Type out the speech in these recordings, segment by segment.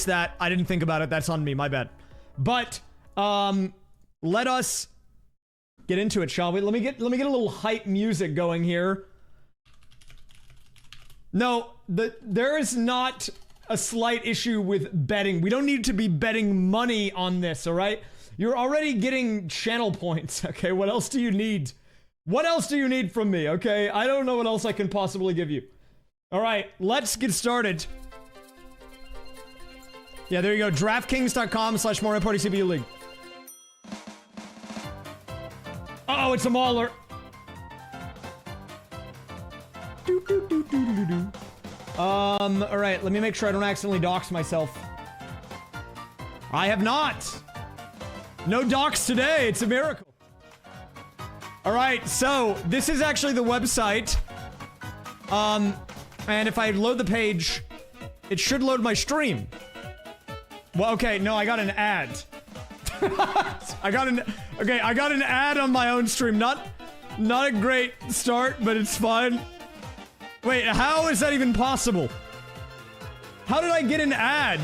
that. I didn't think about it. That's on me. My bad. But let us get into it, shall we? Let me get a little hype music going here. No, there is not a slight issue with betting. We don't need to be betting money on this, all right? You're already getting channel points, okay? What else do you need? What else do you need from me, okay? I don't know what else I can possibly give you. All right, let's get started. Yeah, there you go. DraftKings.com/Mario Party CPU League. Uh-oh, it's a mauler. All right, let me make sure I don't accidentally dox myself. I have not. No dox today. It's a miracle. All right, so this is actually the website. And if I load the page, it should load my stream. Well, okay, no, I got an ad. I got an ad on my own stream. Not a great start, but it's fine. Wait, how is that even possible? How did I get an ad?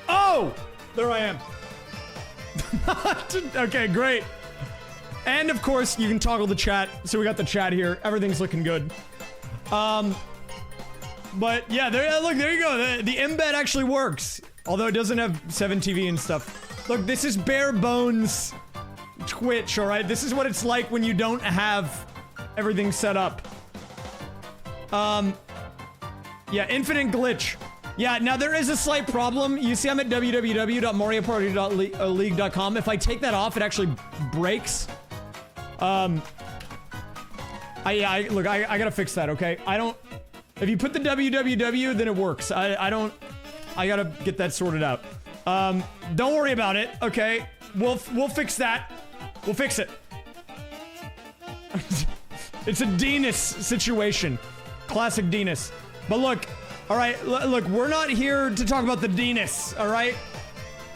Oh, there I am. Okay, great. And of course, you can toggle the chat. So we got the chat here. Everything's looking good. But yeah, look, there you go. The embed actually works. Although it doesn't have 7TV and stuff. Look, this is bare bones Twitch, alright? This is what it's like when you don't have everything set up. Yeah, infinite glitch. Yeah, now there is a slight problem. You see I'm at www.marioparty.league.com. If I take that off, it actually breaks. Look, I gotta fix that, okay? If you put the www, then it works. I gotta get that sorted out. Don't worry about it, okay? We'll fix that. We'll fix it. It's a Denis situation. Classic Denis. But look, alright, look, we're not here to talk about the Denis, alright?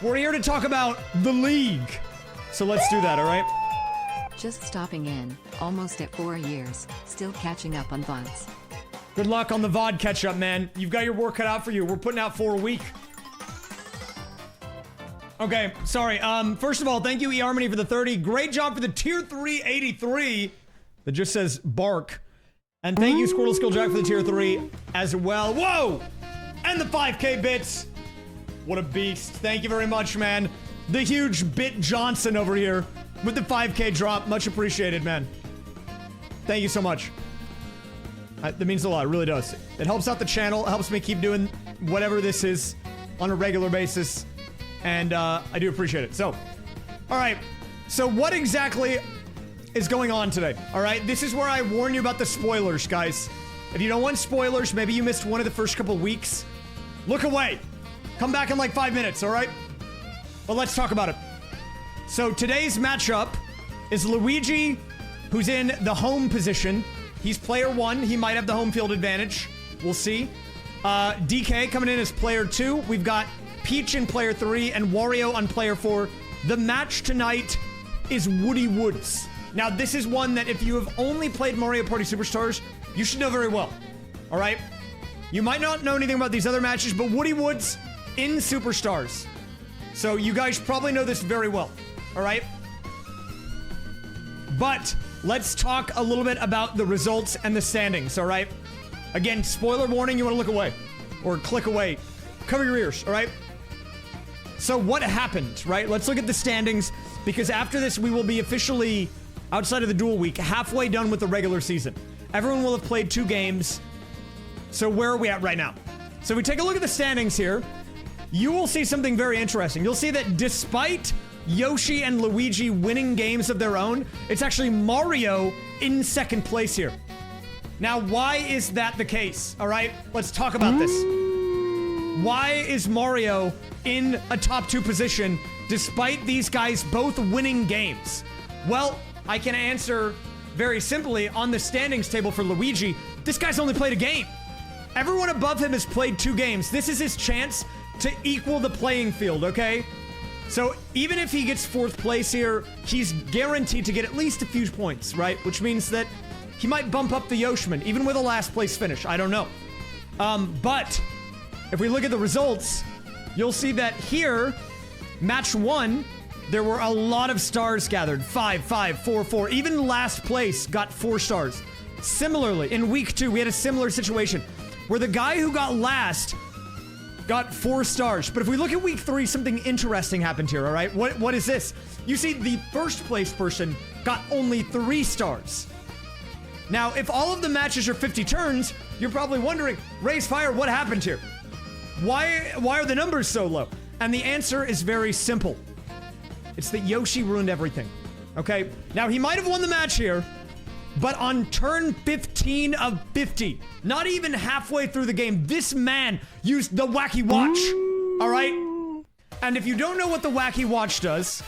We're here to talk about the league. So let's do that, alright? Just stopping in, almost at 4 years, still catching up on VODs. Good luck on the VOD catch up, man. You've got your work cut out for you. We're putting out 4 a week. Okay, sorry. First of all, thank you, eHarmony, for the 30. Great job for the tier 3 83 that just says bark. And thank you, Squirtle Skill Jack, for the tier 3 as well. Whoa! And the 5K bits. What a beast. Thank you very much, man. The huge Bit Johnson over here with the 5K drop. Much appreciated, man. Thank you so much. That means a lot. It really does. It helps out the channel. It helps me keep doing whatever this is on a regular basis. And I do appreciate it. So, all right. So what exactly is going on today? All right. This is where I warn you about the spoilers, guys. If you don't want spoilers, maybe you missed one of the first couple weeks. Look away. Come back in like 5 minutes, all right? But let's talk about it. So today's matchup is Luigi, who's in the home position. He's player 1. He might have the home field advantage. We'll see. DK coming in as player 2. We've got Peach in player 3 and Wario on player 4. The match tonight is Woody Woods. Now, this is one that if you have only played Mario Party Superstars, you should know very well. All right? You might not know anything about these other matches, but Woody Woods in Superstars. So you guys probably know this very well. All right? But let's talk a little bit about the results and the standings, all right? Again, spoiler warning, you want to look away. Or click away. Cover your ears, all right? So what happened, right? Let's look at the standings, because after this, we will be officially, outside of the duel week, halfway done with the regular season. Everyone will have played 2 games. So where are we at right now? So if we take a look at the standings here, you will see something very interesting. You'll see that despite Yoshi and Luigi winning games of their own, it's actually Mario in second place here. Now, why is that the case? All right, let's talk about this. Why is Mario in a top 2 position despite these guys both winning games? Well, I can answer very simply on the standings table for Luigi. This guy's only played a game. Everyone above him has played 2 games. This is his chance to equal the playing field, okay? So even if he gets 4th place here, he's guaranteed to get at least a few points, right? Which means that he might bump up the Yoshman, even with a last place finish. I don't know. But if we look at the results, you'll see that here, match 1, there were a lot of stars gathered. 5, 5, 4, 4. Even last place got 4 stars. Similarly, in week 2, we had a similar situation where the guy who got last got 4 stars. But if we look at week 3, something interesting happened here, all right? What is this? You see, the first place person got only 3 stars. Now, if all of the matches are 50 turns, you're probably wondering, raysfire, what happened here? Why are the numbers so low? And the answer is very simple. It's that Yoshi ruined everything, okay? Now, he might have won the match here, but on turn 15 of 50, not even halfway through the game, this man used the Wacky Watch, all right? And if you don't know what the Wacky Watch does,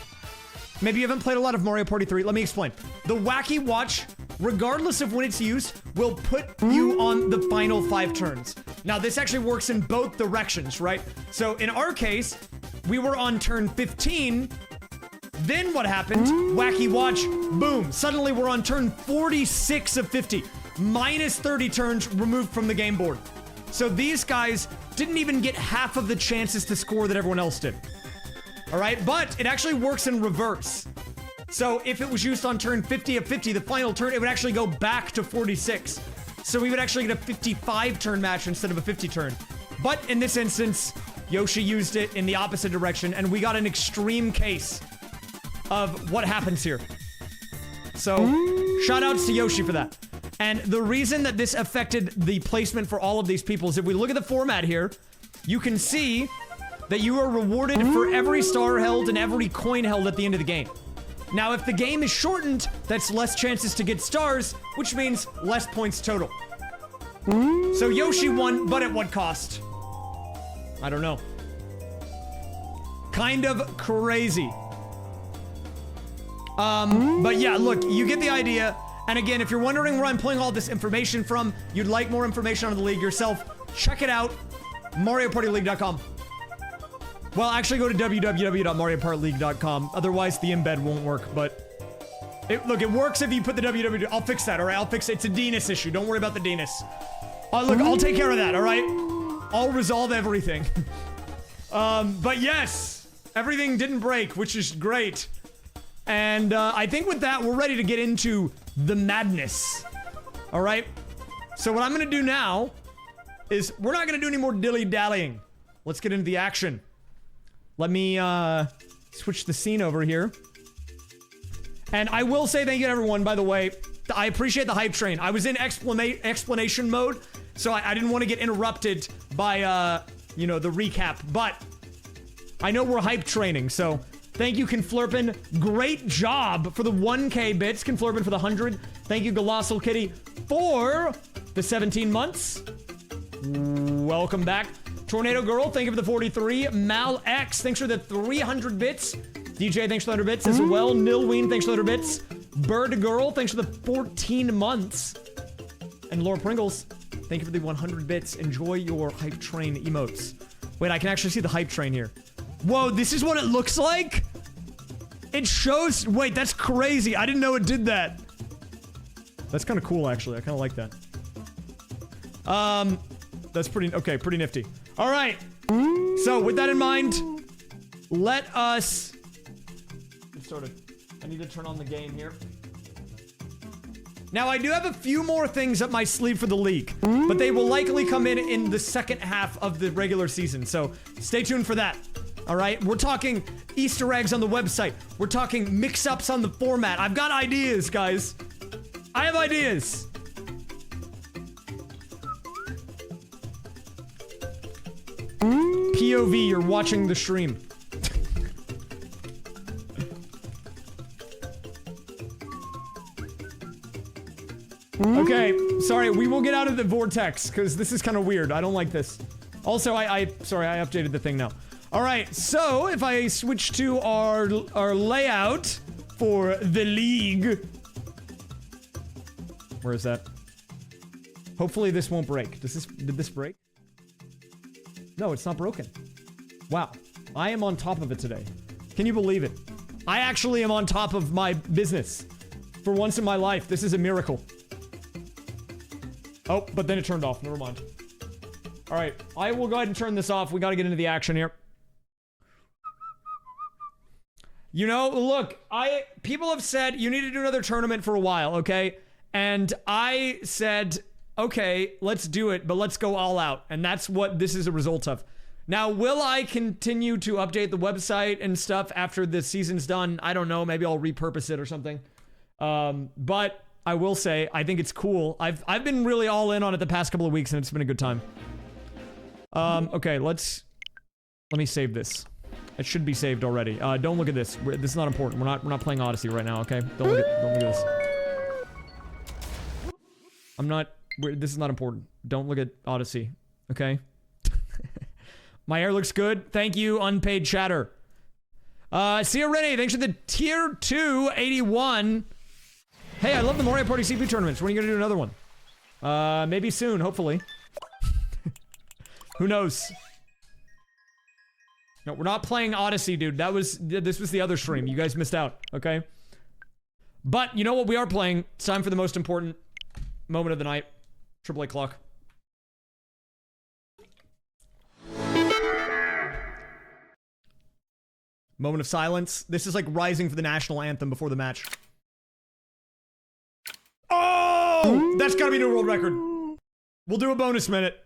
maybe you haven't played a lot of Mario Party 3, let me explain. The Wacky Watch, regardless of when it's used, will put you on the final 5 turns. Now, this actually works in both directions, right? So in our case, we were on turn 15. Then what happened? Wacky Watch, boom. Suddenly we're on turn 46 of 50. Minus 30 turns removed from the game board. So these guys didn't even get half of the chances to score that everyone else did. All right, but it actually works in reverse. So if it was used on turn 50 of 50, the final turn, it would actually go back to 46. So we would actually get a 55 turn match instead of a 50 turn. But in this instance, Yoshi used it in the opposite direction, and we got an extreme case of what happens here. So, shout outs to Yoshi for that. And the reason that this affected the placement for all of these people is if we look at the format here, you can see that you are rewarded for every star held and every coin held at the end of the game. Now, if the game is shortened, that's less chances to get stars, which means less points total. So Yoshi won, but at what cost? I don't know. Kind of crazy. But yeah, look, you get the idea. And again, if you're wondering where I'm pulling all this information from, you'd like more information on the league yourself, check it out, MarioPartyLeague.com. Well, actually go to www.mariopartyleague.com. Otherwise, the embed won't work, but look, it works if you put the www. I'll fix that, all right? I'll fix it. It's a DNS issue. Don't worry about the DNS. Look, I'll take care of that, all right? I'll resolve everything. But yes, everything didn't break, which is great. And I think with that, we're ready to get into the madness. All right? So what I'm going to do now is we're not going to do any more dilly-dallying. Let's get into the action. Let me switch the scene over here. And I will say thank you to everyone, by the way. I appreciate the hype train. I was in explanation mode, so I didn't want to get interrupted by, you know, the recap. But I know we're hype training, so thank you, Conflurpin. Great job for the 1K bits. Conflurpin for the 100. Thank you, Colossal Kitty, for the 17 months. Welcome back. Tornado Girl, thank you for the 43. Mal X, thanks for the 300 bits. DJ, thanks for the 100 bits as well. Nilween, thanks for the 100 bits. Bird Girl, thanks for the 14 months. And Laura Pringles, thank you for the 100 bits. Enjoy your hype train emotes. Wait, I can actually see the hype train here. Whoa, this is what it looks like? It shows... Wait, that's crazy. I didn't know it did that. That's kind of cool, actually. I kind of like that. That's pretty... Okay, pretty nifty. All right. So, with that in mind, let us... Sort of... I need to turn on the game here. Now, I do have a few more things up my sleeve for the league, but they will likely come in the second half of the regular season, so stay tuned for that. All right? We're talking Easter eggs on the website. We're talking mix-ups on the format. I've got ideas, guys. I have ideas. POV, you're watching the stream. Okay, sorry, we will get out of the vortex, because this is kind of weird. I don't like this. Also, sorry, I updated the thing now. Alright, so, if I switch to our layout for the league... Where is that? Hopefully this won't break. Did this break? No, it's not broken. Wow, I am on top of it today. Can you believe it? I actually am on top of my business. For once in my life, this is a miracle. Oh, but then it turned off. Never mind. All right, I will go ahead and turn this off. We got to get into the action here. You know, look, people have said you need to do another tournament for a while, okay? And I said, okay, let's do it, but let's go all out. And that's what this is a result of. Now, will I continue to update the website and stuff after the season's done? I don't know. Maybe I'll repurpose it or something. But I will say, I think it's cool. I've been really all in on it the past couple of weeks, and it's been a good time. Okay, let me save this. It should be saved already. Don't look at this. This is not important. We're not playing Odyssey right now, okay? Don't look at this. This is not important. Don't look at Odyssey, okay? My hair looks good. Thank you, unpaid chatter. Sia Renee, thanks for the tier 2 81. Hey, I love the Mario Party CPU tournaments. When are you gonna do another one? Maybe soon, hopefully. Who knows? No, we're not playing Odyssey, dude. This was the other stream. You guys missed out, okay? But, you know what we are playing? It's time for the most important moment of the night. AAA clock. Moment of silence. This is like rising for the national anthem before the match. Oh! That's gotta be a new world record. We'll do a bonus minute.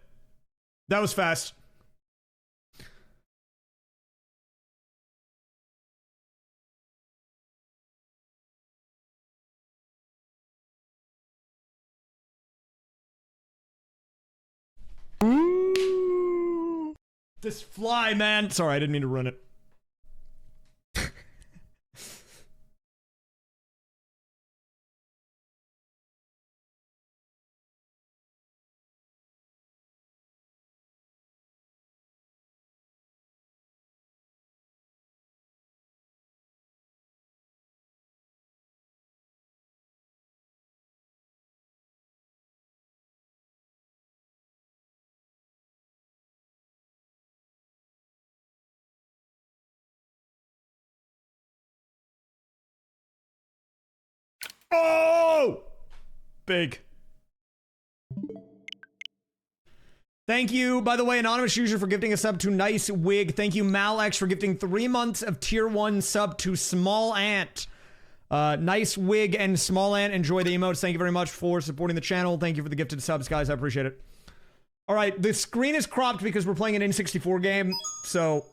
That was fast. This fly, man. Sorry, I didn't mean to ruin it. Oh! Big. Thank you, by the way, anonymous user, for gifting a sub to Nice Wig. Thank you, Malex, for gifting 3 months of tier 1 sub to Small Ant. Nice Wig and Small Ant, enjoy the emotes. Thank you very much for supporting the channel. Thank you for the gifted subs, guys. I appreciate it. All right, the screen is cropped because we're playing an N64 game. So,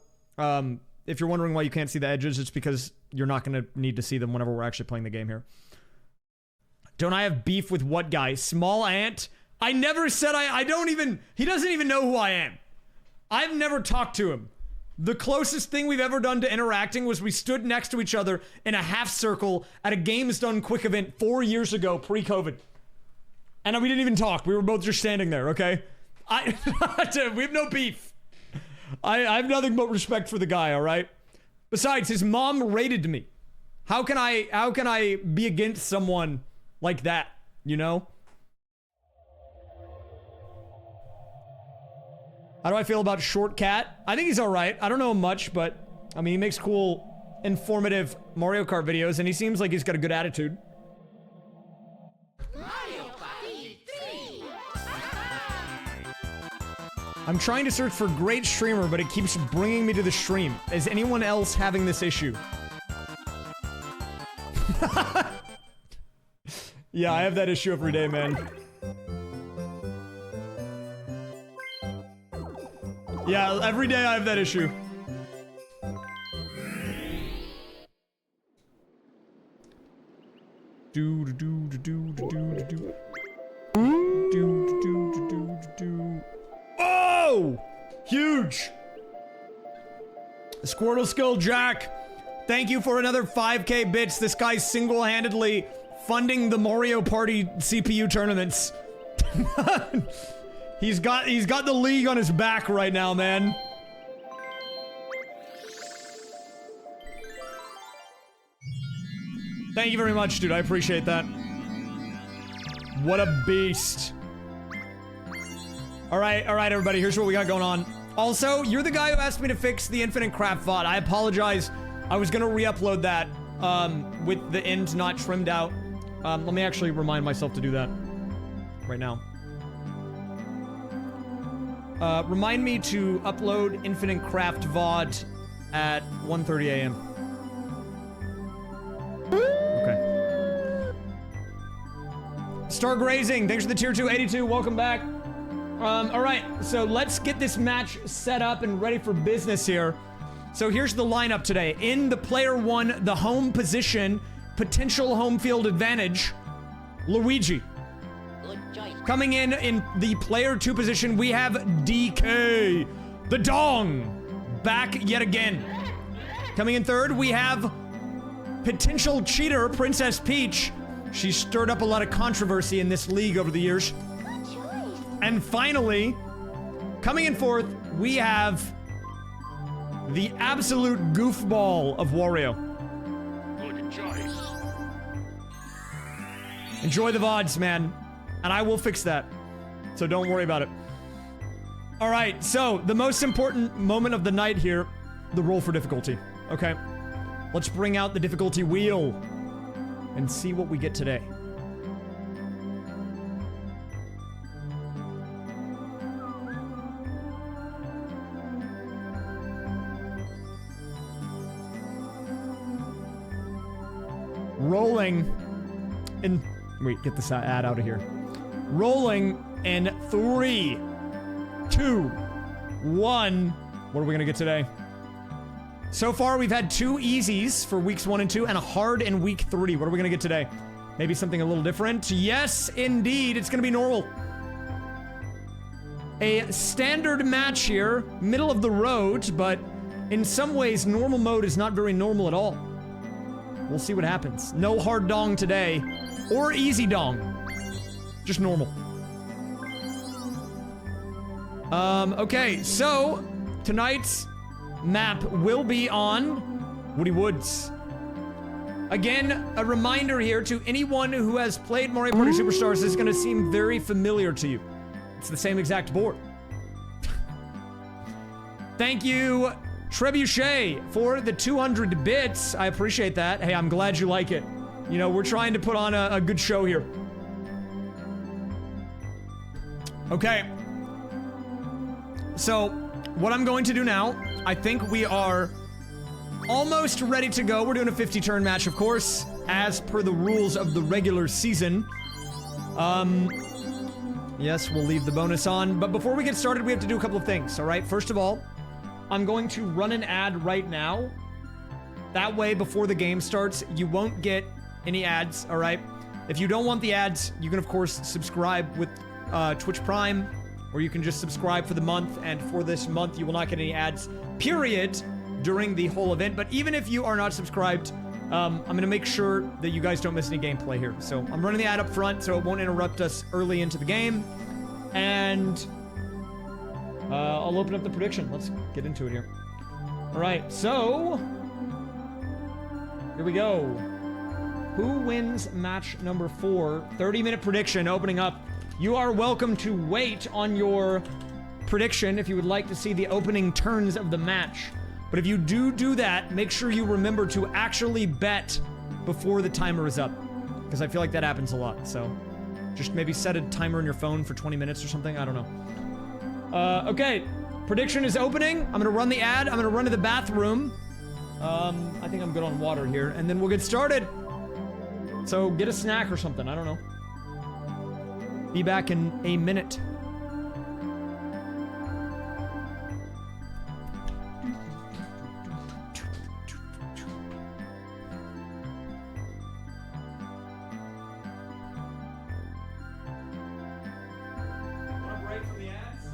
if you're wondering why you can't see the edges, it's because you're not going to need to see them whenever we're actually playing the game here. Don't I have beef with what guy? Small Ant? I never said I don't even... He doesn't even know who I am. I've never talked to him. The closest thing we've ever done to interacting was we stood next to each other in a half circle at a Games Done Quick event 4 years ago, pre-COVID. And we didn't even talk. We were both just standing there, okay? We have no beef. I have nothing but respect for the guy, all right? Besides, his mom rated me. How can I be against someone like that, you know? How do I feel about Short Cat? I think he's alright. I don't know him much, but I mean, he makes cool, informative Mario Kart videos, and he seems like he's got a good attitude. Mario Party 3. I'm trying to search for great streamer, but it keeps bringing me to the stream. Is anyone else having this issue? Yeah, I have that issue every day, man. Yeah, every day I have that issue. Oh! Huge! Squirtle Skill Jack, thank you for another 5K bits. This guy's single-handedly funding the Mario Party CPU tournaments. He's got the league on his back right now, man. Thank you very much, dude. I appreciate that. What a beast. All right, everybody. Here's what we got going on. Also, you're the guy who asked me to fix the Infinite Craft VOD. I apologize. I was gonna re-upload that with the end not trimmed out. Let me actually remind myself to do that right now. Remind me to upload Infinite Craft VOD at 1:30 a.m. Star Grazing, thanks for the tier 282. Welcome back. All right, so let's get this match set up and ready for business here. So here's the lineup today. In the player 1, the home position, potential home field advantage, Luigi. Good choice. Coming in the player 2 position, we have DK, the Dong, back yet again. Coming in third, we have potential cheater, Princess Peach. She stirred up a lot of controversy in this league over the years. Good choice. And finally, coming in fourth, we have the absolute goofball of Wario. Good choice. Enjoy the VODs, man. And I will fix that. So don't worry about it. All right, so the most important moment of the night here, the roll for difficulty. Okay, let's bring out the difficulty wheel and see what we get today. Rolling in... Wait, get this ad out of here. Rolling in 3, 2, 1. What are we gonna get today? So far, we've had 2 easies for weeks 1 and 2, and a hard in week 3. What are we gonna get today? Maybe something a little different? Yes, indeed, it's gonna be normal. A standard match here, middle of the road, but in some ways, normal mode is not very normal at all. We'll see what happens. No hard dong today, or easy dong. Just normal. Okay, so tonight's map will be on Woody Woods. Again, a reminder here to anyone who has played Mario Party Superstars, this is gonna seem very familiar to you. It's the same exact board. Thank you, Trebuchet, for the 200 bits. I appreciate that. Hey, I'm glad you like it. You know, we're trying to put on a good show here. Okay. So, what I'm going to do now, I think we are almost ready to go. We're doing a 50-turn match, of course, as per the rules of the regular season. Yes, we'll leave the bonus on. But before we get started, we have to do a couple of things, all right? First of all, I'm going to run an ad right now. That way, before the game starts, you won't get any ads, all right? If you don't want the ads, you can, of course, subscribe with Twitch Prime, or you can just subscribe for the month, and for this month, you will not get any ads, period, during the whole event. But even if you are not subscribed, I'm gonna make sure that you guys don't miss any gameplay here. So I'm running the ad up front so it won't interrupt us early into the game. And I'll open up the prediction. Let's get into it here. All right, so here we go. Who wins match number 4? 30-minute prediction opening up. You are welcome to wait on your prediction if you would like to see the opening turns of the match. But if you do that, make sure you remember to actually bet before the timer is up, because I feel like that happens a lot. So just maybe set a timer on your phone for 20 minutes or something. I don't know. Okay, prediction is opening. I'm gonna run the ad. I'm gonna run to the bathroom. I think I'm good on water here, and then we'll get started. So get a snack or something. I don't know. Be back in a minute. Want a break from the ads?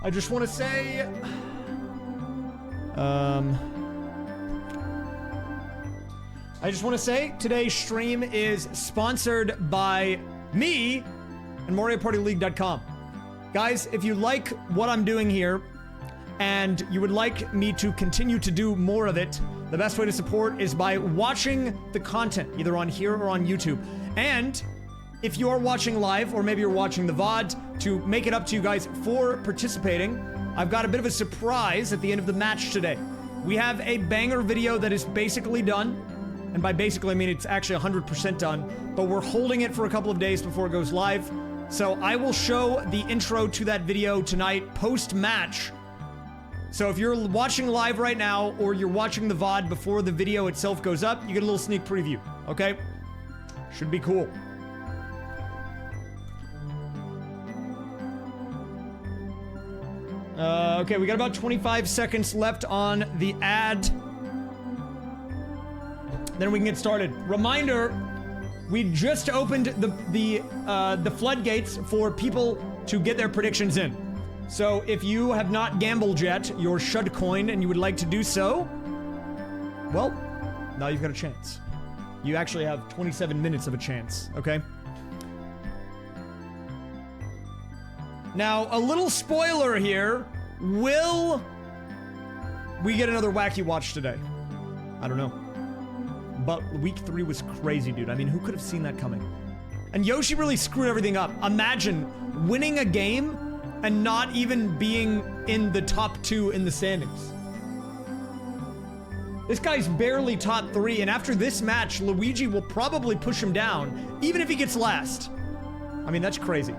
I just want to say... I just want to say today's stream is sponsored by me and MarioPartyLeague.com. Guys, if you like what I'm doing here and you would like me to continue to do more of it, the best way to support is by watching the content, either on here or on YouTube. And if you are watching live, or maybe you're watching the VOD, to make it up to you guys for participating, I've got a bit of a surprise at the end of the match today. We have a banger video that is basically done. And by basically, I mean it's actually 100% done. But we're holding it for a couple of days before it goes live. So I will show the intro to that video tonight, post-match. So if you're watching live right now, or you're watching the VOD before the video itself goes up, you get a little sneak preview, okay? Should be cool. Okay, we got about 25 seconds left on the ad. Then we can get started. Reminder, we just opened the floodgates for people to get their predictions in. So if you have not gambled yet your Shud coin and you would like to do so, well, now you've got a chance. You actually have 27 minutes of a chance, okay? Now, a little spoiler here. Will we get another Wacky Watch today? I don't know. But week 3 was crazy, dude. I mean, who could have seen that coming? And Yoshi really screwed everything up. Imagine winning a game and not even being in the top 2 in the standings. This guy's barely top 3, and after this match, Luigi will probably push him down, even if he gets last. I mean, that's crazy.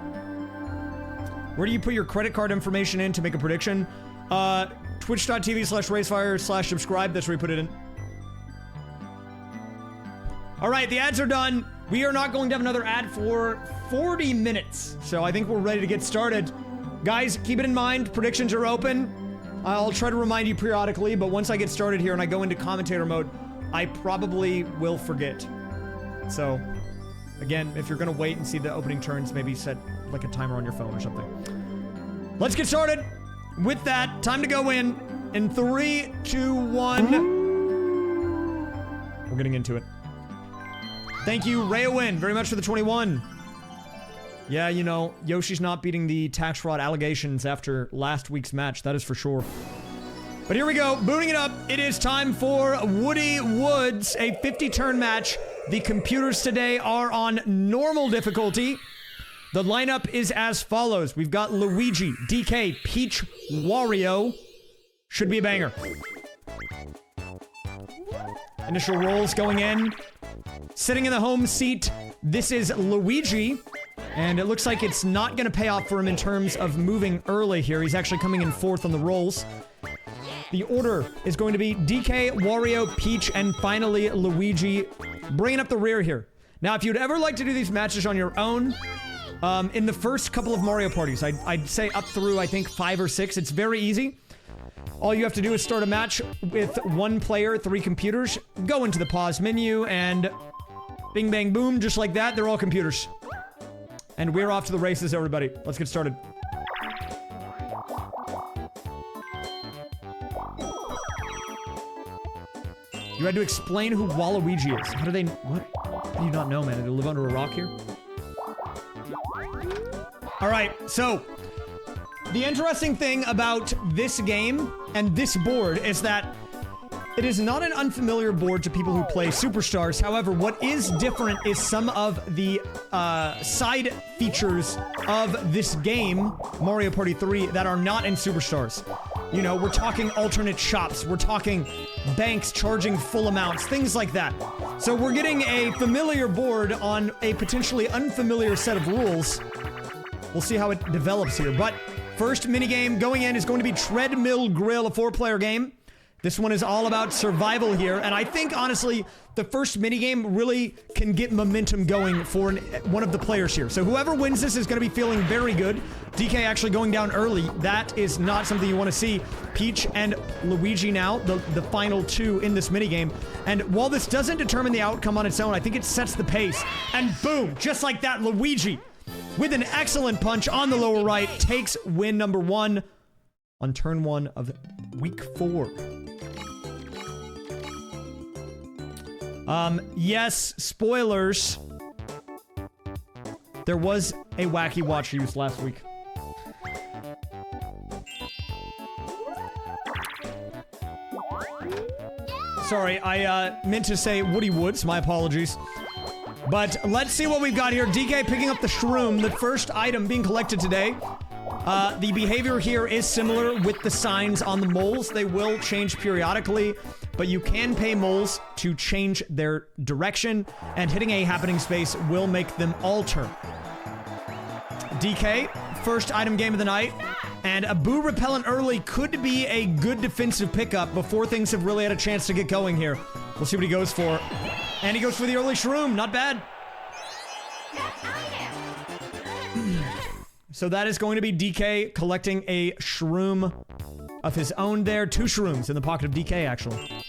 Where do you put your credit card information in to make a prediction? Twitch.tv/raysfire/subscribe. That's where you put it in. All right, the ads are done. We are not going to have another ad for 40 minutes. So I think we're ready to get started. Guys, keep it in mind, predictions are open. I'll try to remind you periodically, but once I get started here and I go into commentator mode, I probably will forget. So, again, if you're gonna wait and see the opening turns, maybe set like a timer on your phone or something. Let's get started. With that, time to go in 3, 2, 1. We're getting into it. Thank you, Raywin, very much for the 21. Yeah, you know, Yoshi's not beating the tax fraud allegations after last week's match, that is for sure. But here we go, booting it up. It is time for Woody Woods, a 50-turn match. The computers today are on normal difficulty. The lineup is as follows. We've got Luigi, DK, Peach, Wario. Should be a banger. Initial rolls going in. Sitting in the home seat, this is Luigi. And it looks like it's not going to pay off for him in terms of moving early here. He's actually coming in 4th on the rolls. The order is going to be DK, Wario, Peach, and finally Luigi, bringing up the rear here. Now, if you'd ever like to do these matches on your own, in the first couple of Mario parties, I'd say up through, I think, 5 or 6, it's very easy. All you have to do is start a match with 1 player, 3 computers, go into the pause menu, and bing, bang, boom, just like that, they're all computers. And we're off to the races, everybody. Let's get started. You had to explain who Waluigi is. How do they... What? How do you not know, man? Do they live under a rock here? Alright, so... The interesting thing about this game and this board is that it is not an unfamiliar board to people who play Superstars. However, what is different is some of the side features of this game, Mario Party 3, that are not in Superstars. You know, we're talking alternate shops, we're talking banks charging full amounts, things like that. So we're getting a familiar board on a potentially unfamiliar set of rules. We'll see how it develops here, but first minigame going in is going to be Treadmill Grill, a 4-player game. This one is all about survival here, and I think, honestly, the first minigame really can get momentum going for one of the players here. So whoever wins this is going to be feeling very good. DK actually going down early. That is not something you want to see. Peach and Luigi now, the final 2 in this minigame. And while this doesn't determine the outcome on its own, I think it sets the pace. And boom, just like that, Luigi, with an excellent punch on the lower right, takes win number 1. on turn 1 of week 4. Yes, spoilers. There was a wacky watch used last week. Sorry, I meant to say Woody Woods. My apologies. But let's see what we've got here. DK picking up the shroom, the first item being collected today. The behavior here is similar with the signs on the moles. They will change periodically, but you can pay moles to change their direction, and hitting a happening space will make them alter. DK, first item game of the night, and a boo repellent early could be a good defensive pickup before things have really had a chance to get going here. We'll see what he goes for. And he goes for the early shroom. Not bad. So that is going to be DK collecting a shroom of his own there. 2 shrooms in the pocket of DK, actually.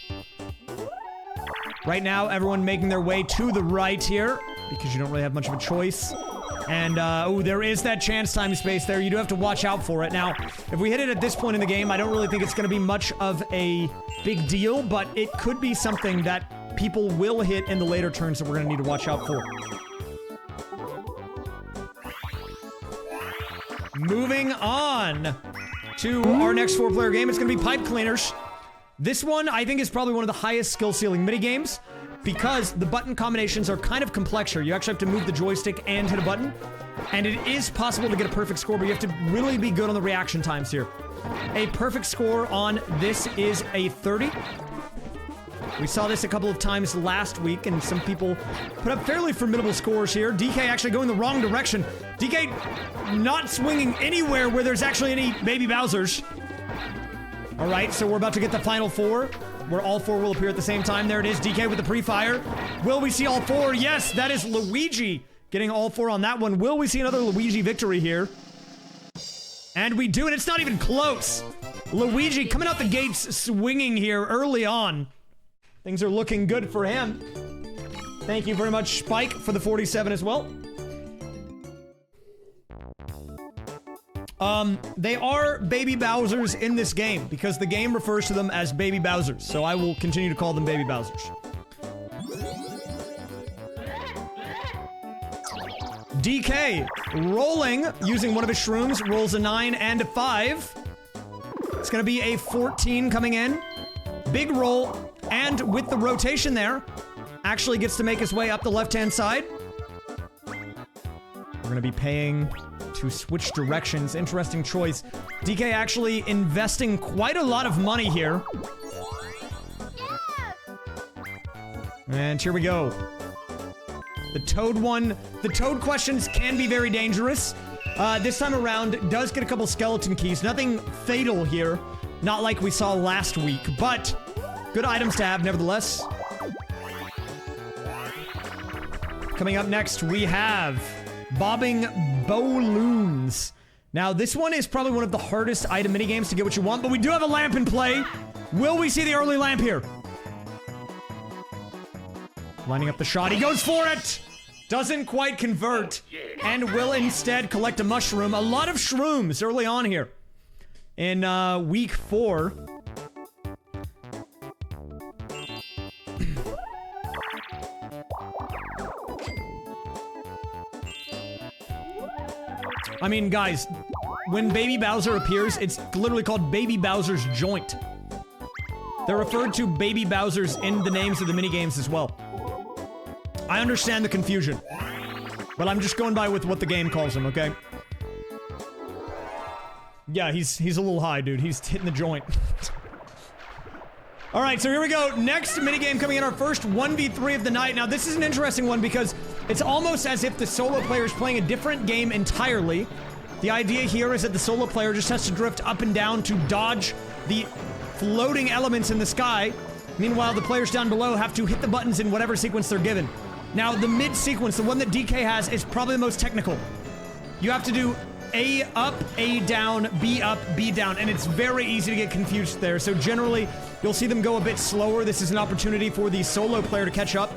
Right now, everyone making their way to the right here, because you don't really have much of a choice. And, oh, there is that chance time space there. You do have to watch out for it. Now, if we hit it at this point in the game, I don't really think it's going to be much of a big deal, but it could be something that people will hit in the later turns that we're going to need to watch out for. Moving on to our next 4-player game. It's going to be Pipe Cleaners. This one, I think, is probably one of the highest skill ceiling minigames because the button combinations are kind of complex here. You actually have to move the joystick and hit a button. And it is possible to get a perfect score, but you have to really be good on the reaction times here. A perfect score on this is a 30. We saw this a couple of times last week, and some people put up fairly formidable scores here. DK actually going the wrong direction. DK not swinging anywhere where there's actually any baby Bowsers. All right, so we're about to get the final 4, where all 4 will appear at the same time. There it is, DK with the pre-fire. Will we see all 4? Yes, that is Luigi getting all 4 on that one. Will we see another Luigi victory here? And we do, and it's not even close. Luigi coming out the gates swinging here early on. Things are looking good for him. Thank you very much, Spike, for the 47 as well. They are baby Bowsers in this game because the game refers to them as baby Bowsers. So I will continue to call them baby Bowsers. DK rolling using one of his shrooms, rolls a 9 and a 5. It's going to be a 14 coming in. Big roll. And with the rotation there, actually gets to make his way up the left-hand side. We're going to be paying to switch directions. Interesting choice. DK actually investing quite a lot of money here. And here we go. The Toad one. The Toad questions can be very dangerous. This time around, does get a couple skeleton keys. Nothing fatal here. Not like we saw last week, but good items to have, nevertheless. Coming up next, we have Bobbing Balloons. Now, this one is probably one of the hardest item minigames to get what you want, but we do have a lamp in play. Will we see the early lamp here? Lining up the shot. He goes for it! Doesn't quite convert, and will instead collect a mushroom. A lot of shrooms early on here in week 4. I mean, guys, when Baby Bowser appears, it's literally called Baby Bowser's Joint. They're referred to Baby Bowsers in the names of the minigames as well. I understand the confusion, but I'm just going by with what the game calls him, okay? Yeah, he's a little high, dude. He's hitting the joint. All right, so here we go. Next minigame coming in, our first 1v3 of the night. Now, this is an interesting one because it's almost as if the solo player is playing a different game entirely. The idea here is that the solo player just has to drift up and down to dodge the floating elements in the sky. Meanwhile, the players down below have to hit the buttons in whatever sequence they're given. Now, the mid sequence, the one that DK has, is probably the most technical. You have to do A up, A down, B up, B down, and it's very easy to get confused there. So generally, you'll see them go a bit slower. This is an opportunity for the solo player to catch up.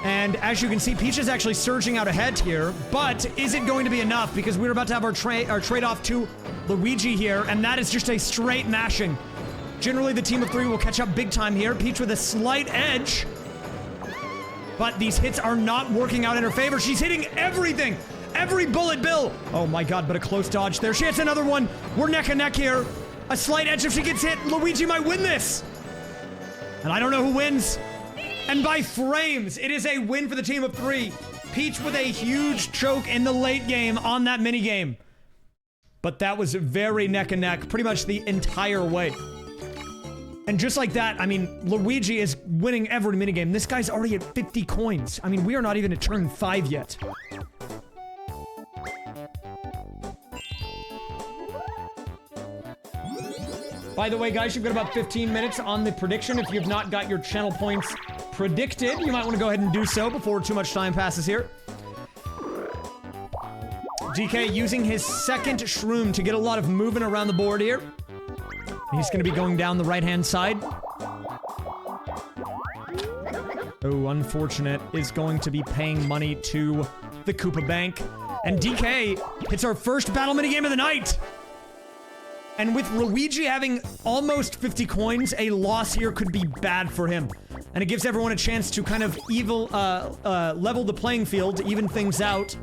And as you can see, Peach is actually surging out ahead here, but is it going to be enough? Because we're about to have our trade-off to Luigi here, and that is just a straight mashing. Generally, the team of 3 will catch up big time here. Peach with a slight edge. But these hits are not working out in her favor. She's hitting everything. Every bullet bill. Oh my god, but a close dodge there. She hits another one. We're neck and neck here. A slight edge if she gets hit. Luigi might win this. And I don't know who wins. And by frames, it is a win for the team of 3. Peach with a huge choke in the late game on that minigame. But that was very neck and neck, pretty much the entire way. And just like that, I mean, Luigi is winning every minigame. This guy's already at 50 coins. I mean, we are not even at turn 5 yet. By the way, guys, you've got about 15 minutes on the prediction. If you've not got your channel points predicted, you might want to go ahead and do so before too much time passes here. DK using his second shroom to get a lot of movement around the board here. He's going to be going down the right-hand side. Oh, unfortunate. Is going to be paying money to the Koopa Bank. And DK hits our first battle minigame of the night. And with Luigi having almost 50 coins, a loss here could be bad for him. And it gives everyone a chance to kind of level the playing field to even things out.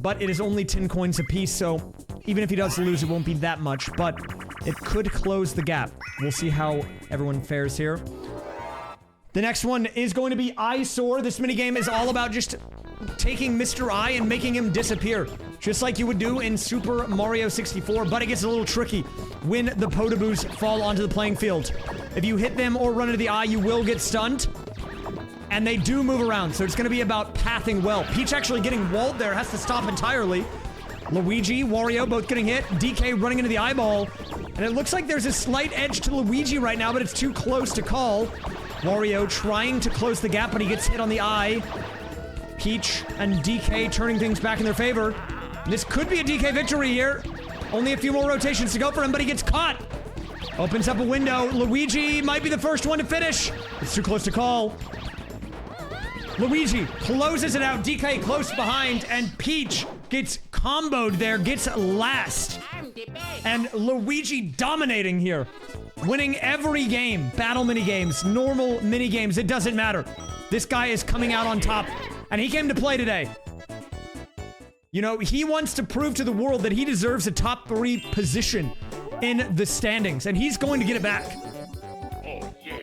But it is only 10 coins apiece, so even if he does lose, it won't be that much. But it could close the gap. We'll see how everyone fares here. The next one is going to be Eyesore. This minigame is all about just taking Mr. Eye and making him disappear. Just like you would do in Super Mario 64, but it gets a little tricky when the Potaboos fall onto the playing field. If you hit them or run into the eye, you will get stunned. And they do move around, so it's going to be about pathing well. Peach actually getting walled there, has to stop entirely. Luigi, Wario both getting hit. DK running into the eyeball. And it looks like there's a slight edge to Luigi right now, but it's too close to call. Wario trying to close the gap, but he gets hit on the eye. Peach and DK turning things back in their favor. This could be a DK victory here. Only a few more rotations to go for him, but he gets caught. Opens up a window. Luigi might be the first one to finish. It's too close to call. Luigi closes it out. DK close behind, and Peach gets comboed there, gets last. And Luigi dominating here. Winning every game. Battle minigames, normal minigames, it doesn't matter. This guy is coming out on top, and he came to play today. You know, he wants to prove to the world that he deserves a top 3 position in the standings, and he's going to get it back. Oh, yeah.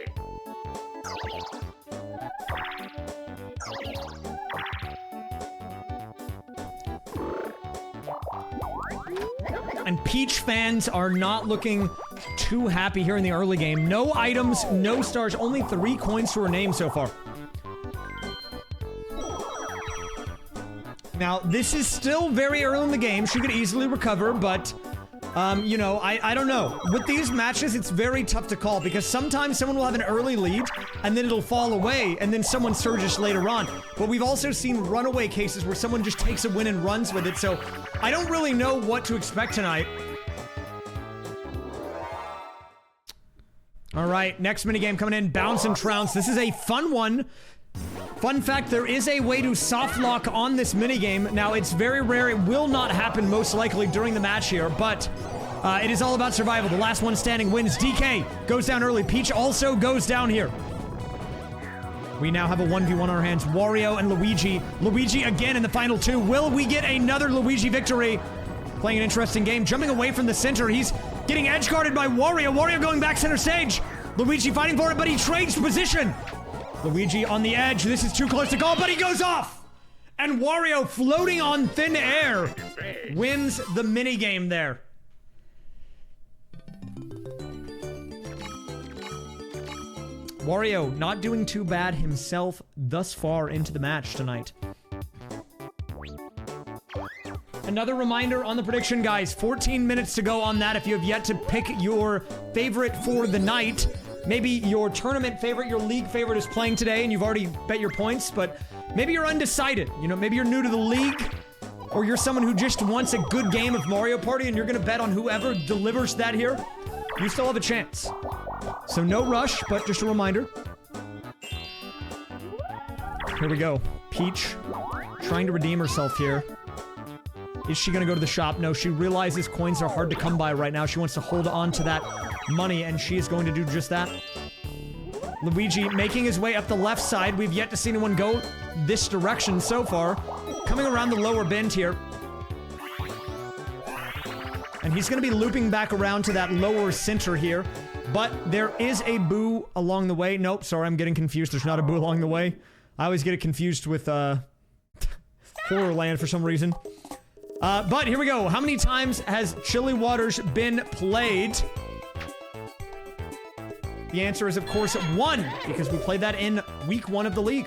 And Peach fans are not looking too happy here in the early game. No items, no stars, only 3 coins to her name so far. Now, this is still very early in the game. She could easily recover, but, you know, I don't know. With these matches, it's very tough to call because sometimes someone will have an early lead and then it'll fall away and then someone surges later on. But we've also seen runaway cases where someone just takes a win and runs with it, so I don't really know what to expect tonight. All right, next minigame coming in, Bounce and Trounce. This is a fun one. Fun fact, there is a way to soft lock on this minigame. Now, it's very rare. It will not happen most likely during the match here, but it is all about survival. The last one standing wins. DK goes down early. Peach also goes down here. We now have a 1v1 on our hands. Wario and Luigi. Luigi again in the final 2. Will we get another Luigi victory? Playing an interesting game. Jumping away from the center. He's getting edge guarded by Wario. Wario going back center stage. Luigi fighting for it, but he trades position. Luigi on the edge. This is too close to call, but he goes off! And Wario, floating on thin air, wins the minigame there. Wario not doing too bad himself thus far into the match tonight. Another reminder on the prediction, guys. 14 minutes to go on that if you have yet to pick your favorite for the night. Maybe your tournament favorite, your league favorite is playing today and you've already bet your points, but maybe you're undecided. You know, maybe you're new to the league, or you're someone who just wants a good game of Mario Party and you're gonna bet on whoever delivers that here. You still have a chance. So no rush, but just a reminder. Here we go. Peach trying to redeem herself here. Is she gonna go to the shop? No, she realizes coins are hard to come by right now. She wants to hold on to that money, and she is going to do just that. Luigi making his way up the left side. We've yet to see anyone go this direction so far. Coming around the lower bend here. And he's going to be looping back around to that lower center here. But there is a boo along the way. Nope, sorry, I'm getting confused. There's not a boo along the way. I always get it confused with Horrorland for some reason. But here we go. How many times has Chilly Waters been played? The answer is, of course, 1, because we played that in week 1 of the league.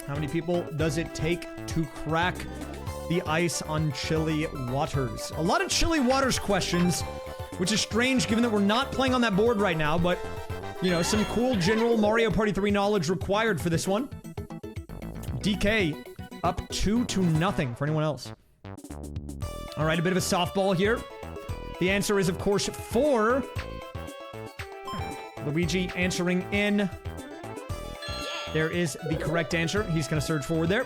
How many people does it take to crack the ice on Chilly Waters? A lot of Chilly Waters questions, which is strange given that we're not playing on that board right now, but, you know, some cool general Mario Party 3 knowledge required for this one. DK up 2-0 for anyone else. All right, a bit of a softball here. The answer is, of course, 4. Luigi answering in. There is the correct answer. He's going to surge forward there.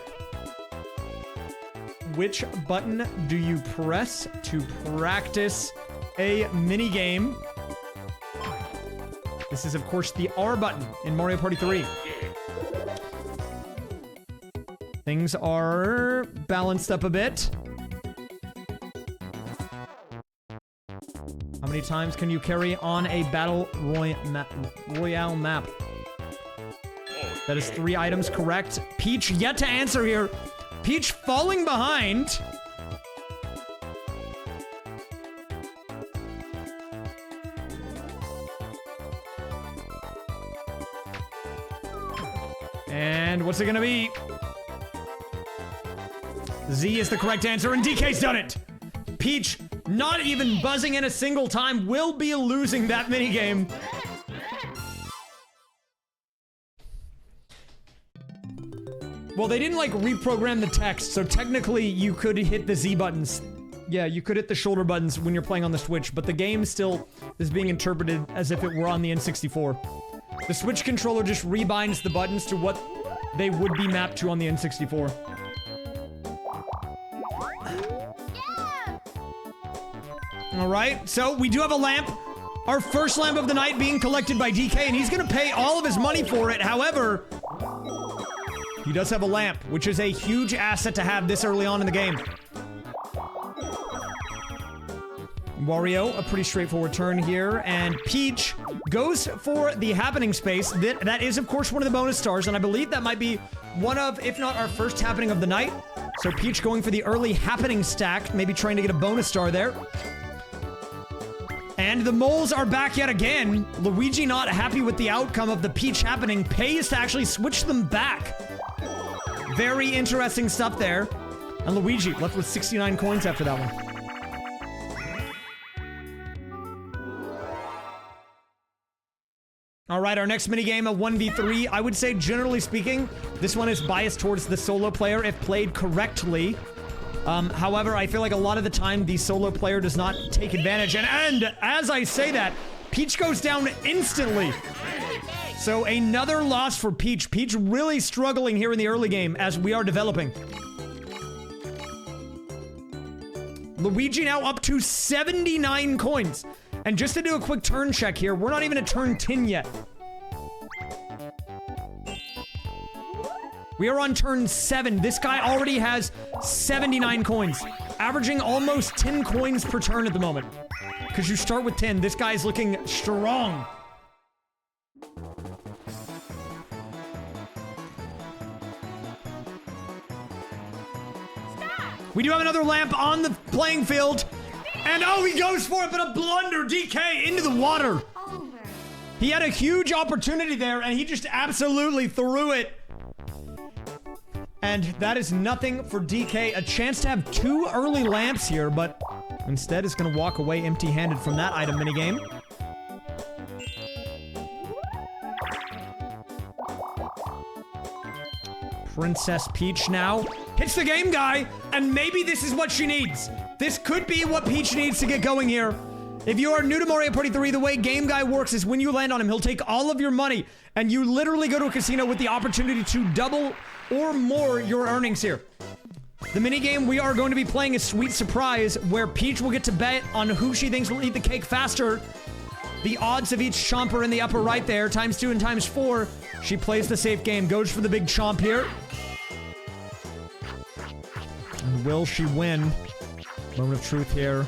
Which button do you press to practice a minigame? This is, of course, the R button in Mario Party 3. Things are balanced up a bit. How many times can you carry on a Battle Royale map? That is 3 items correct. Peach yet to answer here. Peach falling behind. And what's it gonna be? Z is the correct answer, and DK's done it. Peach, not even buzzing in a single time, will be losing that minigame. Well, they didn't, like, reprogram the text, so technically you could hit the Z buttons. Yeah, you could hit the shoulder buttons when you're playing on the Switch, but the game still is being interpreted as if it were on the N64. The Switch controller just rebinds the buttons to what they would be mapped to on the N64. All right, so we do have a lamp. Our first lamp of the night being collected by DK, and he's gonna pay all of his money for it. However, he does have a lamp, which is a huge asset to have this early on in the game. Wario, a pretty straightforward turn here, and Peach goes for the happening space. That is, of course, one of the bonus stars, and I believe that might be one of, if not our first happening of the night. So Peach going for the early happening stack, maybe trying to get a bonus star there. And the moles are back yet again. Luigi not happy with the outcome of the Peach happening, pays to actually switch them back. Very interesting stuff there. And Luigi left with 69 coins after that one. All right, our next minigame, a 1v3. I would say, generally speaking, this one is biased towards the solo player if played correctly. However, I feel like a lot of the time, the solo player does not take advantage. And as I say that, Peach goes down instantly. So another loss for Peach. Peach really struggling here in the early game as we are developing. Luigi now up to 79 coins. And just to do a quick turn check here, we're not even at turn 10 yet. We are on turn 7. This guy already has 79 coins, averaging almost 10 coins per turn at the moment. Because you start with 10. This guy's looking strong. We do have another lamp on the playing field. And oh, he goes for it, but a blunder. DK into the water. He had a huge opportunity there, and he just absolutely threw it. And that is nothing for DK. A chance to have 2 early lamps here, but instead is going to walk away empty-handed from that item minigame. Princess Peach now hits the game guy, and maybe this is what she needs. This could be what Peach needs to get going here. If you are new to Mario Party 3, the way Game Guy works is when you land on him, he'll take all of your money, and you literally go to a casino with the opportunity to double or more your earnings here. The minigame we are going to be playing is Sweet Surprise, where Peach will get to bet on who she thinks will eat the cake faster. The odds of each chomp are in the upper right there, ×2 and ×4. She plays the safe game, goes for the big chomp here. And will she win? Moment of truth here.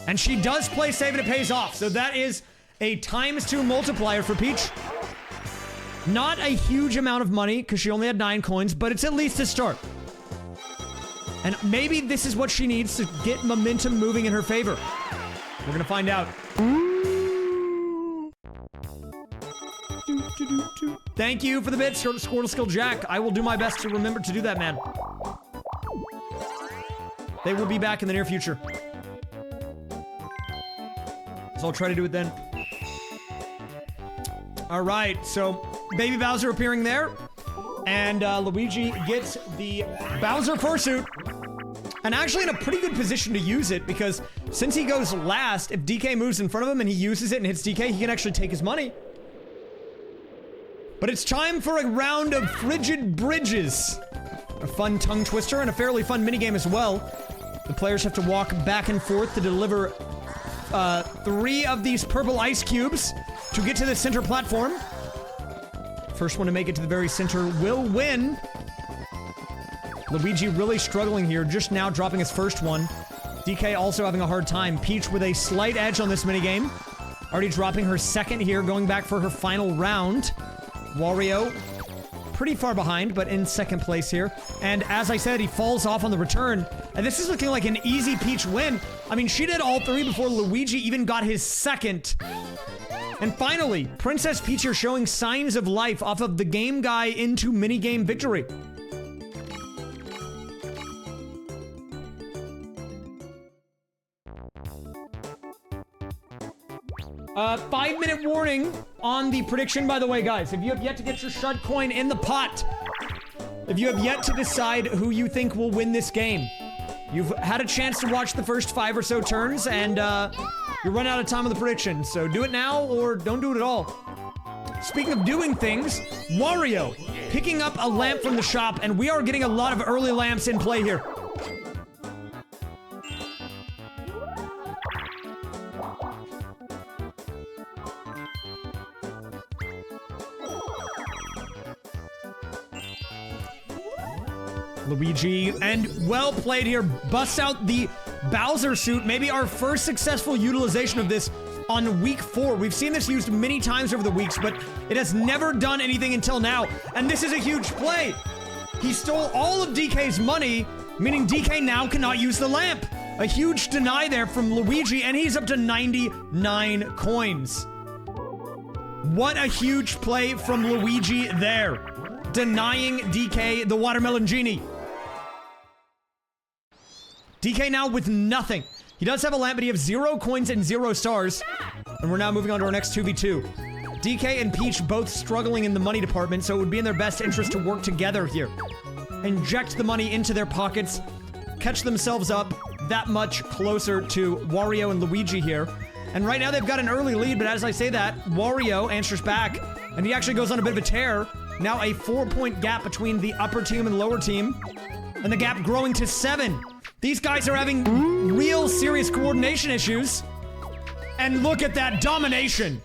And she does play safe and it pays off. So that is a ×2 multiplier for Peach. Not a huge amount of money because she only had 9 coins, but it's at least a start. And maybe this is what she needs to get momentum moving in her favor. We're going to find out. Thank you for the bits, Squirtle Skill Jack. I will do my best to remember to do that, man. They will be back in the near future. So I'll try to do it then. All right, so Baby Bowser appearing there. And Luigi gets the Bowser fursuit. And actually in a pretty good position to use it, because since he goes last, if DK moves in front of him and he uses it and hits DK, he can actually take his money. But it's time for a round of Frigid Bridges. A fun tongue twister and a fairly fun minigame as well. The players have to walk back and forth to deliver 3 of these purple ice cubes to get to the center platform. First one to make it to the very center will win. Luigi really struggling here, just now dropping his first one. DK also having a hard time. Peach with a slight edge on this minigame. Already dropping her second here, going back for her final round. Wario, pretty far behind, but in second place here. And as I said, he falls off on the return. And this is looking like an easy Peach win. I mean, she did all 3 before Luigi even got his second. And finally, Princess Peach here showing signs of life off of the Game Guy into minigame victory. 5-minute warning on the prediction, by the way, guys. If you have yet to get your Shud coin in the pot, if you have yet to decide who you think will win this game, you've had a chance to watch the first 5 or so turns, and you're running out of time on the prediction. So do it now or don't do it at all. Speaking of doing things, Wario picking up a lamp from the shop, and we are getting a lot of early lamps in play here. Luigi, and well played here, busts out the Bowser suit. Maybe our first successful utilization of this on week 4. We've seen this used many times over the weeks, but it has never done anything until now. And this is a huge play. He stole all of DK's money, meaning DK now cannot use the lamp. A huge deny there from Luigi, and he's up to 99 coins. What a huge play from Luigi there. Denying DK the Watermelon Genie. DK now with nothing. He does have a lamp, but he has 0 coins and 0 stars. And we're now moving on to our next 2v2. DK and Peach both struggling in the money department, so it would be in their best interest to work together here. Inject the money into their pockets, catch themselves up that much closer to Wario and Luigi here. And right now they've got an early lead, but as I say that, Wario answers back, and he actually goes on a bit of a tear. Now a 4-point gap between the upper team and the lower team, and the gap growing to 7. These guys are having real serious coordination issues. And look at that domination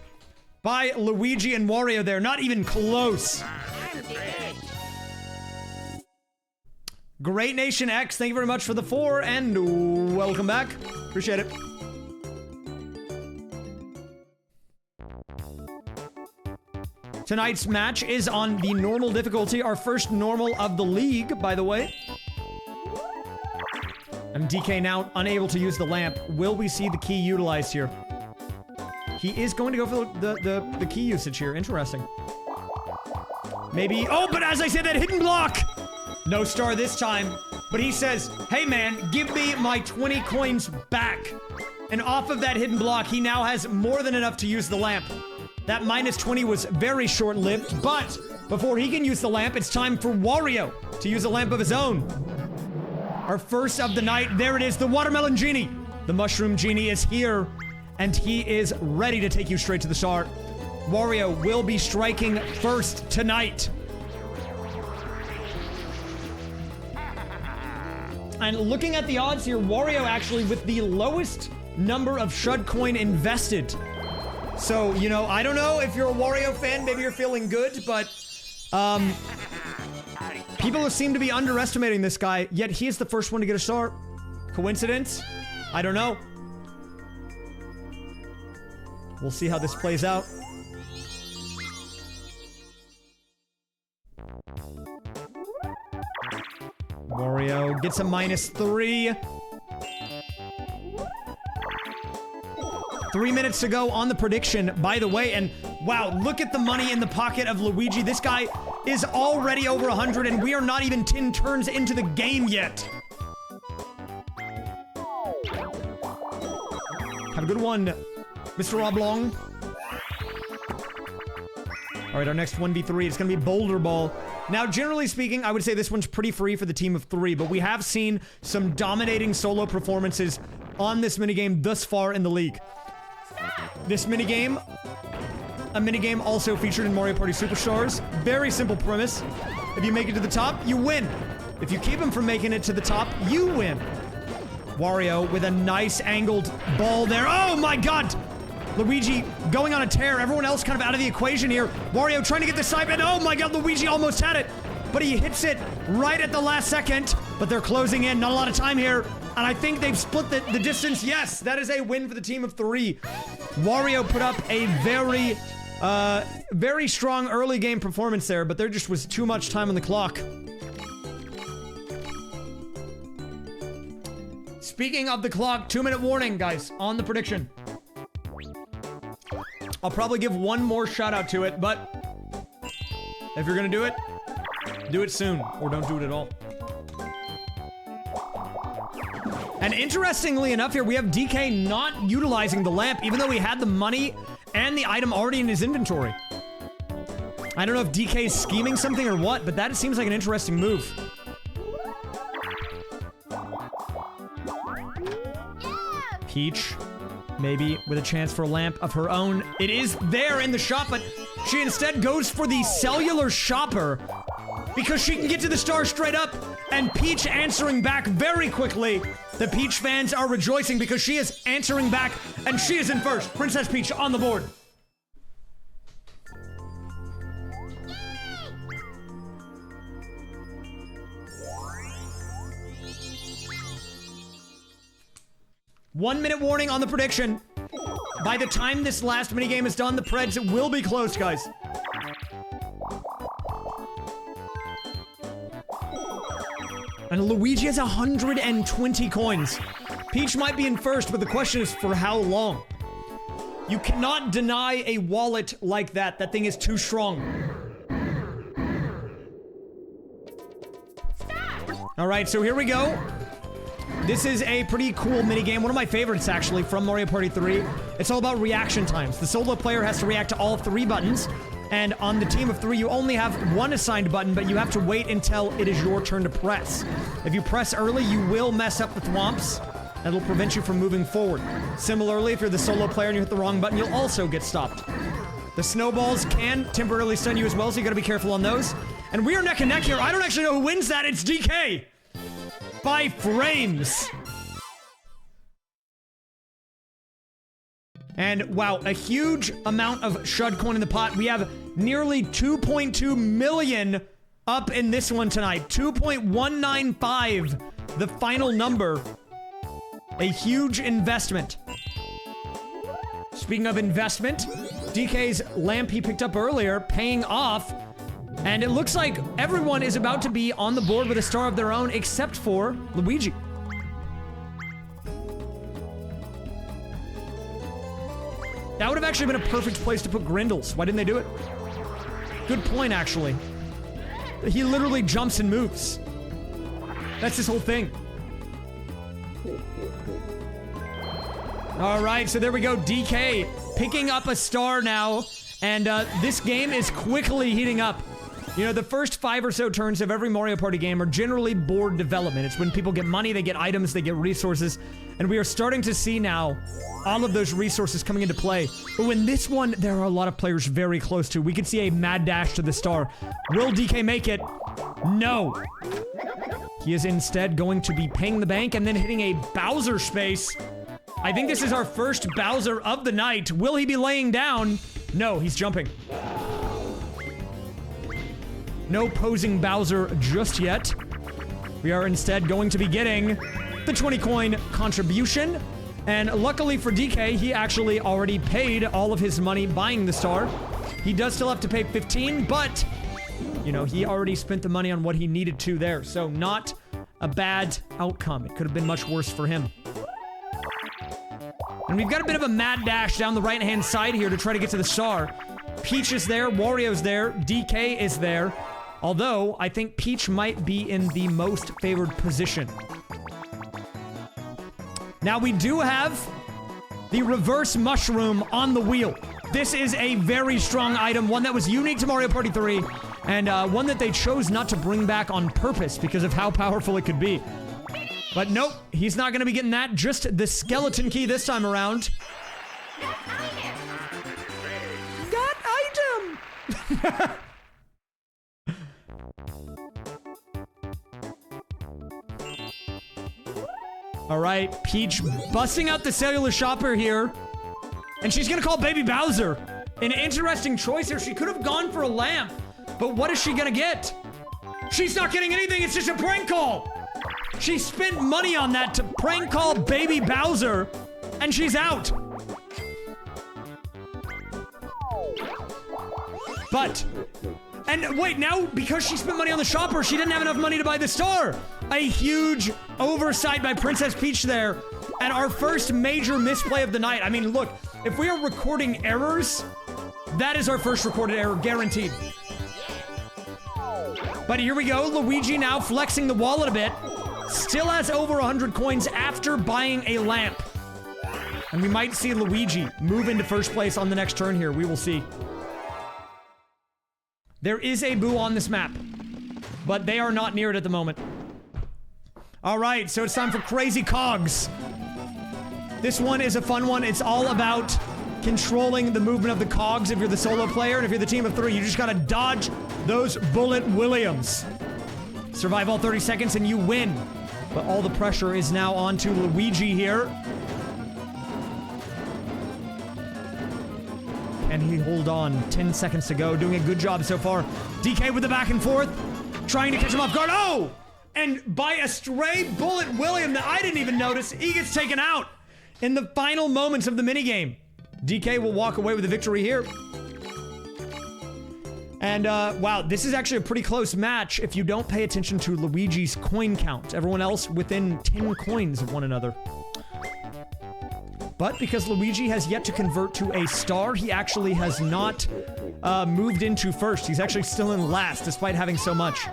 by Luigi and Wario there. Not even close. Great Nation X, thank you very much for the 4, and welcome back. Appreciate it. Tonight's match is on the normal difficulty, our first normal of the league, by the way. And DK now unable to use the lamp. Will we see the key utilized here? He is going to go for the key usage here. Interesting. Maybe. Oh, but as I said, that hidden block! No star this time. But he says, hey man, give me my 20 coins back. And off of that hidden block, he now has more than enough to use the lamp. That -20 was very short-lived, but before he can use the lamp, it's time for Wario to use a lamp of his own. Our first of the night, there it is, the Watermelon Genie. The Mushroom Genie is here, and he is ready to take you straight to the start. Wario will be striking first tonight. And looking at the odds here, Wario actually with the lowest number of Shud coin invested. So, you know, I don't know if you're a Wario fan, maybe you're feeling good, but people seem to be underestimating this guy, yet he is the first one to get a start. Coincidence? I don't know. We'll see how this plays out. Wario gets a -3. 3 minutes to go on the prediction, by the way, and wow, look at the money in the pocket of Luigi. This guy is already over 100, and we are not even 10 turns into the game yet. Have a good one, Mr. Oblong. All right, our next 1v3 is going to be Boulder Ball. Now, generally speaking, I would say this one's pretty free for the team of 3, but we have seen some dominating solo performances on this minigame thus far in the league. This minigame, a minigame also featured in Mario Party Superstars. Very simple premise. If you make it to the top, you win. If you keep him from making it to the top, you win. Wario with a nice angled ball there. Oh my god! Luigi going on a tear. Everyone else kind of out of the equation here. Wario trying to get the side bend. Oh my god, Luigi almost had it. But he hits it right at the last second. But they're closing in. Not a lot of time here. And I think they've split the distance. Yes, that is a win for the team of 3. Wario put up a very strong early game performance there, but there just was too much time on the clock. Speaking of the clock, 2-minute warning, guys, on the prediction. I'll probably give one more shout out to it, but if you're gonna do it soon, or don't do it at all. And interestingly enough here, we have DK not utilizing the lamp, even though he had the money and the item already in his inventory. I don't know if DK is scheming something or what, but that seems like an interesting move. Peach, maybe with a chance for a lamp of her own. It is there in the shop, but she instead goes for the cellular shopper because she can get to the star straight up, and Peach answering back very quickly. The Peach fans are rejoicing because she is answering back, and she is in first. Princess Peach on the board. One-minute warning on the prediction. By the time this last minigame is done, the Preds will be closed, guys. And Luigi has 120 coins. Peach might be in first, but the question is for how long? You cannot deny a wallet like that. That thing is too strong. All right, so here we go. This is a pretty cool minigame. One of my favorites, actually, from Mario Party 3. It's all about reaction times. The solo player has to react to all 3 buttons. And on the team of 3, you only have 1 assigned button, but you have to wait until it is your turn to press. If you press early, you will mess up the thwomps. That'll prevent you from moving forward. Similarly, if you're the solo player and you hit the wrong button, you'll also get stopped. The snowballs can temporarily stun you as well, so you gotta be careful on those. And we are neck and neck here. I don't actually know who wins that. It's DK! By frames. And wow, a huge amount of Shud coin in the pot. We have nearly 2.2 million up in this one tonight. 2.195, the final number. A huge investment. Speaking of investment, DK's lamp he picked up earlier paying off. And it looks like everyone is about to be on the board with a star of their own, except for Luigi. That would have actually been a perfect place to put Grindles. Why didn't they do it? Good point, actually. He literally jumps and moves. That's his whole thing. All right, so there we go. DK picking up a star now. And this game is quickly heating up. You know, the first 5 or so turns of every Mario Party game are generally board development. It's when people get money, they get items, they get resources, and we are starting to see now all of those resources coming into play. But in this one, there are a lot of players very close to. We could see a mad dash to the star. Will DK make it? No. He is instead going to be paying the bank and then hitting a Bowser space. I think this is our first Bowser of the night. Will he be laying down? No, he's jumping. No posing Bowser just yet. We are instead going to be getting the 20 coin contribution. And luckily for DK, he actually already paid all of his money buying the star. He does still have to pay 15, but, you know, he already spent the money on what he needed to there. So not a bad outcome. It could have been much worse for him. And we've got a bit of a mad dash down the right-hand side here to try to get to the star. Peach is there, Wario's there, DK is there. Although, I think Peach might be in the most favored position. Now, we do have the reverse mushroom on the wheel. This is a very strong item, one that was unique to Mario Party 3, and one that they chose not to bring back on purpose because of how powerful it could be. But nope, he's not going to be getting that, just the skeleton key this time around. That item! All right, Peach busting out the cellular shopper here. And she's gonna call Baby Bowser. An interesting choice here. She could have gone for a lamp. But what is she gonna get? She's not getting anything, it's just a prank call. She spent money on that to prank call Baby Bowser. And she's out. But... and wait, now because she spent money on the shopper, she didn't have enough money to buy the star. A huge oversight by Princess Peach there. And our first major misplay of the night. I mean, look, if we are recording errors, that is our first recorded error, guaranteed. But here we go, Luigi now flexing the wallet a bit. Still has over 100 coins after buying a lamp. And we might see Luigi move into first place on the next turn here. We will see. There is a Boo on this map, but they are not near it at the moment. All right, so it's time for Crazy Cogs. This one is a fun one. It's all about controlling the movement of the cogs if you're the solo player, and if you're the team of 3, you just gotta dodge those Bullet Williams. Survive all 30 seconds and you win. But all the pressure is now onto Luigi here. And he hold on. 10 seconds to go. Doing a good job so far. DK with the back and forth. Trying to catch him off guard. Oh! And by a stray Bullet William that I didn't even notice, he gets taken out in the final moments of the minigame. DK will walk away with the victory here. And, wow, this is actually a pretty close match if you don't pay attention to Luigi's coin count. Everyone else within 10 coins of one another. But because Luigi has yet to convert to a star, he actually has not moved into first. He's actually still in last, despite having so much.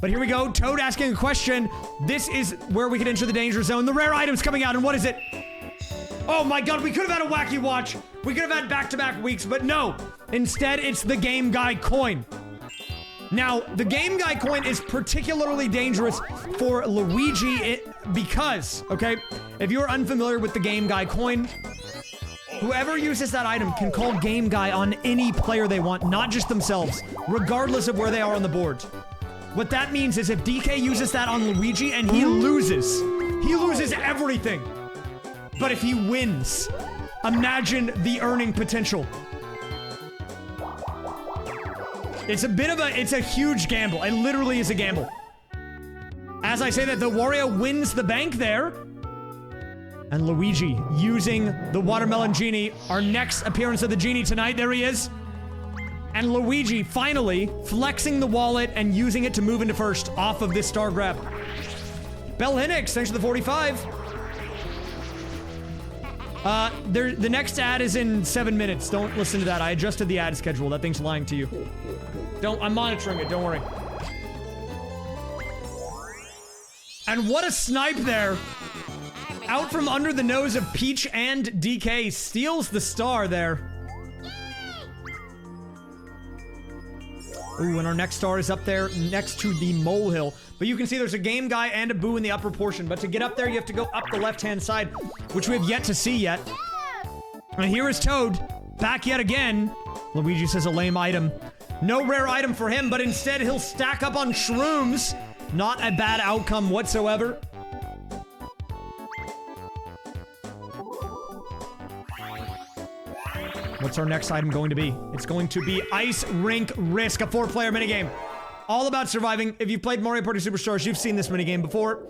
But here we go, Toad asking a question. This is where we can enter the danger zone. The rare item's coming out, and what is it? Oh my god, we could have had a Wacky Watch. We could have had back-to-back weeks, but no. Instead, it's the Game Guy coin. Now, the Game Guy coin is particularly dangerous for Luigi because, okay, if you're unfamiliar with the Game Guy coin, whoever uses that item can call Game Guy on any player they want, not just themselves, regardless of where they are on the board. What that means is if DK uses that on Luigi and he loses everything. But if he wins, imagine the earning potential. It's a huge gamble. It literally is a gamble. As I say that, the Wario wins the bank there. And Luigi using the Watermelon Genie. Our next appearance of the Genie tonight. There he is. And Luigi finally flexing the wallet and using it to move into first off of this star grab. Bell Hinnix, thanks for the 45. The next ad is in 7 minutes. Don't listen to that. I adjusted the ad schedule. That thing's lying to you. I'm monitoring it. Don't worry. And what a snipe there. Out from under the nose of Peach and DK. Steals the star there. Ooh, and our next star is up there next to the molehill. But you can see there's a game guy and a boo in the upper portion. But to get up there, you have to go up the left-hand side, which we have yet to see yet. And here is Toad, back yet again. Luigi says a lame item. No rare item for him, but instead he'll stack up on shrooms. Not a bad outcome whatsoever. What's our next item going to be? It's going to be Ice Rink Risk, a 4-player minigame. All about surviving. If you've played Mario Party Superstars, you've seen this minigame before.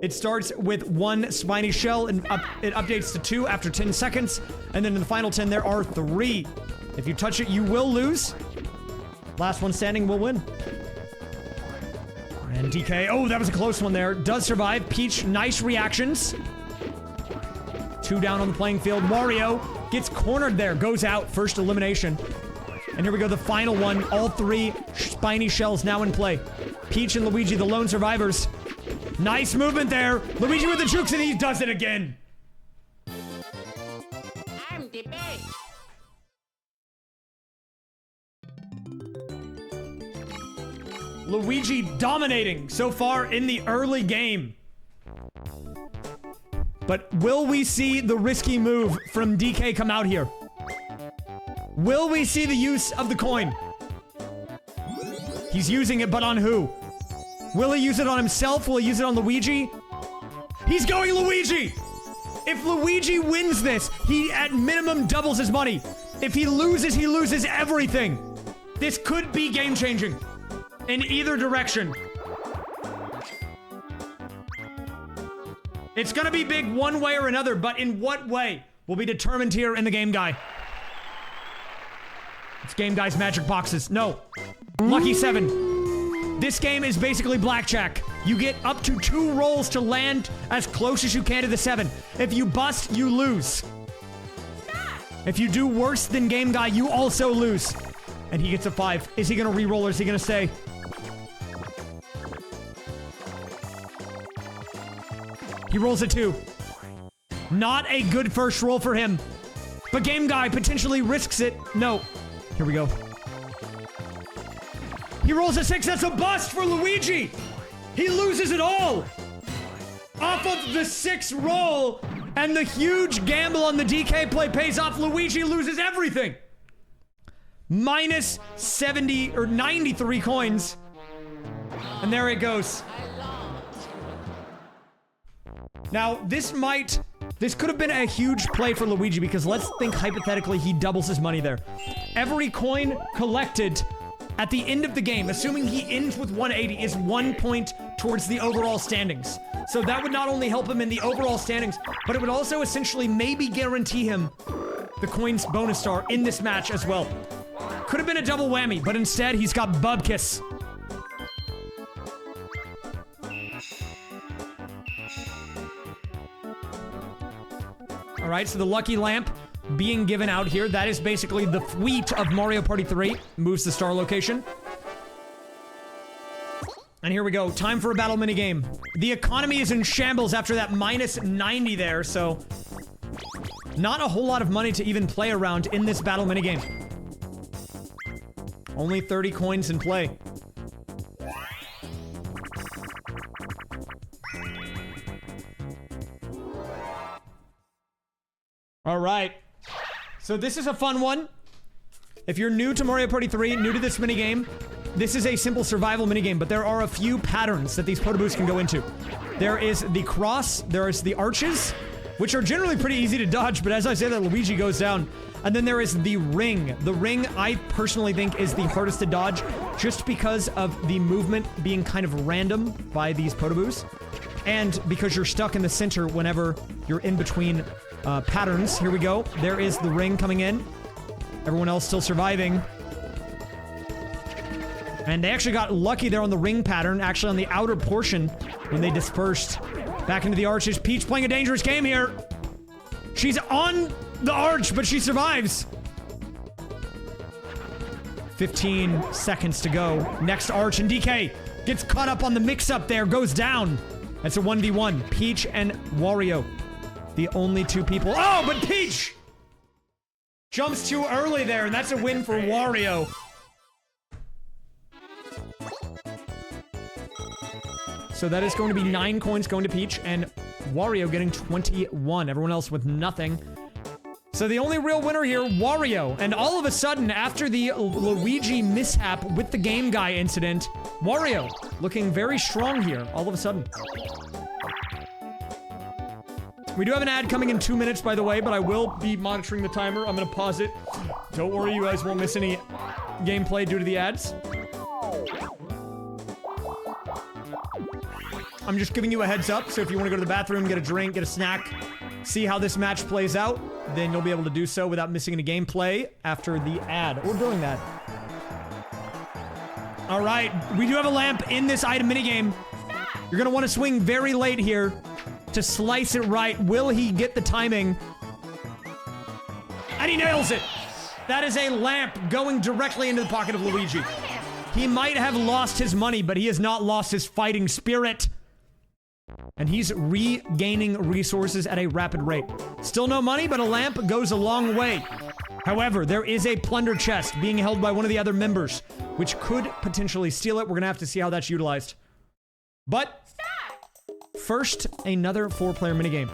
It starts with 1 spiny shell, and it updates to 2 after 10 seconds. And then in the final 10, there are 3. If you touch it, you will lose. Last one standing will win. And DK, oh, that was a close one there. Does survive. Peach, nice reactions. 2 down on the playing field. Wario gets cornered there, goes out, first elimination. And here we go, the final one. All 3 spiny shells now in play. Peach and Luigi, the lone survivors. Nice movement there. Luigi with the jukes, and he does it again. I'm the best. Luigi dominating so far in the early game. But will we see the risky move from DK come out here? Will we see the use of the coin? He's using it, but on who? Will he use it on himself? Will he use it on Luigi? He's going Luigi! If Luigi wins this, he at minimum doubles his money. If he loses everything. This could be game-changing in either direction. It's gonna be big one way or another, but in what way will be determined here in the Game Guy. It's Game Guy's magic boxes. No. Lucky 7. This game is basically blackjack. You get up to 2 rolls to land as close as you can to the 7. If you bust, you lose. If you do worse than Game Guy, you also lose. And he gets a 5. Is he gonna re-roll or is he gonna stay? He rolls a 2. Not a good first roll for him. But Game Guy potentially risks it. No. Here we go. He rolls a 6. That's a bust for Luigi. He loses it all. Off of the 6 roll. And the huge gamble on the DK play pays off. Luigi loses everything. Minus 70 or 93 coins. And there it goes. Now, this could have been a huge play for Luigi because let's think hypothetically he doubles his money there. Every coin collected at the end of the game, assuming he ends with 180, is 1 point towards the overall standings. So that would not only help him in the overall standings, but it would also essentially maybe guarantee him the coins bonus star in this match as well. Could have been a double whammy, but instead he's got Bubkiss. All right, so the lucky lamp being given out here. That is basically the wheat of Mario Party 3. Moves the star location. And here we go. Time for a battle minigame. The economy is in shambles after that minus 90 there, so not a whole lot of money to even play around in this battle minigame. Only 30 coins in play. All right. So this is a fun one. If you're new to Mario Party 3, new to this minigame, this is a simple survival minigame, but there are a few patterns that these Potoboos can go into. There is the cross, there is the arches, which are generally pretty easy to dodge, but as I say that, Luigi goes down. And then there is the ring. The ring, I personally think, is the hardest to dodge, just because of the movement being kind of random by these Potoboos. And because you're stuck in the center whenever you're in between patterns. Here we go. There is the ring coming in. Everyone else still surviving. And they actually got lucky there on the ring pattern, actually on the outer portion when they dispersed back into the arches. Peach playing a dangerous game here. She's on the arch, but she survives. 15 seconds to go. Next arch, and DK gets caught up on the mix-up there, goes down. That's a 1v1. Peach and Wario. The only 2 people. Oh, but Peach jumps too early there, and that's a win for Wario. So that is going to be 9 coins going to Peach, and Wario getting 21. Everyone else with nothing. So the only real winner here, Wario. And all of a sudden, after the Luigi mishap with the Game Guy incident, Wario looking very strong here, all of a sudden. We do have an ad coming in 2 minutes, by the way, but I will be monitoring the timer. I'm gonna pause it. Don't worry, you guys won't miss any gameplay due to the ads. I'm just giving you a heads up, so if you want to go to the bathroom, get a drink, get a snack, see how this match plays out, then you'll be able to do so without missing any gameplay after the ad, or during that. Alright, we do have a lamp in this item minigame. You're gonna want to swing very late here to slice it right. Will he get the timing? And he nails it! That is a lamp going directly into the pocket of Luigi. He might have lost his money, but he has not lost his fighting spirit. And he's regaining resources at a rapid rate. Still no money, but a lamp goes a long way. However, there is a plunder chest being held by one of the other members, which could potentially steal it. We're gonna have to see how that's utilized. But first, another 4-player minigame.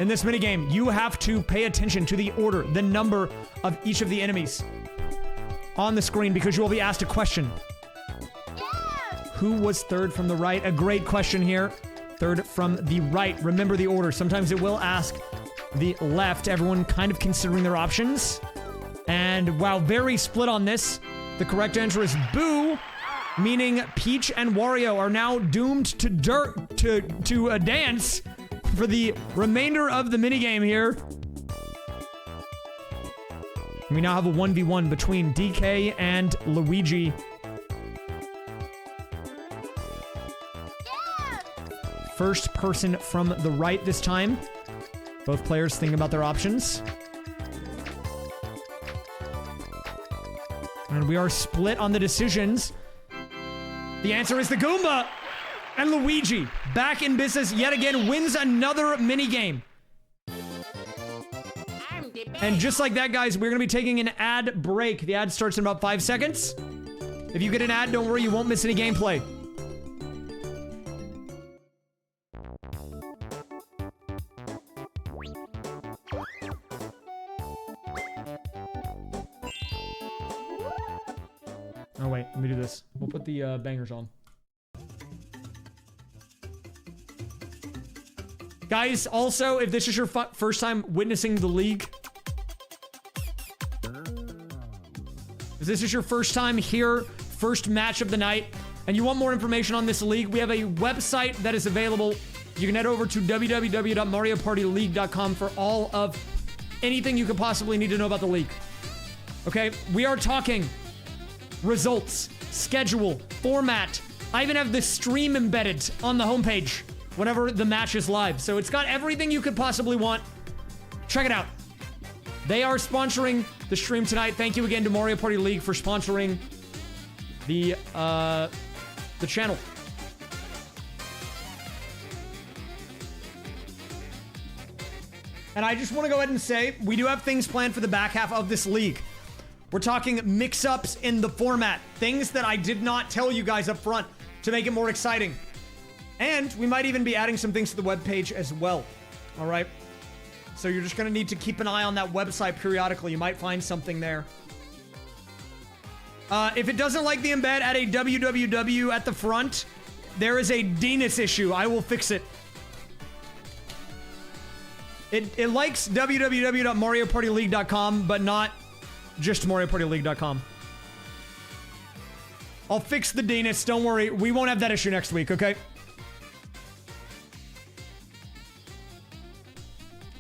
In this minigame, you have to pay attention to the order, the number of each of the enemies on the screen, because you will be asked a question. Who was third from the right? A great question here. Third from the right. Remember the order. Sometimes it will ask the left. Everyone kind of considering their options. And while very split on this, the correct answer is Boo, meaning Peach and Wario are now doomed to dance for the remainder of the minigame here. We now have a 1v1 between DK and Luigi. First person from the right this time. Both players thinking about their options. And we are split on the decisions. The answer is the Goomba! And Luigi, back in business yet again, wins another minigame. And just like that, guys, we're going to be taking an ad break. The ad starts in about 5 seconds. If you get an ad, don't worry, you won't miss any gameplay. Oh, wait, let me do this. We'll put the bangers on. Guys, also, if this is your first time witnessing the league, if this is your first time here, first match of the night, and you want more information on this league, we have a website that is available. You can head over to www.mariopartyleague.com for all of anything you could possibly need to know about the league. Okay, we are talking results, schedule, format. I even have the stream embedded on the homepage whenever the match is live. So it's got everything you could possibly want. Check it out. They are sponsoring the stream tonight. Thank you again to Mario Party League for sponsoring the channel. And I just want to go ahead and say, we do have things planned for the back half of this league. We're talking mix-ups in the format. Things that I did not tell you guys up front to make it more exciting. And we might even be adding some things to the webpage as well. All right? So you're just going to need to keep an eye on that website periodically. You might find something there. If it doesn't like the embed at a www at the front, there is a DNS issue. I will fix it. It likes www.mariopartyleague.com, but not just mariopartyleague.com. I'll fix the DNS. Don't worry. We won't have that issue next week, okay?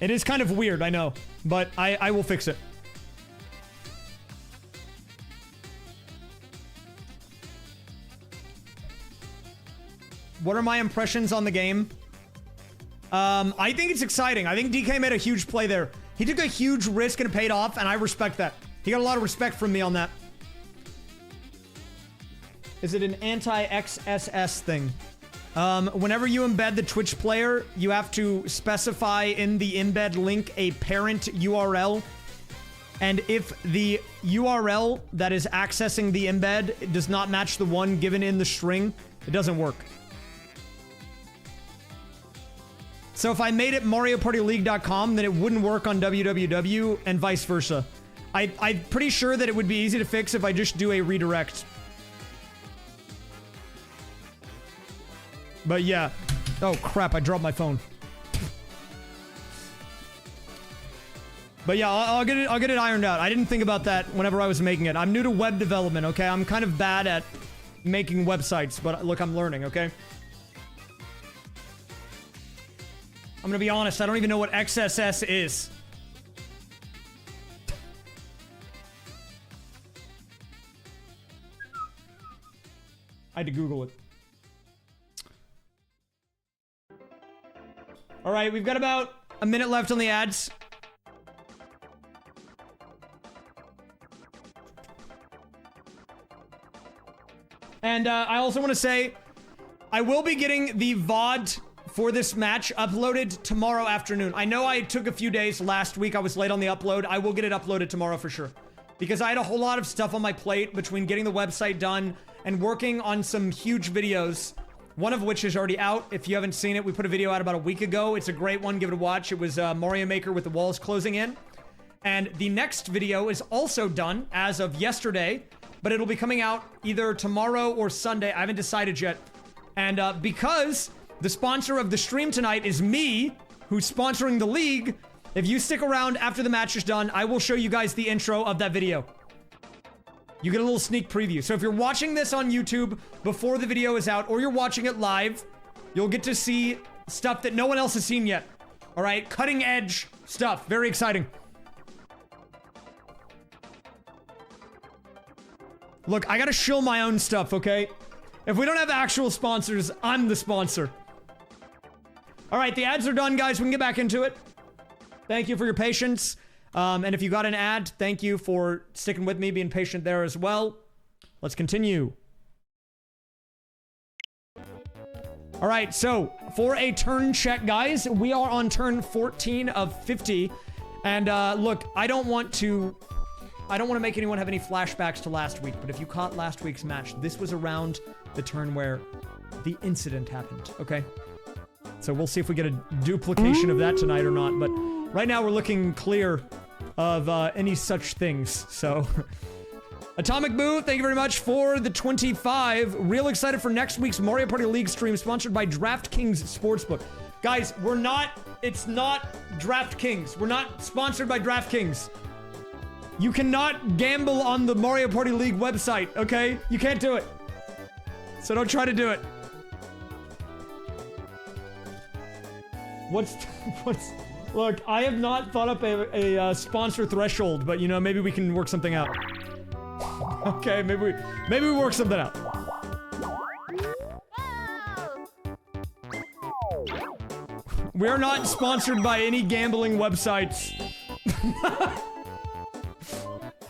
It is kind of weird, I know, but I will fix it. What are my impressions on the game? I think it's exciting. I think DK made a huge play there. He took a huge risk and it paid off, and I respect that. He got a lot of respect from me on that. Is it an anti-XSS thing? Whenever you embed the Twitch player, you have to specify in the embed link a parent URL. And if the URL that is accessing the embed does not match the one given in the string, it doesn't work. So if I made it MarioPartyLeague.com, then it wouldn't work on www and vice versa. I'm pretty sure that it would be easy to fix if I just do a redirect. But yeah. Oh crap, I dropped my phone. But yeah, I'll get it ironed out. I didn't think about that whenever I was making it. I'm new to web development, okay? I'm kind of bad at making websites, but look, I'm learning, okay? I'm gonna be honest, I don't even know what XSS is. I had to Google it. All right, we've got about a minute left on the ads. And I also want to say, I will be getting the VOD for this match uploaded tomorrow afternoon. I know I took a few days last week. I was late on the upload. I will get it uploaded tomorrow for sure. Because I had a whole lot of stuff on my plate between getting the website done and working on some huge videos. One of which is already out. If you haven't seen it, we put a video out about a week ago. It's a great one. Give it a watch. It was Mario Maker with the walls closing in. And the next video is also done as of yesterday. But it'll be coming out either tomorrow or Sunday. I haven't decided yet. And because the sponsor of the stream tonight is me, who's sponsoring the league, if you stick around after the match is done, I will show you guys the intro of that video. You get a little sneak preview. So if you're watching this on YouTube before the video is out, or you're watching it live, you'll get to see stuff that no one else has seen yet. All right? Cutting edge stuff. Very exciting. Look, I gotta shill my own stuff, okay? If we don't have actual sponsors, I'm the sponsor. All right, the ads are done, guys. We can get back into it. Thank you for your patience. And if you got an ad, thank you for sticking with me, being patient there as well. Let's continue. All right, so for a turn check, guys, we are on turn 14 of 50. And look, I don't want to make anyone have any flashbacks to last week, but if you caught last week's match, this was around the turn where the incident happened, okay? So we'll see if we get a duplication of that tonight or not, but right now we're looking clear of any such things, so... Atomic Boo, thank you very much for the 25. Real excited for next week's Mario Party League stream sponsored by DraftKings Sportsbook. Guys, it's not DraftKings. We're not sponsored by DraftKings. You cannot gamble on the Mario Party League website, okay? You can't do it. So don't try to do it. Look, I have not thought up a sponsor threshold, but you know, maybe we can work something out. Okay, maybe we work something out. We're not sponsored by any gambling websites.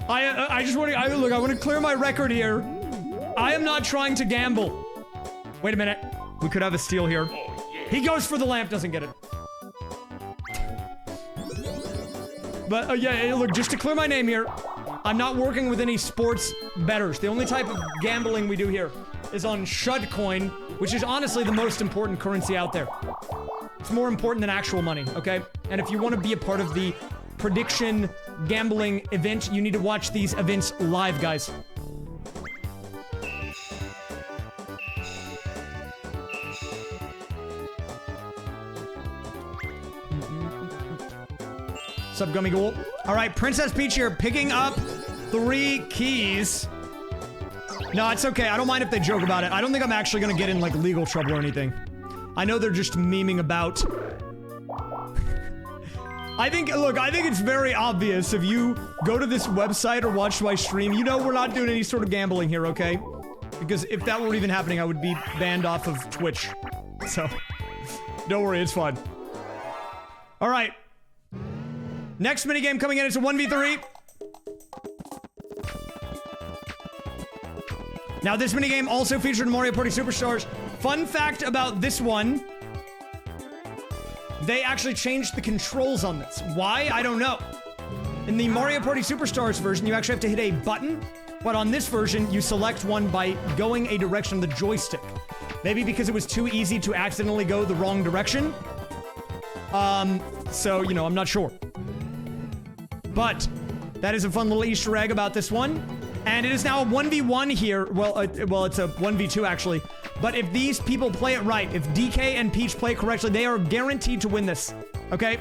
I just want to, look, I want to clear my record here. I am not trying to gamble. Wait a minute. We could have a steal here. He goes for the lamp, doesn't get it. But, yeah, look, just to clear my name here, I'm not working with any sports bettors. The only type of gambling we do here is on Shudcoin, which is honestly the most important currency out there. It's more important than actual money, okay? And if you want to be a part of the prediction gambling event, you need to watch these events live, guys. Sup, Gummy Ghoul? All right, Princess Peach here, picking up 3 keys. No, it's okay. I don't mind if they joke about it. I don't think I'm actually gonna get in, like, legal trouble or anything. I know they're just memeing about. I think it's very obvious if you go to this website or watch my stream, you know we're not doing any sort of gambling here, okay? Because if that were even happening, I would be banned off of Twitch. So, don't worry, it's fine. All right. Next minigame coming in, it's a 1v3. Now, this minigame also featured in Mario Party Superstars. Fun fact about this one, they actually changed the controls on this. Why? I don't know. In the Mario Party Superstars version, you actually have to hit a button, but on this version, you select one by going a direction of the joystick. Maybe because it was too easy to accidentally go the wrong direction. So, you know, I'm not sure. But that is a fun little Easter egg about this one. And it is now a 1v1 here. Well, it's a 1v2 actually. But if these people play it right, if DK and Peach play it correctly, they are guaranteed to win this. Okay?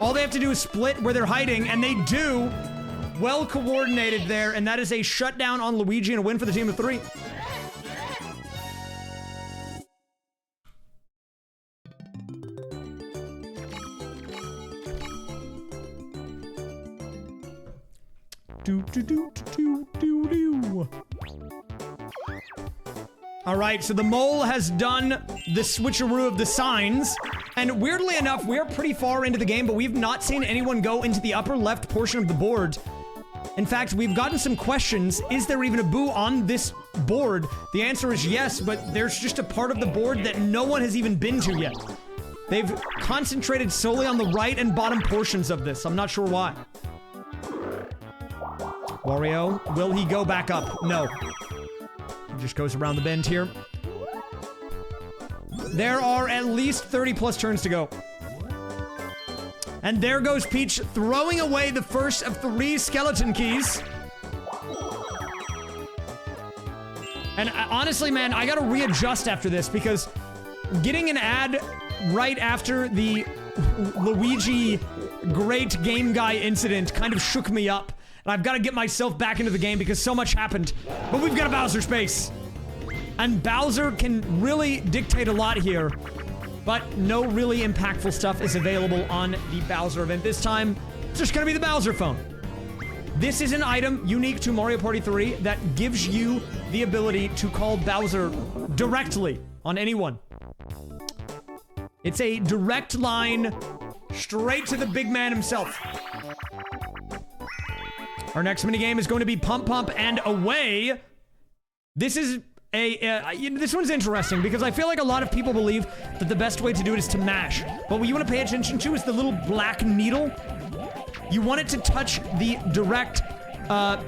All they have to do is split where they're hiding, and they do. Well coordinated there, and that is a shutdown on Luigi and a win for the team of 3. All right, so the mole has done the switcheroo of the signs, and weirdly enough, we're pretty far into the game, but we've not seen anyone go into the upper left portion of the board. In fact, we've gotten some questions. Is there even a boo on this board? The answer is yes, but there's just a part of the board that no one has even been to yet. They've concentrated solely on the right and bottom portions of this. I'm not sure why. Wario, will he go back up? No. He just goes around the bend here. There are at least 30 plus turns to go. And there goes Peach throwing away the first of 3 skeleton keys. And honestly, man, I gotta readjust after this because getting an ad right after the Luigi great game guy incident kind of shook me up. And I've got to get myself back into the game because so much happened. But we've got a Bowser space. And Bowser can really dictate a lot here. But no really impactful stuff is available on the Bowser event. This time, it's just going to be the Bowser phone. This is an item unique to Mario Party 3 that gives you the ability to call Bowser directly on anyone. It's a direct line straight to the big man himself. Our next minigame is going to be Pump Pump and Away. This is this one's interesting because I feel like a lot of people believe that the best way to do it is to mash. But what you want to pay attention to is the little black needle. You want it to touch the direct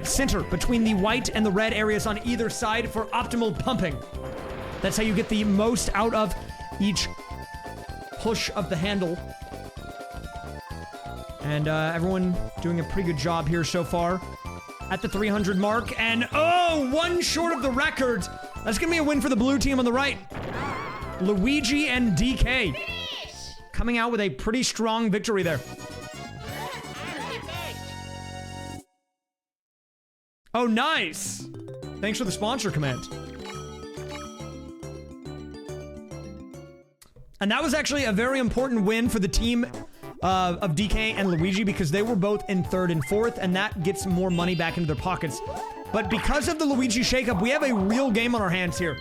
center between the white and the red areas on either side for optimal pumping. That's how you get the most out of each push of the handle. And everyone doing a pretty good job here so far at the 300 mark. And oh, 1 short of the record. That's going to be a win for the blue team on the right. Luigi and DK coming out with a pretty strong victory there. Oh, nice. Thanks for the sponsor command. And that was actually a very important win for the team of DK and Luigi because they were both in 3rd and 4th, and that gets more money back into their pockets. But because of the Luigi shakeup, we have a real game on our hands here.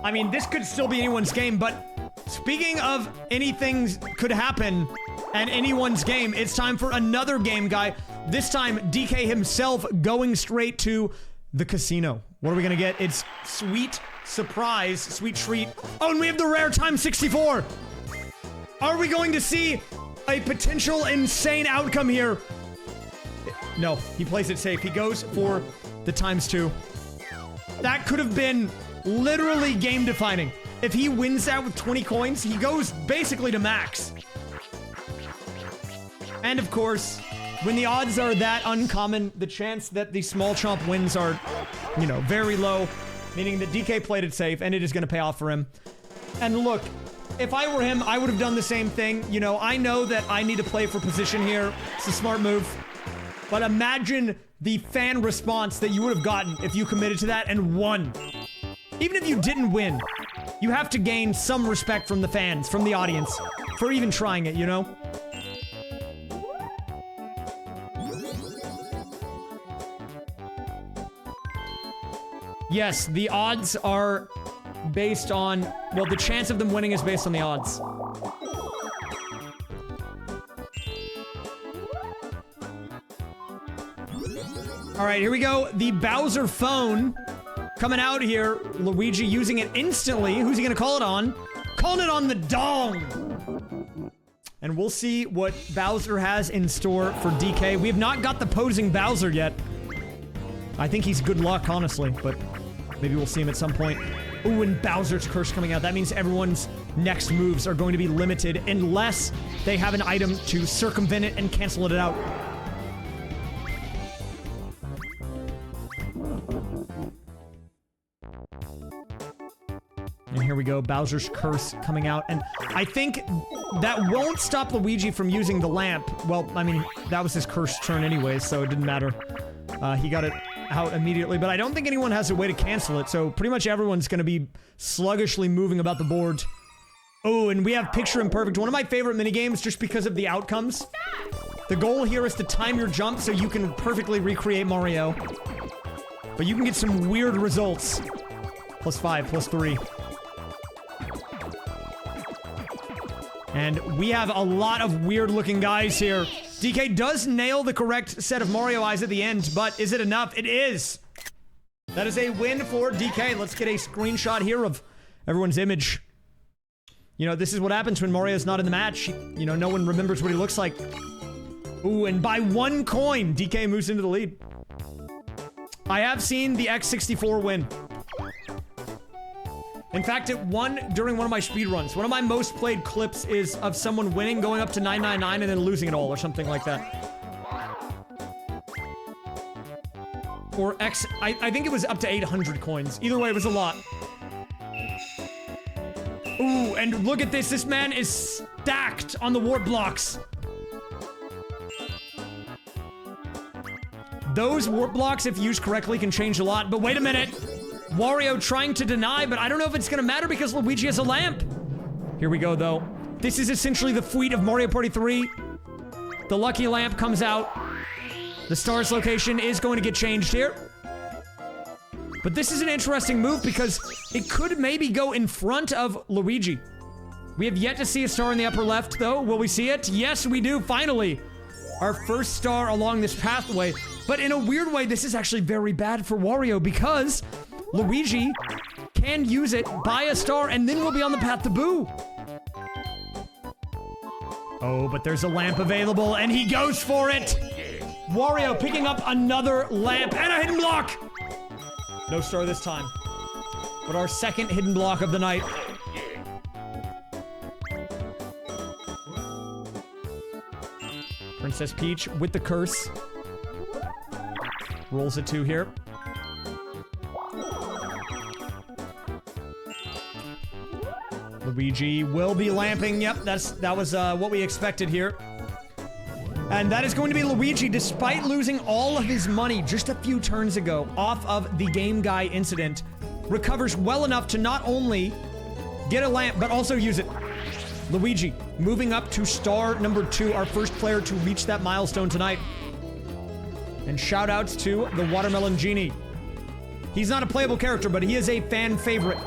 I mean, this could still be anyone's game, but speaking of anything could happen and anyone's game, it's time for another game, guy. This time, DK himself going straight to the casino. What are we gonna get? It's sweet surprise, sweet treat. Oh, and we have the rare times 64. Are we going to see a potential insane outcome here? No, he plays it safe. He goes for the ×2. That could have been literally game defining. If he wins that with 20 coins, he goes basically to max. And of course, when the odds are that uncommon, the chance that the small chomp wins are, you know, very low, meaning that DK played it safe and it is going to pay off for him. And look, if I were him, I would have done the same thing. You know, I know that I need to play for position here. It's a smart move. But imagine the fan response that you would have gotten if you committed to that and won. Even if you didn't win, you have to gain some respect from the fans, from the audience, for even trying it, you know? Yes, the odds are based on, well, the chance of them winning is based on the odds. All right, here we go. The Bowser phone coming out here. Luigi using it instantly. Who's he gonna call it on? Calling it on the dong. And we'll see what Bowser has in store for DK. We have not got the posing Bowser yet. I think he's good luck, honestly, but maybe we'll see him at some point. Ooh, and Bowser's curse coming out. That means everyone's next moves are going to be limited unless they have an item to circumvent it and cancel it out. And here we go, Bowser's Curse coming out. And I think that won't stop Luigi from using the lamp. Well, I mean, that was his cursed turn anyways, so it didn't matter. He got it out immediately, but I don't think anyone has a way to cancel it, so pretty much everyone's gonna be sluggishly moving about the board. Oh, and we have Picture Imperfect, one of my favorite minigames just because of the outcomes. The goal here is to time your jump so you can perfectly recreate Mario. But you can get some weird results. +5, +3. And we have a lot of weird-looking guys here. DK does nail the correct set of Mario eyes at the end, but is it enough? It is! That is a win for DK. Let's get a screenshot here of everyone's image. You know, this is what happens when Mario's not in the match. You know, no one remembers what he looks like. Ooh, and by 1 coin, DK moves into the lead. I have seen the X64 win. In fact, it won during one of my speedruns. One of my most played clips is of someone winning, going up to 999, and then losing it all, or something like that. Or I think it was up to 800 coins. Either way, it was a lot. Ooh, and look at this. This man is stacked on the warp blocks. Those warp blocks, if used correctly, can change a lot. But wait a minute. Wario trying to deny, but I don't know if it's gonna matter because Luigi has a lamp. Here we go, though. This is essentially the feat of Mario Party 3. The lucky lamp comes out. The star's location is going to get changed here. But this is an interesting move because it could maybe go in front of Luigi. We have yet to see a star in the upper left, though. Will we see it? Yes, we do, finally. Our first star along this pathway. But in a weird way, this is actually very bad for Wario because Luigi can use it, buy a star, and then we'll be on the path to Boo. Oh, but there's a lamp available, and he goes for it! Wario picking up another lamp and a hidden block! No star this time. But our second hidden block of the night. Princess Peach with the curse. Rolls a 2 here. Luigi will be lamping. Yep, that was what we expected here. And that is going to be Luigi, despite losing all of his money just a few turns ago off of the Game Guy incident, recovers well enough to not only get a lamp, but also use it. Luigi, moving up to star number 2, our first player to reach that milestone tonight. And shout outs to the Watermelon Genie. He's not a playable character, but he is a fan favorite.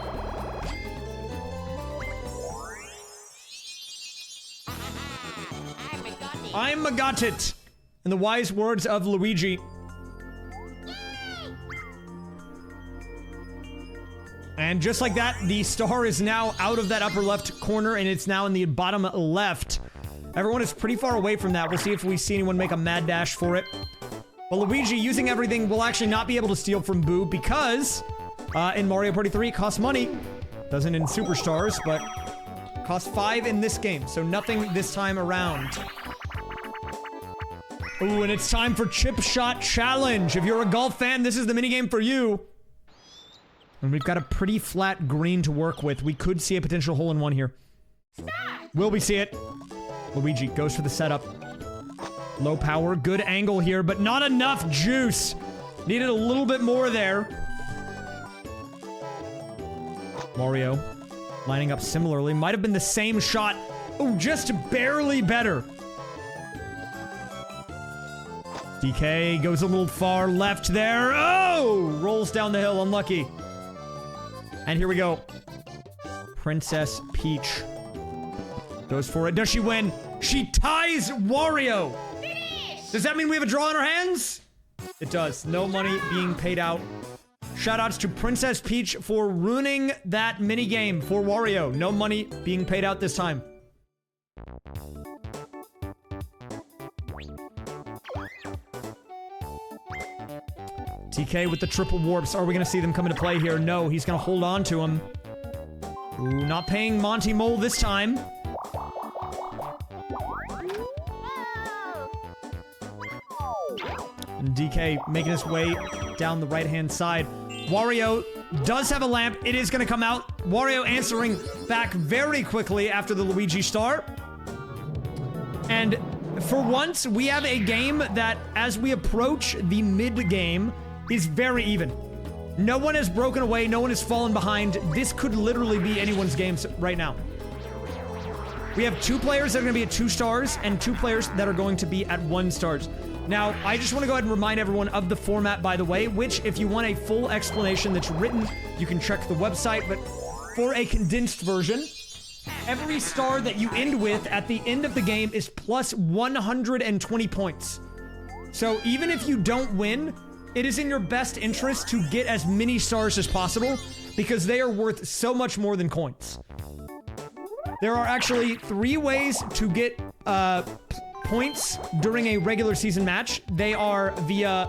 I'm got it, in the wise words of Luigi. And just like that, the star is now out of that upper left corner, and it's now in the bottom left. Everyone is pretty far away from that. We'll see if we see anyone make a mad dash for it. But Luigi, using everything, will actually not be able to steal from Boo because in Mario Party 3, it costs money. Doesn't in Superstars, but costs 5 in this game, so nothing this time around. Ooh, and it's time for Chip Shot Challenge. If you're a golf fan, this is the minigame for you. And we've got a pretty flat green to work with. We could see a potential hole-in-one here. Will we see it? Luigi goes for the setup. Low power, good angle here, but not enough juice. Needed a little bit more there. Mario lining up similarly. Might have been the same shot. Oh, just barely better. DK goes a little far left there. Oh! Rolls down the hill, unlucky. And here we go. Princess Peach goes for it. Does she win? She ties Wario! Finish! Does that mean we have a draw in our hands? It does. No money being paid out. Shoutouts to Princess Peach for ruining that minigame for Wario. No money being paid out this time. TK with the triple warps. Are we going to see them come into play here? No, he's going to hold on to him. Ooh, not paying Monty Mole this time. And DK making his way down the right-hand side. Wario does have a lamp. It is going to come out. Wario answering back very quickly after the Luigi star. And for once, we have a game that, as we approach the mid-game, is very even. No one has broken away. No one has fallen behind. This could literally be anyone's game right now. We have 2 players that are going to be at 2 stars and 2 players that are going to be at 1 stars. Now, I just want to go ahead and remind everyone of the format, by the way, which, if you want a full explanation that's written, you can check the website. But for a condensed version, every star that you end with at the end of the game is plus 120 points. So even if you don't win, it is in your best interest to get as many stars as possible because they are worth so much more than coins. There are actually 3 ways to get points during a regular season match. They are via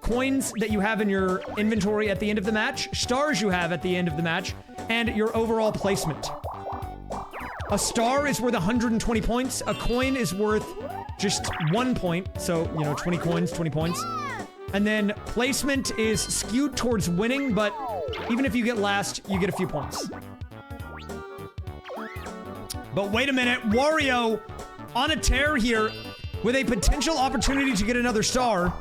coins that you have in your inventory at the end of the match, stars you have at the end of the match, and your overall placement. A star is worth 120 points. A coin is worth just 1 point. So, 20 coins, 20 points. And then placement is skewed towards winning, but even if you get last, you get a few points. But wait a minute, Wario on a tear here with a potential opportunity to get another star.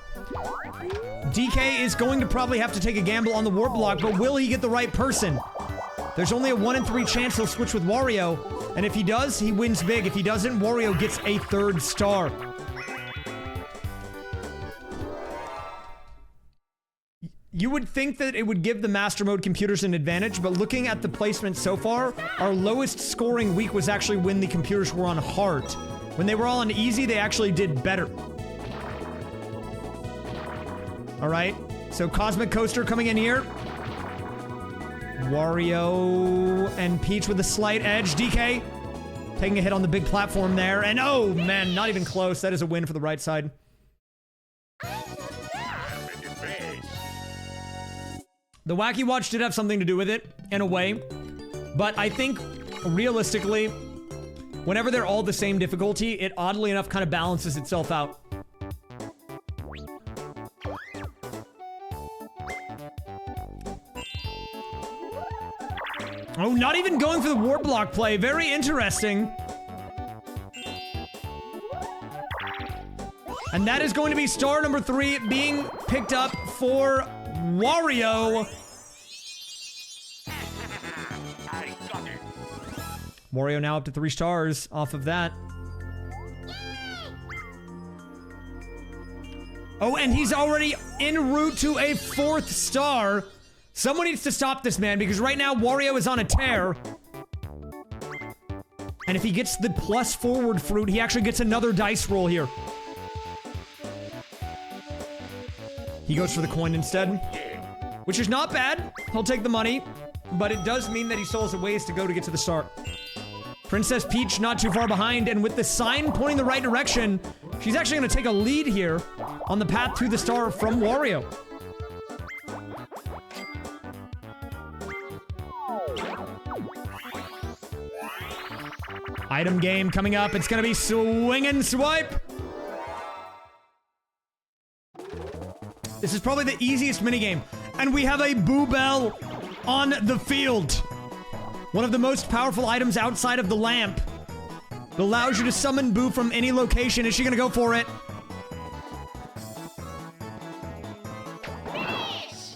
DK is going to probably have to take a gamble on the warp block, but will he get the right person? There's only a 1 in 3 chance he'll switch with Wario, and if he does, he wins big. If he doesn't, Wario gets a 3rd star. You would think that it would give the Master Mode computers an advantage, but looking at the placement so far, our lowest scoring week was actually when the computers were on hard. When they were all on easy, they actually did better. All right, so Cosmic Coaster coming in here. Wario and Peach with a slight edge. DK taking a hit on the big platform there. And oh, man, not even close. That is a win for the right side. The Wacky Watch did have something to do with it, in a way. But I think, realistically, whenever they're all the same difficulty, it oddly enough kind of balances itself out. Oh, not even going for the warp block play. Very interesting. And that is going to be star number 3 being picked up for Wario. Wario now up to 3 stars off of that. Oh, and he's already en route to a 4th star. Someone needs to stop this man because right now Wario is on a tear. And if he gets the plus forward fruit, he actually gets another dice roll here. He goes for the coin instead, which is not bad. He'll take the money, but it does mean that he still has a ways to go to get to the start. Princess Peach not too far behind, and with the sign pointing the right direction, she's actually going to take a lead here on the path to the star from Wario. Item game coming up. It's going to be swing and swipe. This is probably the easiest minigame. And we have a Boo Bell on the field. One of the most powerful items outside of the lamp. It allows you to summon Boo from any location. Is she gonna go for it?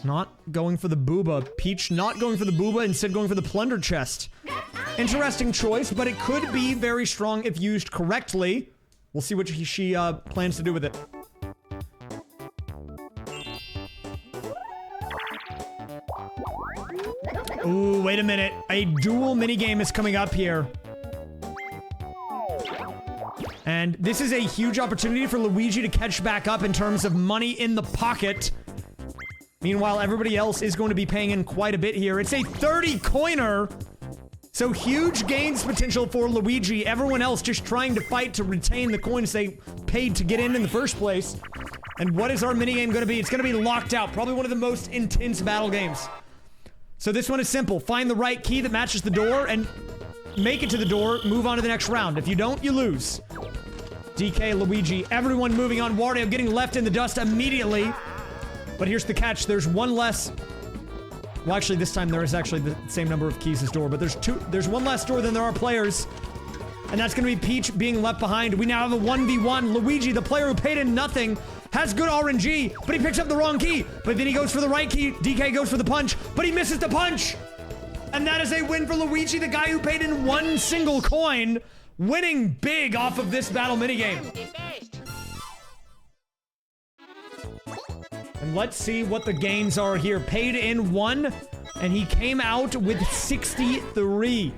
Not going for the Booba. Peach not going for the Booba, instead going for the Plunder Chest. Interesting choice, but it could be very strong if used correctly. We'll see what she plans to do with it. Ooh, wait a minute. A duel minigame is coming up here. And this is a huge opportunity for Luigi to catch back up in terms of money in the pocket. Meanwhile, everybody else is going to be paying in quite a bit here. It's a 30 coiner. So huge gains potential for Luigi. Everyone else just trying to fight to retain the coins they paid to get in the first place. And what is our minigame going to be? It's going to be locked out. Probably one of the most intense battle games. So this one is simple. Find the right key that matches the door and make it to the door. Move on to the next round. If you don't, you lose. DK, Luigi, everyone moving on. Wario getting left in the dust immediately. But here's the catch. There's one less. Well, actually, this time there is actually the same number of keys as door. But there's one less door than there are players. And that's going to be Peach being left behind. We now have a 1v1. Luigi, the player who paid in nothing, has good RNG, but he picks up the wrong key. But then he goes for the right key. DK goes for the punch, but he misses the punch. And that is a win for Luigi, the guy who paid in one single coin, winning big off of this battle minigame. And let's see what the gains are here. Paid in 1, and he came out with 63.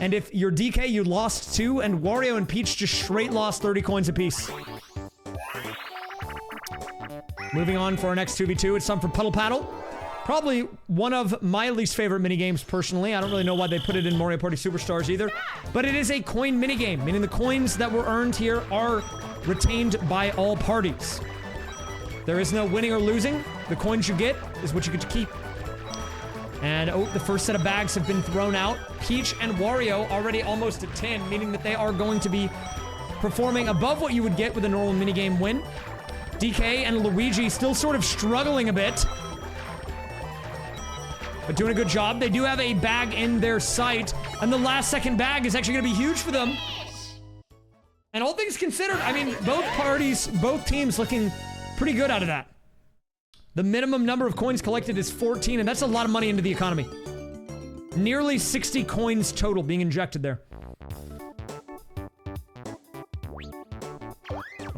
And if you're DK, you lost 2, and Wario and Peach just straight lost 30 coins apiece. Moving on for our next 2v2, it's time for Puddle Paddle. Probably one of my least favorite minigames, personally. I don't really know why they put it in Mario Party Superstars either. But it is a coin minigame, meaning the coins that were earned here are retained by all parties. There is no winning or losing. The coins you get is what you get to keep. And, oh, the first set of bags have been thrown out. Peach and Wario already almost at 10, meaning that they are going to be performing above what you would get with a normal minigame win. DK and Luigi still sort of struggling a bit, but doing a good job. They do have a bag in their sight, and the last second bag is actually going to be huge for them. And all things considered, I mean, both teams looking pretty good out of that. The minimum number of coins collected is 14, and that's a lot of money into the economy. Nearly 60 coins total being injected there.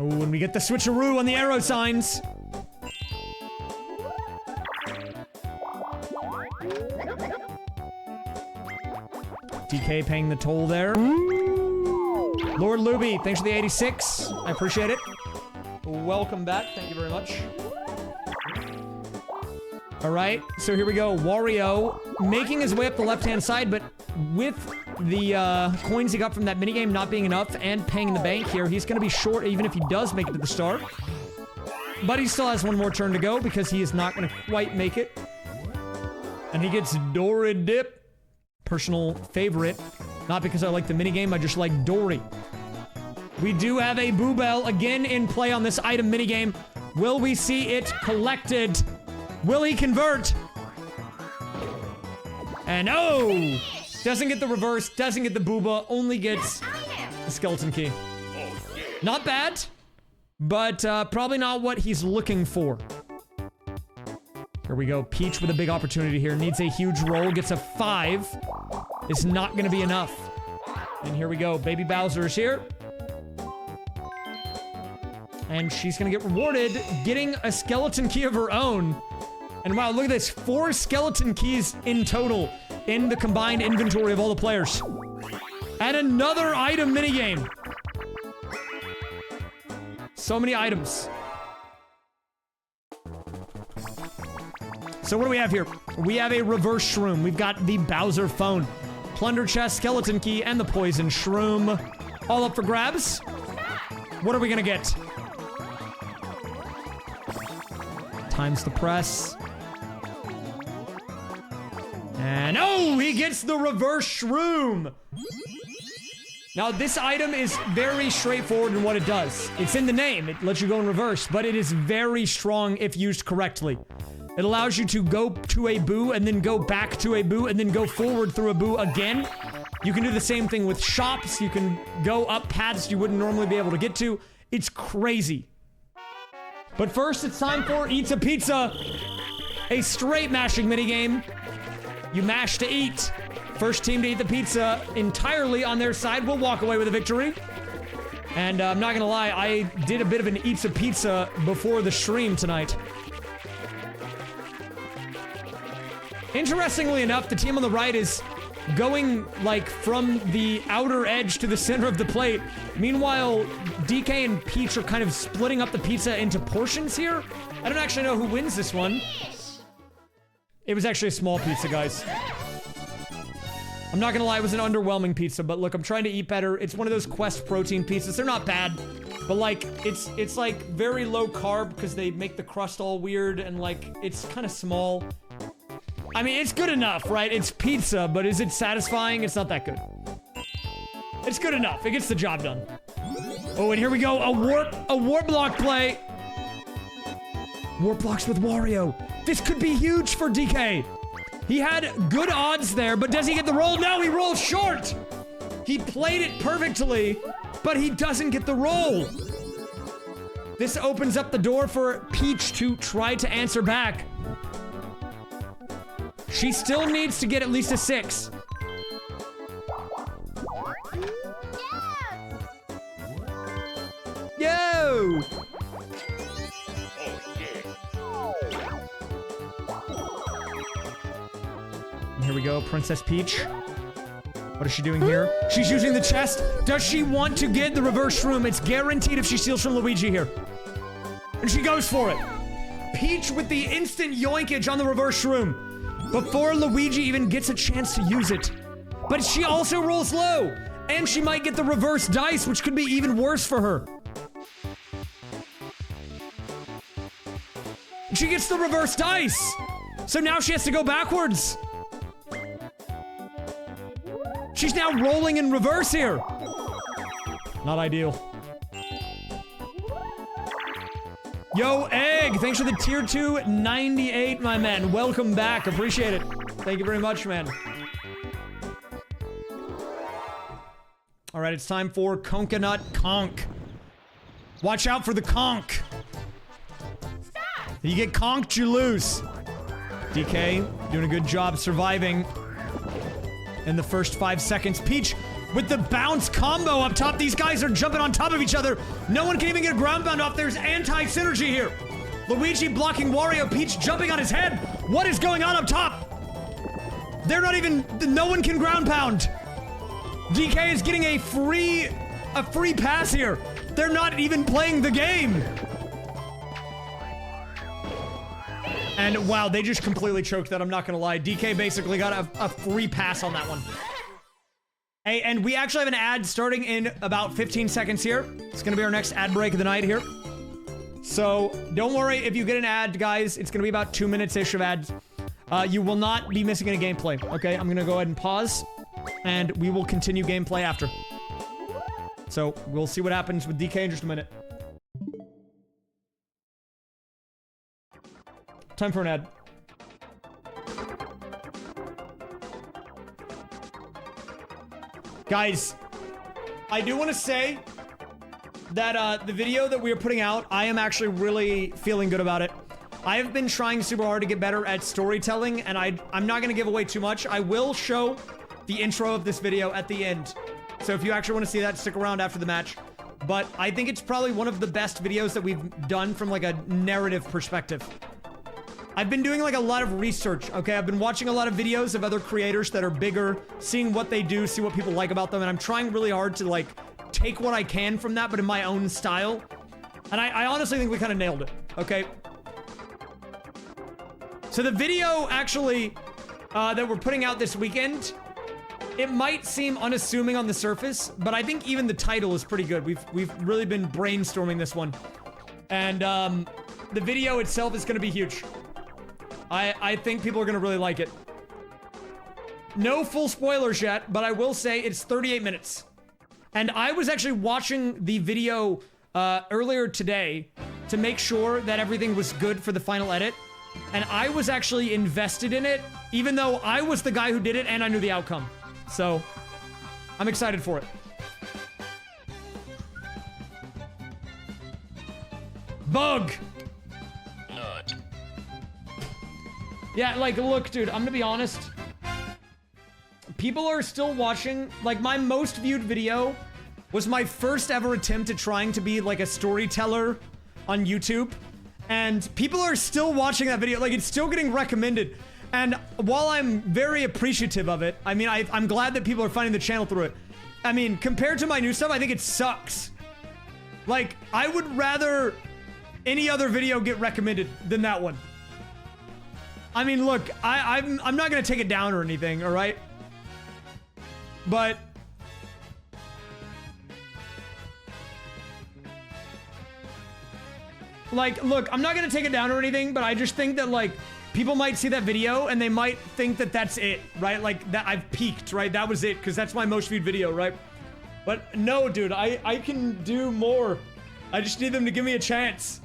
Oh, and we get the switcheroo on the arrow signs. DK paying the toll there. Lord Luby, thanks for the 86. I appreciate it. Welcome back. Thank you very much. All right, so here we go. Wario making his way up the left-hand side, but with the coins he got from that minigame not being enough and paying in the bank here, he's going to be short even if he does make it to the start. But he still has one more turn to go because he is not going to quite make it. And he gets Dory Dip. Personal favorite. Not because I like the minigame, I just like Dory. We do have a Boo Bell again in play on this item minigame. Will we see it collected? Will he convert? And oh! Doesn't get the reverse, doesn't get the booba, only gets the skeleton key. Not bad, but probably not what he's looking for. Here we go. Peach with a big opportunity here. Needs a huge roll, gets a 5. It's not going to be enough. And here we go. Baby Bowser is here. And she's going to get rewarded getting a skeleton key of her own. And wow, look at this. 4 skeleton keys in total in the combined inventory of all the players. And another item minigame. So many items. So what do we have here? We have a reverse shroom. We've got the Bowser phone, plunder chest, skeleton key, and the poison shroom. All up for grabs. What are we gonna get? Times the press. And oh, he gets the reverse shroom. Now, this item is very straightforward in what it does. It's in the name. It lets you go in reverse, but it is very strong if used correctly. It allows you to go to a boo and then go back to a boo and then go forward through a boo again. You can do the same thing with shops. You can go up paths you wouldn't normally be able to get to. It's crazy. But first, it's time for Eats a Pizza, a straight mashing minigame. You mash to eat. First team to eat the pizza entirely on their side will walk away with a victory. And I'm not gonna lie, I did a bit of an Eats a Pizza before the stream tonight. Interestingly enough, the team on the right is going, like, from the outer edge to the center of the plate. Meanwhile, DK and Peach are kind of splitting up the pizza into portions here. I don't actually know who wins this one. It was actually a small pizza, guys. I'm not gonna lie, it was an underwhelming pizza, but look, I'm trying to eat better. It's one of those Quest protein pizzas. They're not bad, but like, it's like very low carb because they make the crust all weird and like, it's kind of small. I mean, it's good enough, right? It's pizza, but is it satisfying? It's not that good. It's good enough. It gets the job done. Oh, and here we go. A warp block play. Warp blocks with Wario. This could be huge for DK. He had good odds there, but does he get the roll? No, he rolls short. He played it perfectly, but he doesn't get the roll. This opens up the door for Peach to try to answer back. She still needs to get at least a 6. Yo! And here we go, Princess Peach. What is she doing here? She's using the chest. Does she want to get the reverse room? It's guaranteed if she steals from Luigi here. And she goes for it. Peach with the instant yoinkage on the reverse room before Luigi even gets a chance to use it. But she also rolls low. And she might get the reverse dice, which could be even worse for her. She gets the reverse dice. So now she has to go backwards. She's now rolling in reverse here. Not ideal. Yo, Egg, thanks for the tier 2 98, my man. Welcome back. Appreciate it. Thank you very much, man. All right, it's time for Coconut Conk. Watch out for the conk. If you get conked, you lose. DK doing a good job surviving in the first 5 seconds. Peach with the bounce combo up top. These guys are jumping on top of each other. No one can even get a ground pound off. There's anti-synergy here. Luigi blocking Wario. Peach jumping on his head. What is going on up top? They're not even... No one can ground pound. DK is getting a free pass here. They're not even playing the game. And wow, they just completely choked that, I'm not gonna lie. DK basically got a free pass on that one. Hey, and we actually have an ad starting in about 15 seconds here. It's gonna be our next ad break of the night here. So don't worry if you get an ad, guys. It's gonna be about 2 minutes-ish of ads. You will not be missing any gameplay, okay? I'm gonna go ahead and pause, and we will continue gameplay after. So we'll see what happens with DK in just a minute. Time for an ad. Guys, I do want to say that the video that we are putting out, I am actually really feeling good about it. I have been trying super hard to get better at storytelling, and I'm not going to give away too much. I will show the intro of this video at the end. So if you actually want to see that, stick around after the match. But I think it's probably one of the best videos that we've done from like a narrative perspective. I've been doing like a lot of research, okay? I've been watching a lot of videos of other creators that are bigger, seeing what they do, see what people like about them, and I'm trying really hard to like take what I can from that, but in my own style. And I honestly think we kind of nailed it, okay? So the video actually that we're putting out this weekend, it might seem unassuming on the surface, but I think even the title is pretty good. We've really been brainstorming this one. And the video itself is gonna be huge. I think people are gonna really like it. No full spoilers yet, but I will say it's 38 minutes. And I was actually watching the video earlier today to make sure that everything was good for the final edit. And I was actually invested in it, even though I was the guy who did it and I knew the outcome. So, I'm excited for it. Bug! Nut. Yeah, like, look, dude, I'm gonna be honest. People are still watching. Like, my most viewed video was my first ever attempt at trying to be, like, a storyteller on YouTube. And people are still watching that video. Like, it's still getting recommended. And while I'm very appreciative of it, I mean, I'm glad that people are finding the channel through it. I mean, compared to my new stuff, I think it sucks. Like, I would rather any other video get recommended than that one. I mean, look, I'm not gonna take it down or anything, all right? But like, look, I'm not gonna take it down or anything, but I just think that, like, people might see that video and they might think that that's it, right? Like that I've peaked, right? That was it, because that's my most viewed video, right? But no, dude, I can do more. I just need them to give me a chance.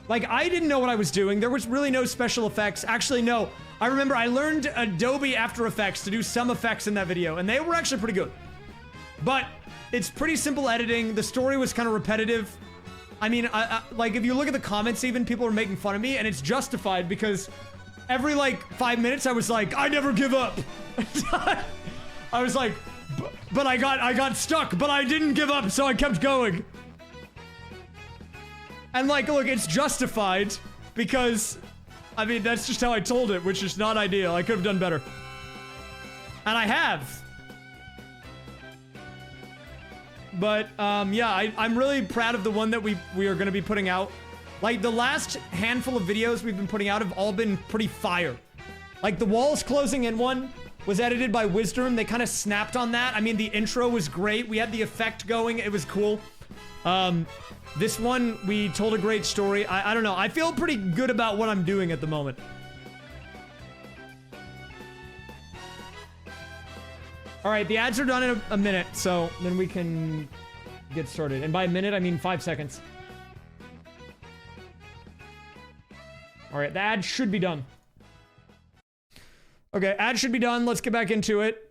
Like, I didn't know what I was doing. There was really no special effects. Actually, no. I remember I learned Adobe After Effects to do some effects in that video, and they were actually pretty good. But it's pretty simple editing. The story was kind of repetitive. I mean, like, if you look at the comments even, people are making fun of me, and it's justified because every, like, 5 minutes I was like, I never give up. I was like, but I got stuck, but I didn't give up, so I kept going. And like, look, it's justified because, I mean, that's just how I told it, which is not ideal. I could have done better. And I have. But, yeah, I'm really proud of the one that we are going to be putting out. Like, the last handful of videos we've been putting out have all been pretty fire. Like, the walls closing in one was edited by Wisdom. They kind of snapped on that. I mean, the intro was great. We had the effect going. It was cool. This one, we told a great story. I don't know. I feel pretty good about what I'm doing at the moment. All right, the ads are done in a minute, so then we can get started. And by a minute, I mean 5 seconds. All right, the ad should be done. Okay, ad should be done. Let's get back into it.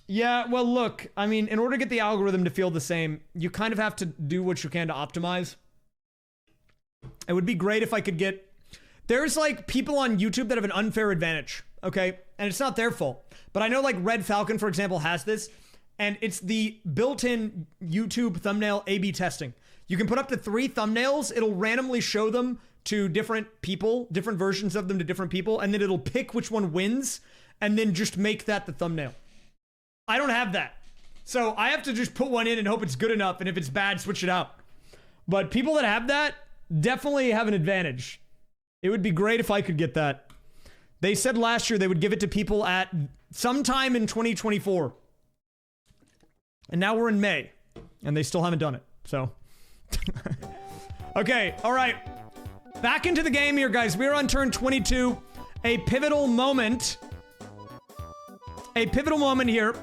Yeah, well, look, I mean, in order to get the algorithm to feel the same, you kind of have to do what you can to optimize. It would be great if I could get... There's, like, people on YouTube that have an unfair advantage, okay? And it's not their fault. But I know, like, Red Falcon, for example, has this, and it's the built-in YouTube thumbnail A/B testing. You can put up to 3 thumbnails. It'll randomly show them to different people, different versions of them to different people, and then it'll pick which one wins, and then just make that the thumbnail. I don't have that. So I have to just put one in and hope it's good enough, and if it's bad, switch it out. But people that have that definitely have an advantage. It would be great if I could get that. They said last year they would give it to people at sometime in 2024. And now we're in May, and they still haven't done it. So, okay, all right. Back into the game here, guys. We're on turn 22. A pivotal moment. A pivotal moment here.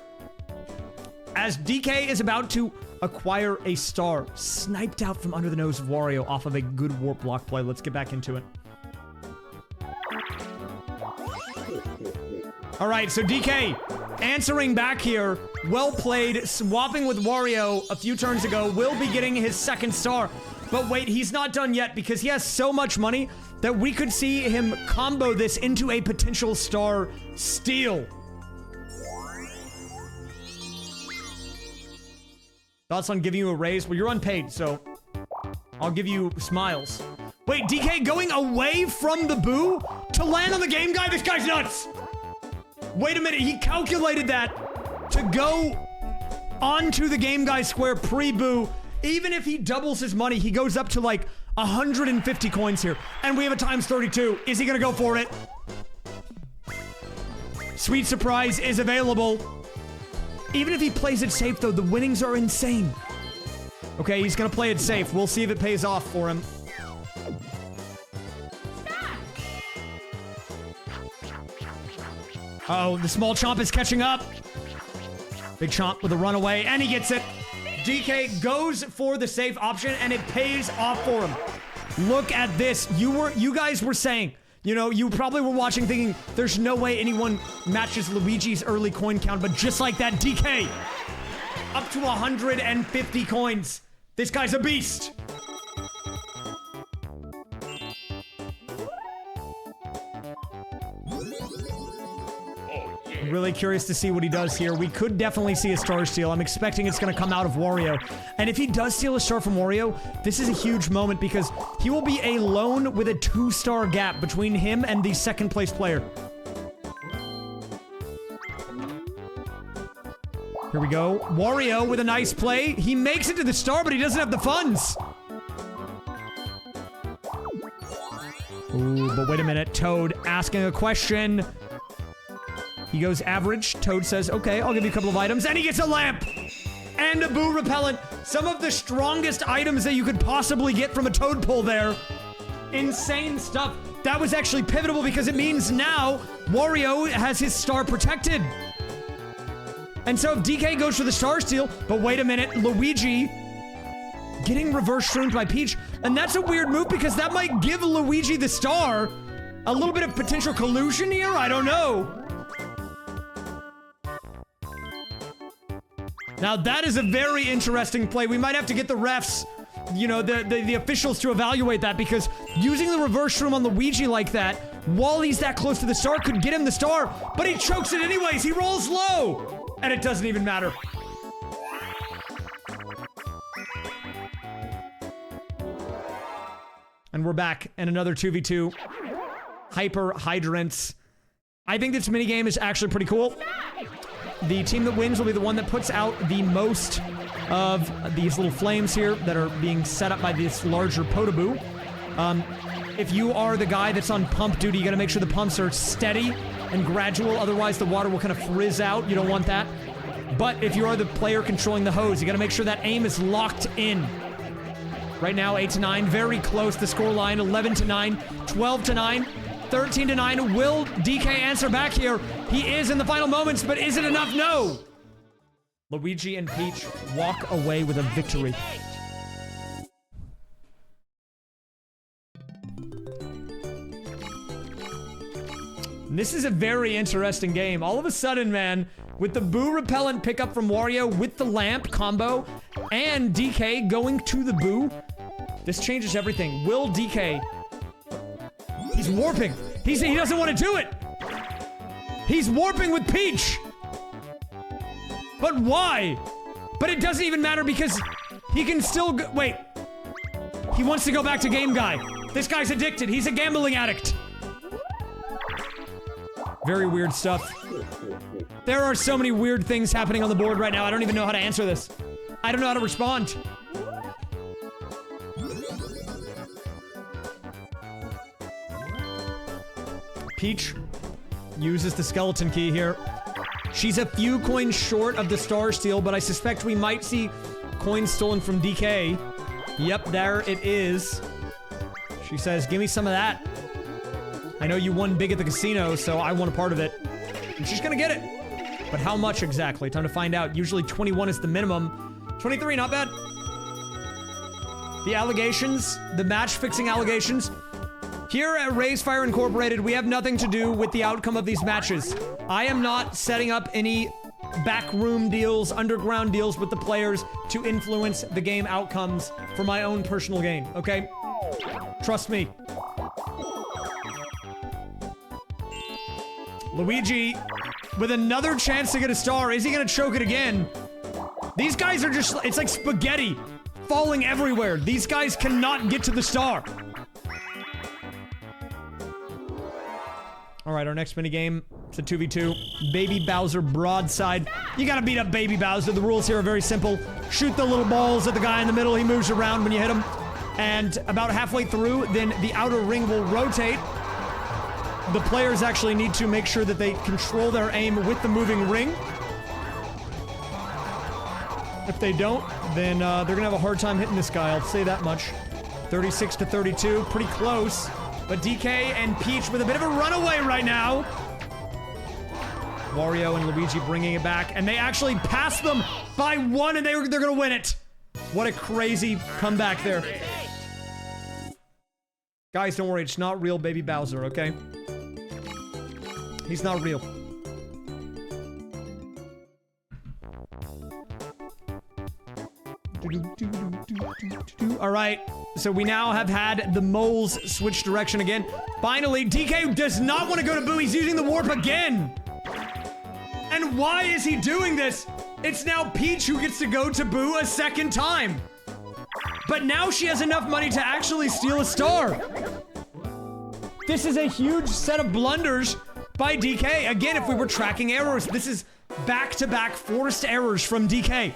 As DK is about to acquire a star. Sniped out from under the nose of Wario off of a good warp block play. Let's get back into it. All right, so DK answering back here. Well played. Swapping with Wario a few turns ago. Will be getting his second star. But wait, he's not done yet because he has so much money that we could see him combo this into a potential star steal. Thoughts on giving you a raise? Well, you're unpaid, so I'll give you smiles. Wait, DK going away from the boo to land on the game guy? This guy's nuts! Wait a minute, he calculated that to go onto the game guy square pre-boo. Even if he doubles his money, he goes up to like 150 coins here. And we have a times 32. Is he gonna go for it? Sweet surprise is available. Even if he plays it safe, though, the winnings are insane. Okay, he's gonna play it safe. We'll see if it pays off for him. Oh, the small chomp is catching up. Big chomp with a runaway, and he gets it. DK goes for the safe option, and it pays off for him. Look at this. You guys were saying, you know, you probably were watching thinking, there's no way anyone matches Luigi's early coin count, but just like that, DK, up to 150 coins. This guy's a beast. I'm really curious to see what he does here. We could definitely see a star steal. I'm expecting it's going to come out of Wario. And if he does steal a star from Wario, this is a huge moment because he will be alone with a 2-star gap between him and the second place player. Here we go. Wario with a nice play. He makes it to the star, but he doesn't have the funds. Ooh, but wait a minute. Toad asking a question. He goes average. Toad says, okay, I'll give you a couple of items. And he gets a lamp and a boo repellent. Some of the strongest items that you could possibly get from a Toad pull there. Insane stuff. That was actually pivotal because it means now Wario has his star protected. And so if DK goes for the star steal, but wait a minute, Luigi getting reverse shroomed by Peach, and that's a weird move because that might give Luigi the star. A little bit of potential collusion here? I don't know. Now that is a very interesting play. We might have to get the refs, you know, the officials to evaluate that because using the reverse shroom on Luigi like that while he's that close to the star could get him the star, but he chokes it anyways. He rolls low and it doesn't even matter. And we're back in another 2v2. Hyper Hydrants. I think this minigame is actually pretty cool. The team that wins will be the one that puts out the most of these little flames here that are being set up by this larger Potaboo. If you are the guy that's on pump duty, you gotta make sure the pumps are steady and gradual, otherwise the water will kind of frizz out. You don't want that. But if you are the player controlling the hose, you gotta make sure that aim is locked in. Right now, 8-9, very close. The scoreline, 11-9, 12-9. 13-9. Will DK answer back here? He is in the final moments, but is it enough? No. Luigi and Peach walk away with a victory. This is a very interesting game. All of a sudden, man, with the Boo repellent pickup from Wario with the lamp combo and DK going to the Boo, this changes everything. Will DK... He's warping. He doesn't want to do it. He's warping with Peach. But why? But it doesn't even matter because he can still go. Wait. He wants to go back to Game Guy. This guy's addicted. He's a gambling addict. Very weird stuff. There are so many weird things happening on the board right now. I don't even know how to answer this. I don't know how to respond. Peach uses the skeleton key here. She's a few coins short of the star steal, but I suspect we might see coins stolen from DK. Yep, there it is. She says, give me some of that. I know you won big at the casino, so I want a part of it. And she's gonna get it. But how much exactly? Time to find out. Usually 21 is the minimum. 23, not bad. The allegations, the match-fixing allegations. Here at Raysfire Incorporated, we have nothing to do with the outcome of these matches. I am not setting up any backroom deals, underground deals with the players to influence the game outcomes for my own personal gain, okay? Trust me. Luigi, with another chance to get a star, is he gonna choke it again? These guys are just, it's like spaghetti falling everywhere. These guys cannot get to the star. All right, our next minigame, it's a 2v2. Baby Bowser broadside. You gotta beat up Baby Bowser. The rules here are very simple. Shoot the little balls at the guy in the middle. He moves around when you hit him. And about halfway through, then the outer ring will rotate. The players actually need to make sure that they control their aim with the moving ring. If they don't, then they're gonna have a hard time hitting this guy, I'll say that much. 36-32, pretty close. But DK and Peach with a bit of a runaway right now. Wario and Luigi bringing it back, and they actually passed them by one, and they're gonna win it. What a crazy comeback there. Guys, don't worry, it's not real Baby Bowser, okay? He's not real. All right, so we now have had the moles switch direction again. Finally, DK does not want to go to Boo. He's using the warp again. And why is he doing this? It's now Peach who gets to go to Boo a second time. But now she has enough money to actually steal a star. This is a huge set of blunders by DK. Again, if we were tracking errors, this is back-to-back forced errors from DK.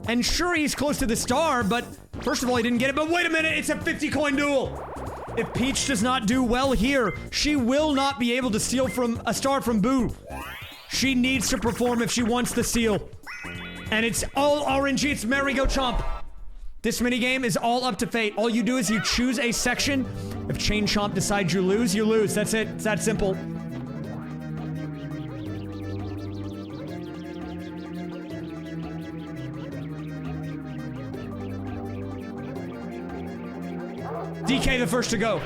And sure, he's close to the star, but first of all, he didn't get it. But wait a minute, it's a 50-coin duel. If Peach does not do well here, she will not be able to steal from a star from Boo. She needs to perform if she wants the seal. And it's all RNG, it's Merry Go Chomp. This minigame is all up to fate. All you do is you choose a section. If Chain Chomp decides you lose, you lose. That's it. It's that simple. DK the first to go.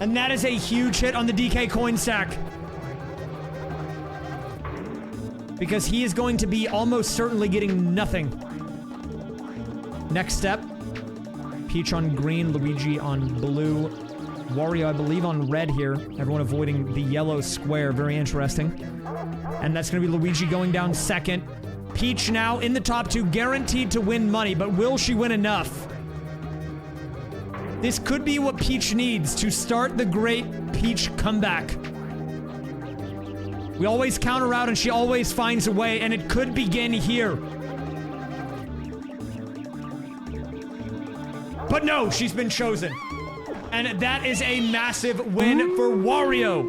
And that is a huge hit on the DK coin stack. Because he is going to be almost certainly getting nothing. Next step. Peach on green, Luigi on blue, Wario, I believe, on red here. Everyone avoiding the yellow square. Very interesting. And that's going to be Luigi going down second. Peach now in the top two, guaranteed to win money, but will she win enough? This could be what Peach needs to start the great Peach comeback. We always counter out and she always finds a way, and it could begin here. But no, she's been chosen. And that is a massive win for Wario.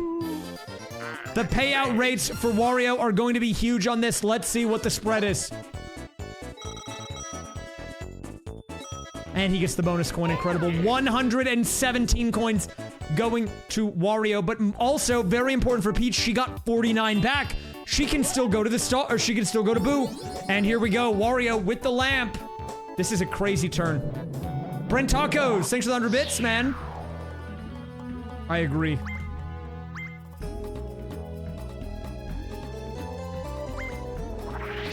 The payout rates for Wario are going to be huge on this. Let's see what the spread is. And he gets the bonus coin. Incredible. 117 coins going to Wario. But also, very important for Peach, she got 49 back. She can still go to the star, or she can still go to Boo. And here we go. Wario with the lamp. This is a crazy turn. Brent Tacos, thanks for the 100 bits, man. I agree.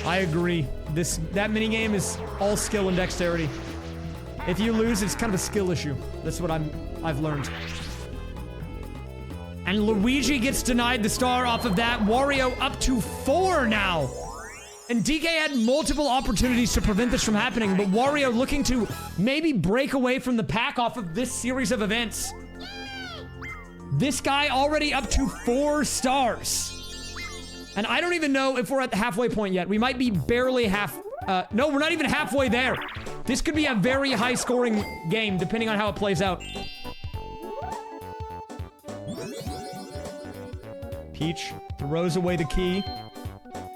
I agree. That minigame is all skill and dexterity. If you lose, it's kind of a skill issue. That's what I've learned. And Luigi gets denied the star off of that. Wario up to 4 now. And DK had multiple opportunities to prevent this from happening, but Wario looking to maybe break away from the pack off of this series of events. This guy already up to 4 stars. And I don't even know if we're at the halfway point yet. We might be barely no, we're not even halfway there. This could be a very high scoring game, depending on how it plays out. Peach throws away the key.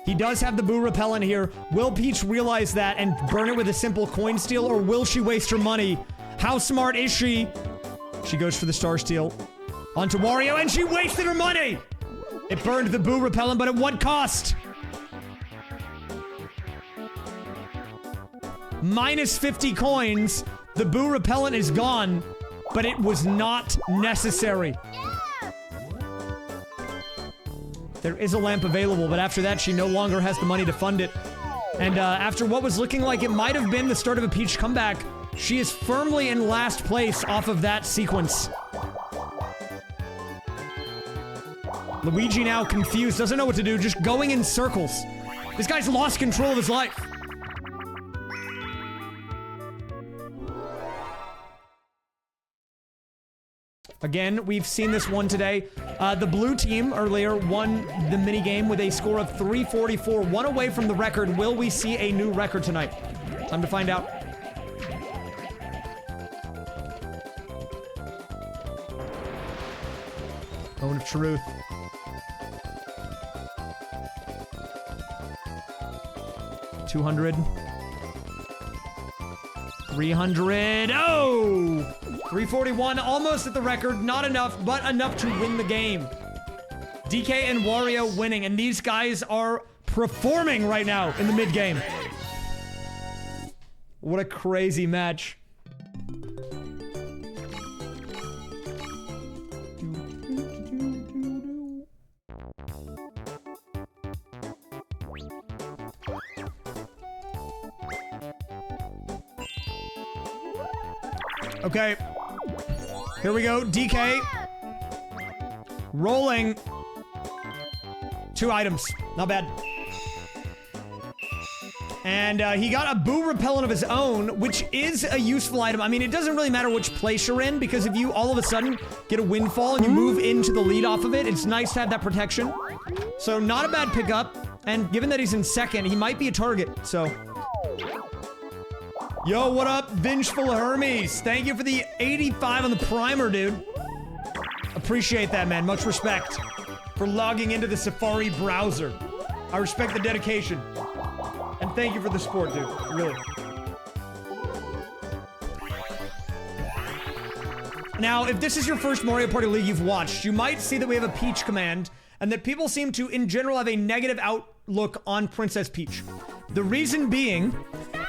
He does have the Boo repellent here. Will Peach realize that and burn it with a simple coin steal, or will she waste her money? How smart is she? She goes for the star steal. Onto Wario, and she wasted her money! It burned the Boo repellent, but at what cost? Minus 50 coins. The Boo repellent is gone, but it was not necessary. There is a lamp available, but after that, she no longer has the money to fund it. And after what was looking like it might have been the start of a Peach comeback, she is firmly in last place off of that sequence. Luigi now confused, doesn't know what to do, just going in circles. This guy's lost control of his life. Again, we've seen this one today. The blue team earlier won the minigame with a score of 344, one away from the record. Will we see a new record tonight? Time to find out. Moment of truth. $200. $300. Oh! 341, almost at the record. Not enough, but enough to win the game. DK and Wario winning, and these guys are performing right now in the mid-game. What a crazy match. Okay. Here we go. DK. Rolling. 2 items. Not bad. And he got a Boo repellent of his own, which is a useful item. I mean, it doesn't really matter which place you're in, because if you all of a sudden get a windfall and you move into the lead off of it, it's nice to have that protection. So not a bad pickup. And given that he's in second, he might be a target. So... Yo, what up, Vengeful Hermes? Thank you for the 85 on the primer, dude. Appreciate that, man. Much respect for logging into the Safari browser. I respect the dedication. And thank you for the support, dude. Really. Now, if this is your first Mario Party League you've watched, you might see that we have a Peach command, and that people seem to, in general, have a negative outlook on Princess Peach. The reason being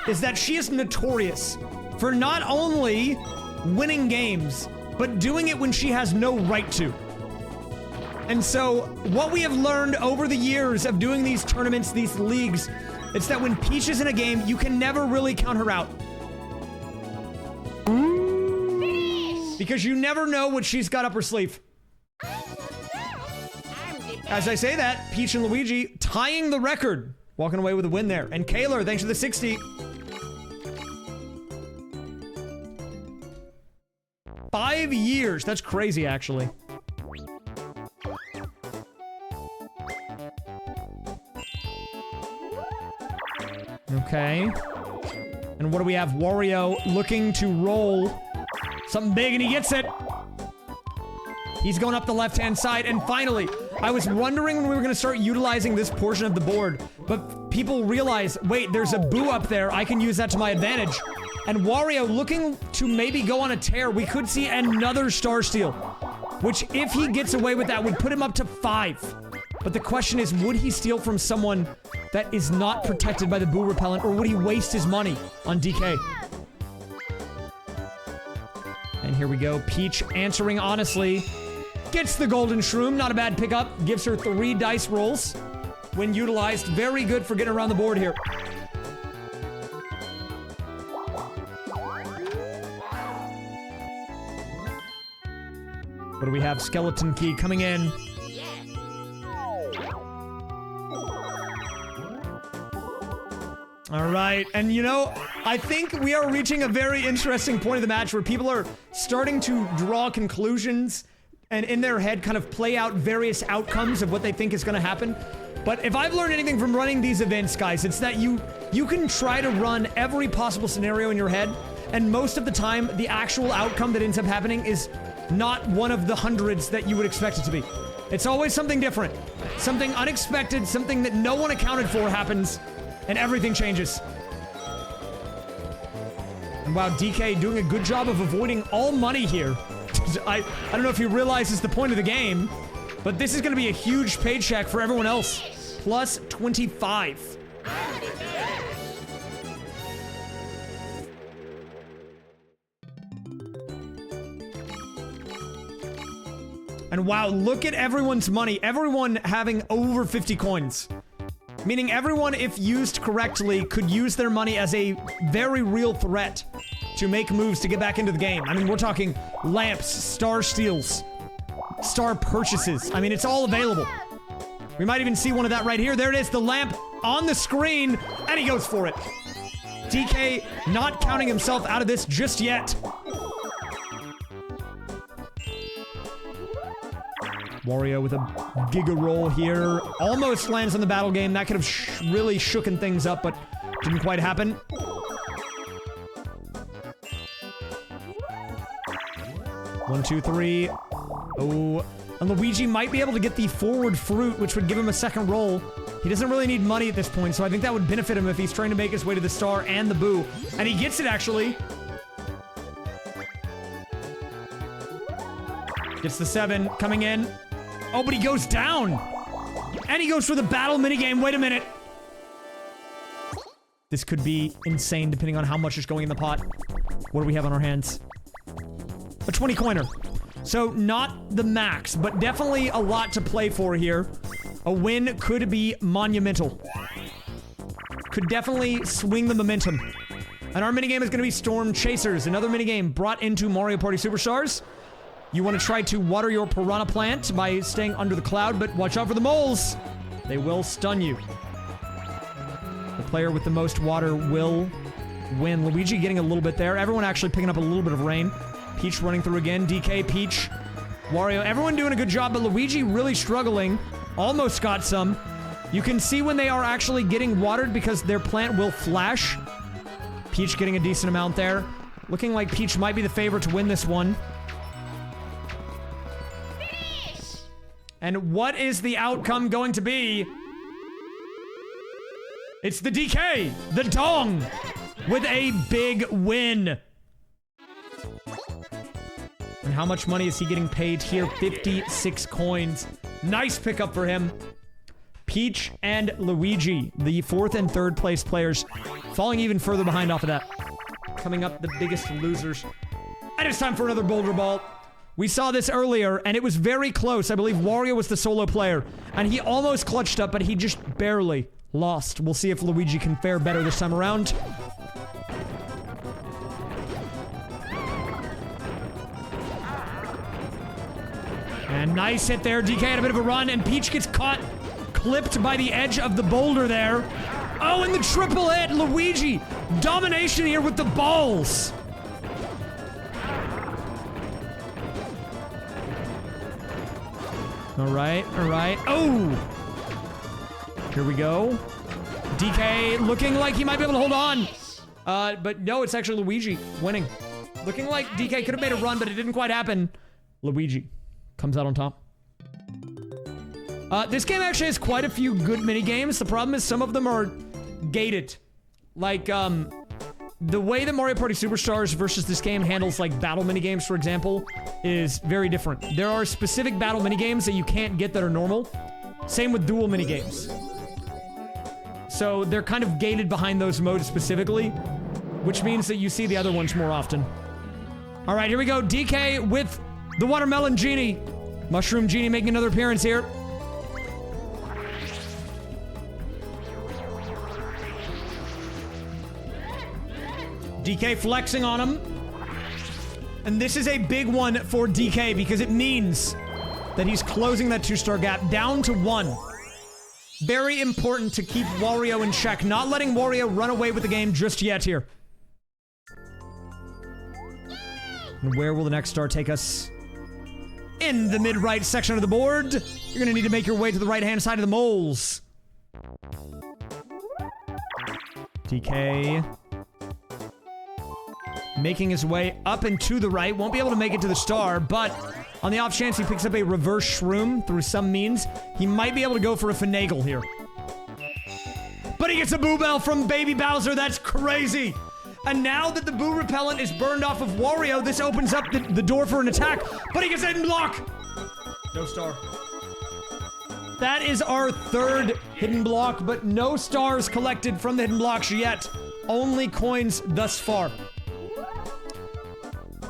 is that she is notorious for not only winning games, but doing it when she has no right to. And so, what we have learned over the years of doing these tournaments, these leagues, it's that when Peach is in a game, you can never really count her out. Because you never know what she's got up her sleeve. As I say that, Peach and Luigi tying the record. Walking away with a win there. And Kaylor, thanks for the 60. 5 years. That's crazy, actually. Okay. And what do we have? Wario looking to roll something big, and he gets it. He's going up the left-hand side, and finally, I was wondering when we were going to start utilizing this portion of the board, but people realize, wait, there's a boo up there. I can use that to my advantage. And Wario looking to maybe go on a tear. We could see another Star Steal, which if he gets away with that would put him up to 5. But the question is, would he steal from someone that is not protected by the boo repellent, or would he waste his money on DK? And here we go. Peach answering honestly. Gets the golden shroom. Not a bad pickup. Gives her 3 dice rolls. When utilized, very good for getting around the board here. What do we have? Skeleton Key coming in. All right, and you know, I think we are reaching a very interesting point of the match where people are starting to draw conclusions and in their head kind of play out various outcomes of what they think is going to happen. But if I've learned anything from running these events, guys, it's that you can try to run every possible scenario in your head, and most of the time, the actual outcome that ends up happening is not one of the hundreds that you would expect it to be. It's always something different, something unexpected, something that no one accounted for happens, and everything changes. And wow, DK doing a good job of avoiding all money here. I don't know if he realizes the point of the game, but this is going to be a huge paycheck for everyone else. Plus 25. And wow, look at everyone's money. Everyone having over 50 coins. Meaning everyone, if used correctly, could use their money as a very real threat to make moves to get back into the game. I mean, we're talking lamps, star steals, star purchases. I mean, it's all available. We might even see one of that right here. There it is, the lamp on the screen, and he goes for it. DK not counting himself out of this just yet. Wario with a giga roll here. Almost lands on the battle game. That could have really shooken things up, but didn't quite happen. One, two, three. Oh, and Luigi might be able to get the forward fruit, which would give him a second roll. He doesn't really need money at this point, so I think that would benefit him if he's trying to make his way to the star and the boo. And he gets it, actually. Gets the 7, coming in. Oh, but he goes down! And he goes for the battle minigame. Wait a minute. This could be insane depending on how much is going in the pot. What do we have on our hands? A 20 coiner. So not the max, but definitely a lot to play for here. A win could be monumental. Could definitely swing the momentum. And our minigame is going to be Storm Chasers, another minigame brought into Mario Party Superstars. You want to try to water your piranha plant by staying under the cloud, but watch out for the moles. They will stun you. The player with the most water will win. Luigi getting a little bit there. Everyone actually picking up a little bit of rain. Peach running through again. DK, Peach, Wario. Everyone doing a good job, but Luigi really struggling. Almost got some. You can see when they are actually getting watered because their plant will flash. Peach getting a decent amount there. Looking like Peach might be the favorite to win this one. And what is the outcome going to be? It's the DK, the Dong, with a big win. And how much money is he getting paid here? 56 coins. Nice pickup for him. Peach and Luigi, the 4th and 3rd place players, falling even further behind off of that. Coming up, the biggest losers. And it's time for another Boulder Ball. We saw this earlier, and it was very close. I believe Wario was the solo player, and he almost clutched up, but he just barely lost. We'll see if Luigi can fare better this time around. And nice hit there. DK had a bit of a run, and Peach gets caught, clipped by the edge of the boulder there. Oh, and the triple hit. Luigi, domination here with the balls. All right. Oh! Here we go. DK looking like he might be able to hold on. But no, it's actually Luigi winning. Looking like DK could have made a run, but it didn't quite happen. Luigi comes out on top. This game actually has quite a few good mini games. The problem is some of them are gated. Like, the way that Mario Party Superstars versus this game handles, like, battle minigames, for example, is very different. There are specific battle minigames that you can't get that are normal. Same with duel minigames. So they're kind of gated behind those modes specifically, which means that you see the other ones more often. All right, here we go. DK with the Watermelon Genie. Mushroom Genie making another appearance here. DK flexing on him. And this is a big one for DK because it means that he's closing that 2-star gap down to 1. Very important to keep Wario in check. Not letting Wario run away with the game just yet here. And where will the next star take us? In the mid-right section of the board. You're gonna need to make your way to the right-hand side of the moles. DK making his way up and to the right. Won't be able to make it to the star, but on the off chance he picks up a reverse shroom through some means, he might be able to go for a finagle here. But he gets a Boo Bell from Baby Bowser. That's crazy. And now that the Boo Repellent is burned off of Wario, this opens up the door for an attack. But he gets a hidden block. No star. That is our 3rd hidden block, but no stars collected from the hidden blocks yet. Only coins thus far.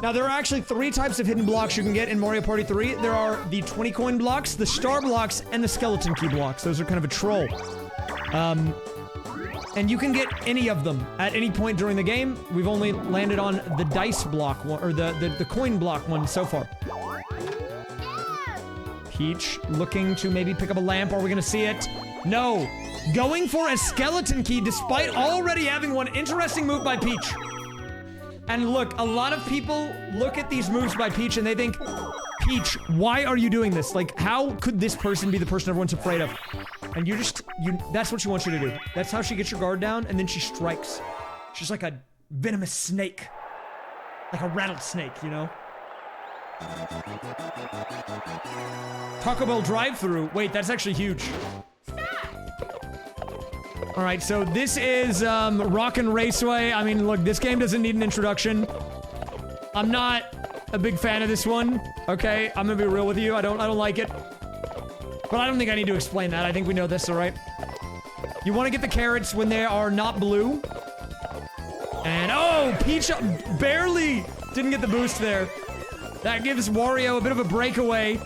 Now, there are actually 3 types of hidden blocks you can get in Mario Party 3. There are the 20 coin blocks, the star blocks, and the skeleton key blocks. Those are kind of a troll. And you can get any of them at any point during the game. We've only landed on the dice block one, or the coin block one so far. Peach looking to maybe pick up a lamp. Are we gonna see it? No. Going for a skeleton key despite already having one. Interesting move by Peach. And look, a lot of people look at these moves by Peach and they think, Peach, why are you doing this? Like, how could this person be the person everyone's afraid of? And that's what she wants you to do. That's how she gets your guard down, and then she strikes. She's like a venomous snake. Like a rattlesnake, you know? Taco Bell drive-thru. Wait, that's actually huge. Alright, so this is, Rockin' Raceway. I mean, look, this game doesn't need an introduction. I'm not a big fan of this one, okay? I'm gonna be real with you. I don't like it. But I don't think I need to explain that. I think we know this, alright? You want to get the carrots when they are not blue. And, oh, Peach barely didn't get the boost there. That gives Wario a bit of a breakaway.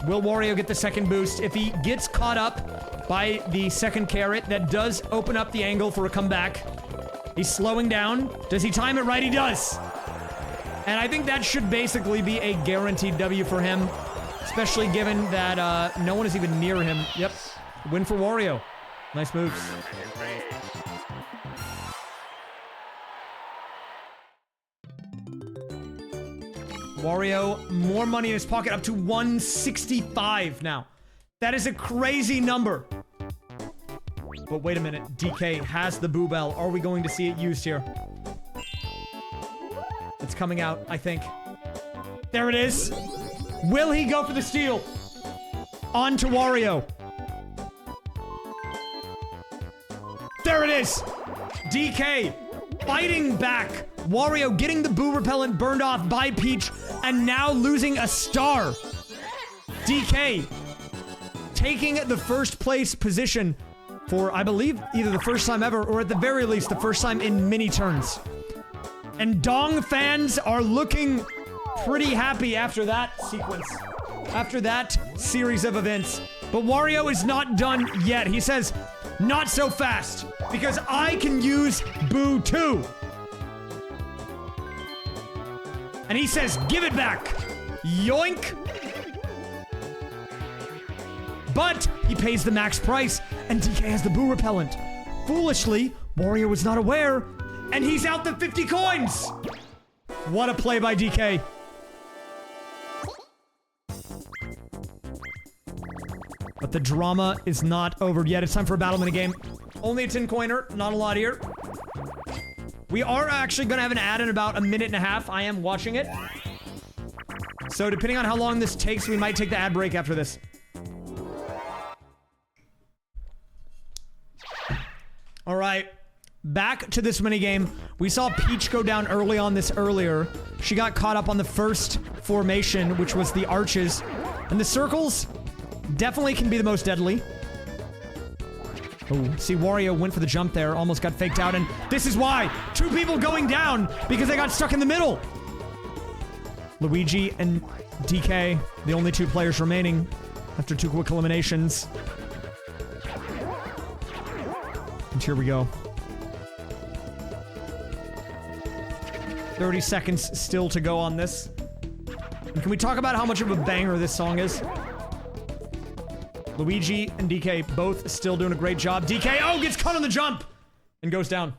Will Wario get the second boost? If he gets caught up by the second carrot, that does open up the angle for a comeback. He's slowing down. Does he time it right? He does. And I think that should basically be a guaranteed W for him, especially given that no one is even near him. Yep. Win for Wario. Nice moves. Wario, more money in his pocket, up to 165 now. That is a crazy number. But wait a minute, DK has the Boo Bell. Are we going to see it used here? It's coming out, I think. There it is. Will he go for the steal? On to Wario. There it is. DK fighting back. Wario getting the boo repellent burned off by Peach and now losing a star. DK taking the first place position for, I believe, either the first time ever or at the very least the first time in many turns. And Dong fans are looking pretty happy after that sequence, after that series of events. But Wario is not done yet. He says, not so fast, because I can use Boo too. And he says, give it back. Yoink. But he pays the max price, and DK has the Boo repellent. Foolishly, Wario was not aware, and he's out the 50 coins. What a play by DK. But the drama is not over yet. It's time for a battle minigame. Only a 10-coiner, not a lot here. We are actually gonna have an ad in about a minute and a half. I am watching it. So depending on how long this takes, we might take the ad break after this. All right, back to this minigame. We saw Peach go down early on this earlier. She got caught up on the first formation, which was the arches. And the circles definitely can be the most deadly. Oh, see, Wario went for the jump there, almost got faked out, and this is why! 2 people going down because they got stuck in the middle! Luigi and DK, the only 2 players remaining after 2 quick eliminations. And here we go. 30 seconds still to go on this. And can we talk about how much of a banger this song is? Luigi and DK both still doing a great job. DK, oh, gets caught on the jump and goes down.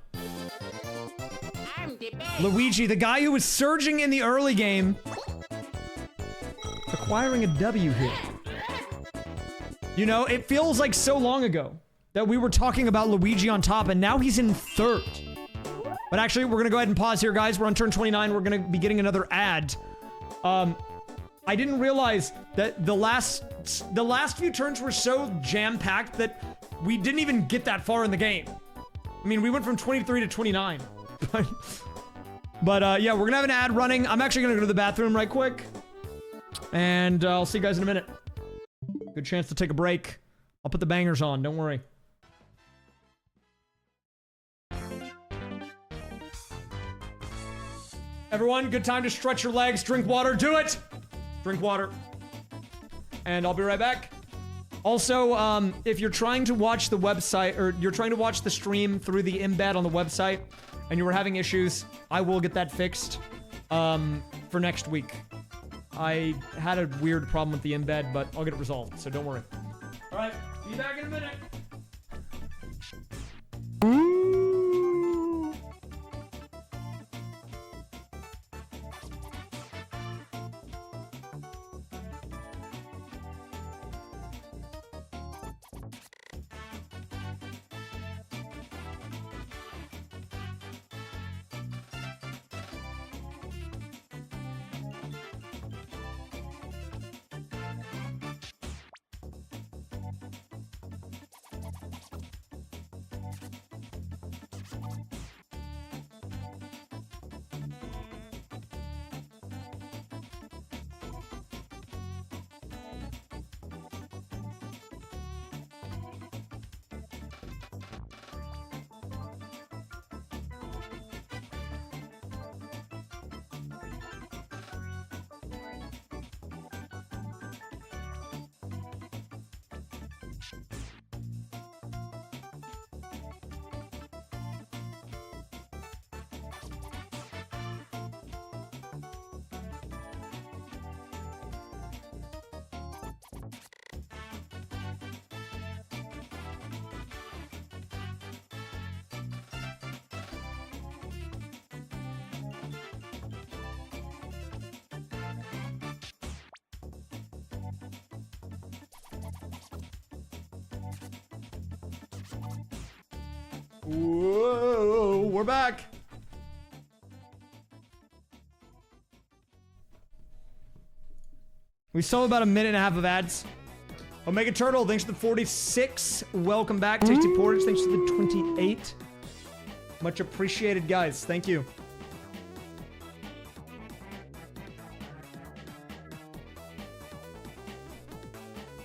I'm the best. Luigi, the guy who was surging in the early game, acquiring a W here. You know, it feels like so long ago that we were talking about Luigi on top, and now he's in 3rd. But actually, we're gonna go ahead and pause here, guys. We're on turn 29. We're gonna be getting another ad. I didn't realize that the last few turns were so jam-packed that we didn't even get that far in the game. I mean, we went from 23 to 29. But yeah, we're gonna have an ad running. I'm actually gonna go to the bathroom right quick. And I'll see you guys in a minute. Good chance to take a break. I'll put the bangers on, don't worry. Everyone, good time to stretch your legs, drink water, do it! Drink water. And I'll be right back. Also, if you're trying to watch the website, or you're trying to watch the stream through the embed on the website, and you were having issues, I will get that fixed, for next week. I had a weird problem with the embed, but I'll get it resolved, so don't worry. Alright, be back in a minute. Whoa, we're back. We saw about a minute and a half of ads. Omega Turtle, thanks to the 46. Welcome back. Tasty Portage, thanks to the 28. Much appreciated, guys. Thank you.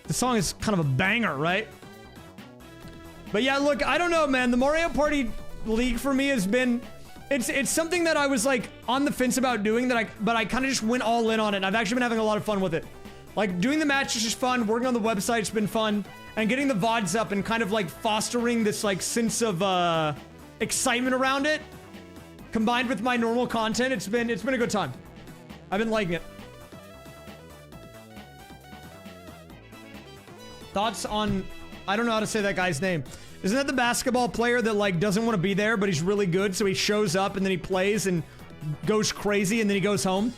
The song is kind of a banger, right? But yeah, look, I don't know, man. The Mario Party League for me has been... It's something that I was, like, on the fence about doing, but I kind of just went all in on it. And I've actually been having a lot of fun with it. Like, doing the match is just fun. Working on the website's been fun. And getting the VODs up and kind of, like, fostering this, like, sense of, excitement around it. Combined with my normal content, it's been a good time. I've been liking it. Thoughts on... I don't know how to say that guy's name. Isn't that the basketball player that, like, doesn't want to be there, but he's really good, so he shows up and then he plays and goes crazy and then he goes home?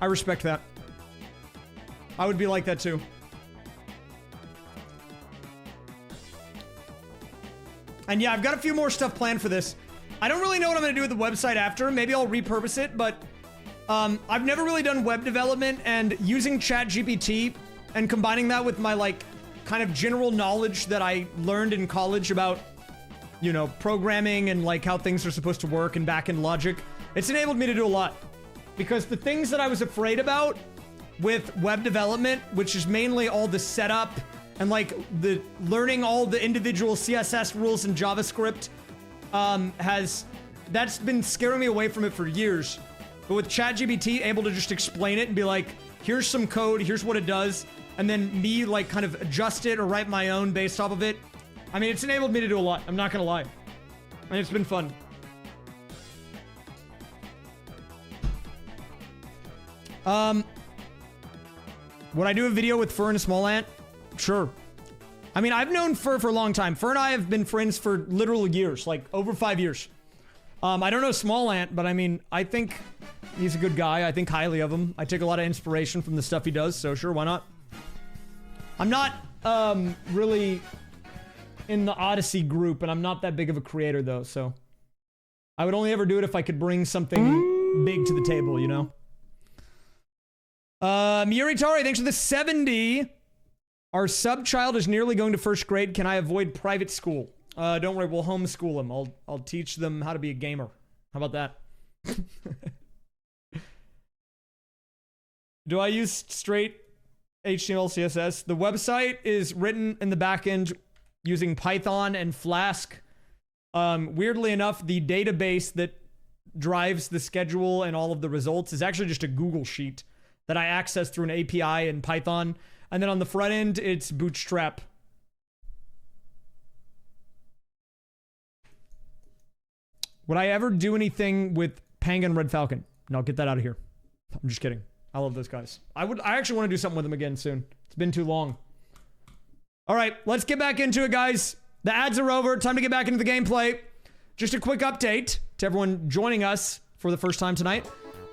I respect that. I would be like that too. And yeah, I've got a few more stuff planned for this. I don't really know what I'm going to do with the website after. Maybe I'll repurpose it, but I've never really done web development, and using ChatGPT and combining that with my, like, kind of general knowledge that I learned in college about, you know, programming and, like, how things are supposed to work and back-end logic. It's enabled me to do a lot. Because the things that I was afraid about with web development, which is mainly all the setup and, like, the learning all the individual CSS rules in JavaScript, that's been scaring me away from it for years. But with ChatGPT, able to just explain it and be like, here's some code, here's what it does, and then me, like, kind of adjust it or write my own based off of it. I mean, it's enabled me to do a lot. I'm not gonna lie. And it's been fun. Would I do a video with Fur and a Small Ant? Sure. I mean, I've known Fur for a long time. Fur and I have been friends for literal years, like over 5 years. I don't know Small Ant, but I mean, I think he's a good guy. I think highly of him. I take a lot of inspiration from the stuff he does, so sure, why not? I'm not really in the Odyssey group, and I'm not that big of a creator, though, so... I would only ever do it if I could bring something big to the table, you know? Muritari, thanks for the 70. Our sub-child is nearly going to first grade. Can I avoid private school? Don't worry, we'll homeschool him. I'll teach them how to be a gamer. How about that? Do I use straight HTML, CSS? The website is written in the back end using Python and Flask. Weirdly enough, the database that drives the schedule and all of the results is actually just a Google sheet that I access through an API in Python. And then on the front end, it's Bootstrap. Would I ever do anything with Panga and Red Falcon? No, get that out of here. I'm just kidding. I love those guys. I actually want to do something with them again soon. It's been too long. All right, let's get back into it, guys. The ads are over. Time to get back into the gameplay. Just a quick update to everyone joining us for the first time tonight.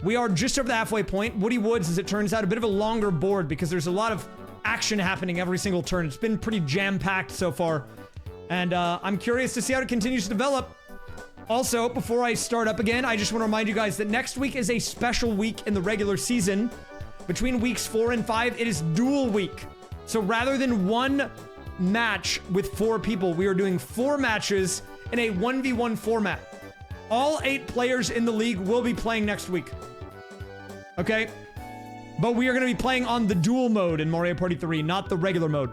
We are just over the halfway point. Woody Woods, as it turns out, a bit of a longer board because there's a lot of action happening every single turn. It's been pretty jam-packed so far. And I'm curious to see how it continues to develop. Also, before I start up again, I just want to remind you guys that next week is a special week in the regular season. Between weeks 4 and 5, it is duel week. So rather than one match with 4 people, we are doing 4 matches in a 1v1 format. All 8 players in the league will be playing next week. Okay? But we are going to be playing on the duel mode in Mario Party 3, not the regular mode.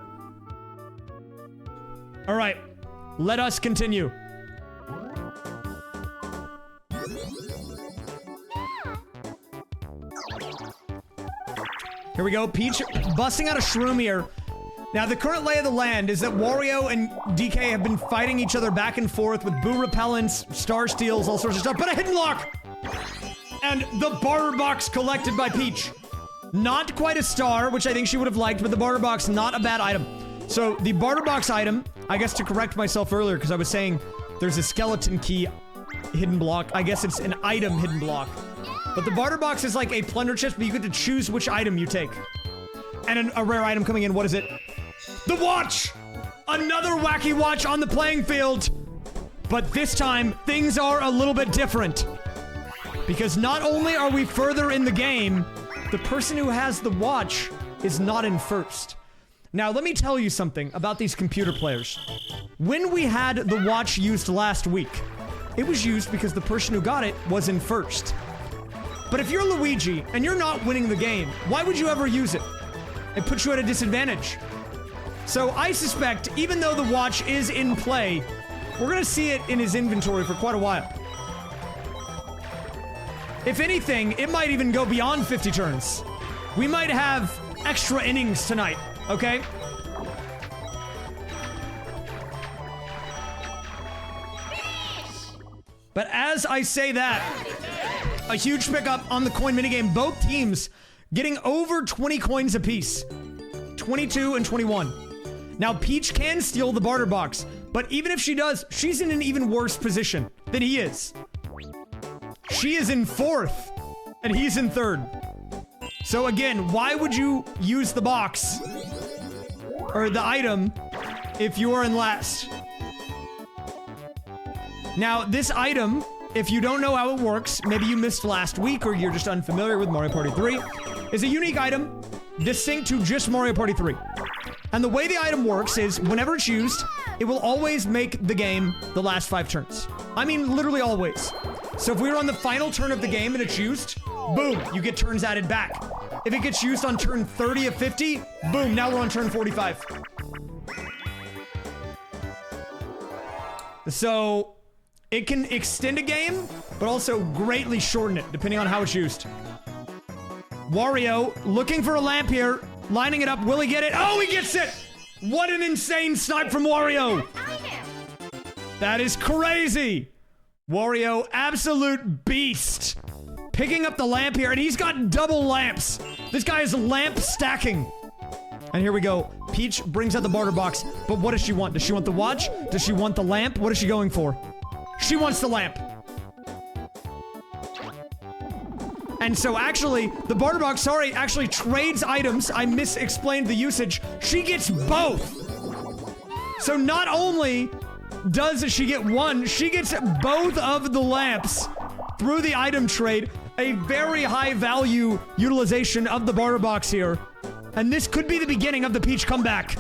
All right. Let us continue. Here we go. Peach busting out a shroom here. Now, the current lay of the land is that Wario and DK have been fighting each other back and forth with boo repellents, star steals, all sorts of stuff, but a hidden lock! And the barter box collected by Peach. Not quite a star, which I think she would have liked, but the barter box, not a bad item. So, the barter box item, I guess to correct myself earlier, because I was saying there's a skeleton key hidden block. I guess it's an item hidden block. But the barter box is like a plunder chest, but you get to choose which item you take. And a rare item coming in, what is it? The watch! Another wacky watch on the playing field! But this time, things are a little bit different. Because not only are we further in the game, the person who has the watch is not in first. Now, let me tell you something about these computer players. When we had the watch used last week, it was used because the person who got it was in first. But if you're Luigi and you're not winning the game, why would you ever use it? It puts you at a disadvantage. So I suspect, even though the watch is in play, we're gonna see it in his inventory for quite a while. If anything, it might even go beyond 50 turns. We might have extra innings tonight, okay? But as I say that, a huge pickup on the coin minigame. Both teams getting over 20 coins apiece. 22 and 21. Now, Peach can steal the barter box, but even if she does, she's in an even worse position than he is. She is in 4th, and he's in 3rd. So again, why would you use the box, or the item, if you are in last? Now, this item, if you don't know how it works, maybe you missed last week or you're just unfamiliar with Mario Party 3, is a unique item distinct to just Mario Party 3. And the way the item works is whenever it's used, it will always make the game the last 5 turns. I mean, literally always. So if we were on the final turn of the game and it's used, boom, you get turns added back. If it gets used on turn 30 of 50, boom, now we're on turn 45. So it can extend a game, but also greatly shorten it, depending on how it's used. Wario looking for a lamp here, lining it up. Will he get it? Oh, he gets it! What an insane snipe from Wario! That is crazy! Wario, absolute beast. Picking up the lamp here, and he's got double lamps. This guy is lamp stacking. And here we go. Peach brings out the barter box, but what does she want? Does she want the watch? Does she want the lamp? What is she going for? She wants the lamp. And so actually, the barter box, sorry, actually trades items. I mis-explained the usage. She gets both. So not only does she get one, she gets both of the lamps through the item trade. A very high value utilization of the barter box here. And this could be the beginning of the Peach comeback.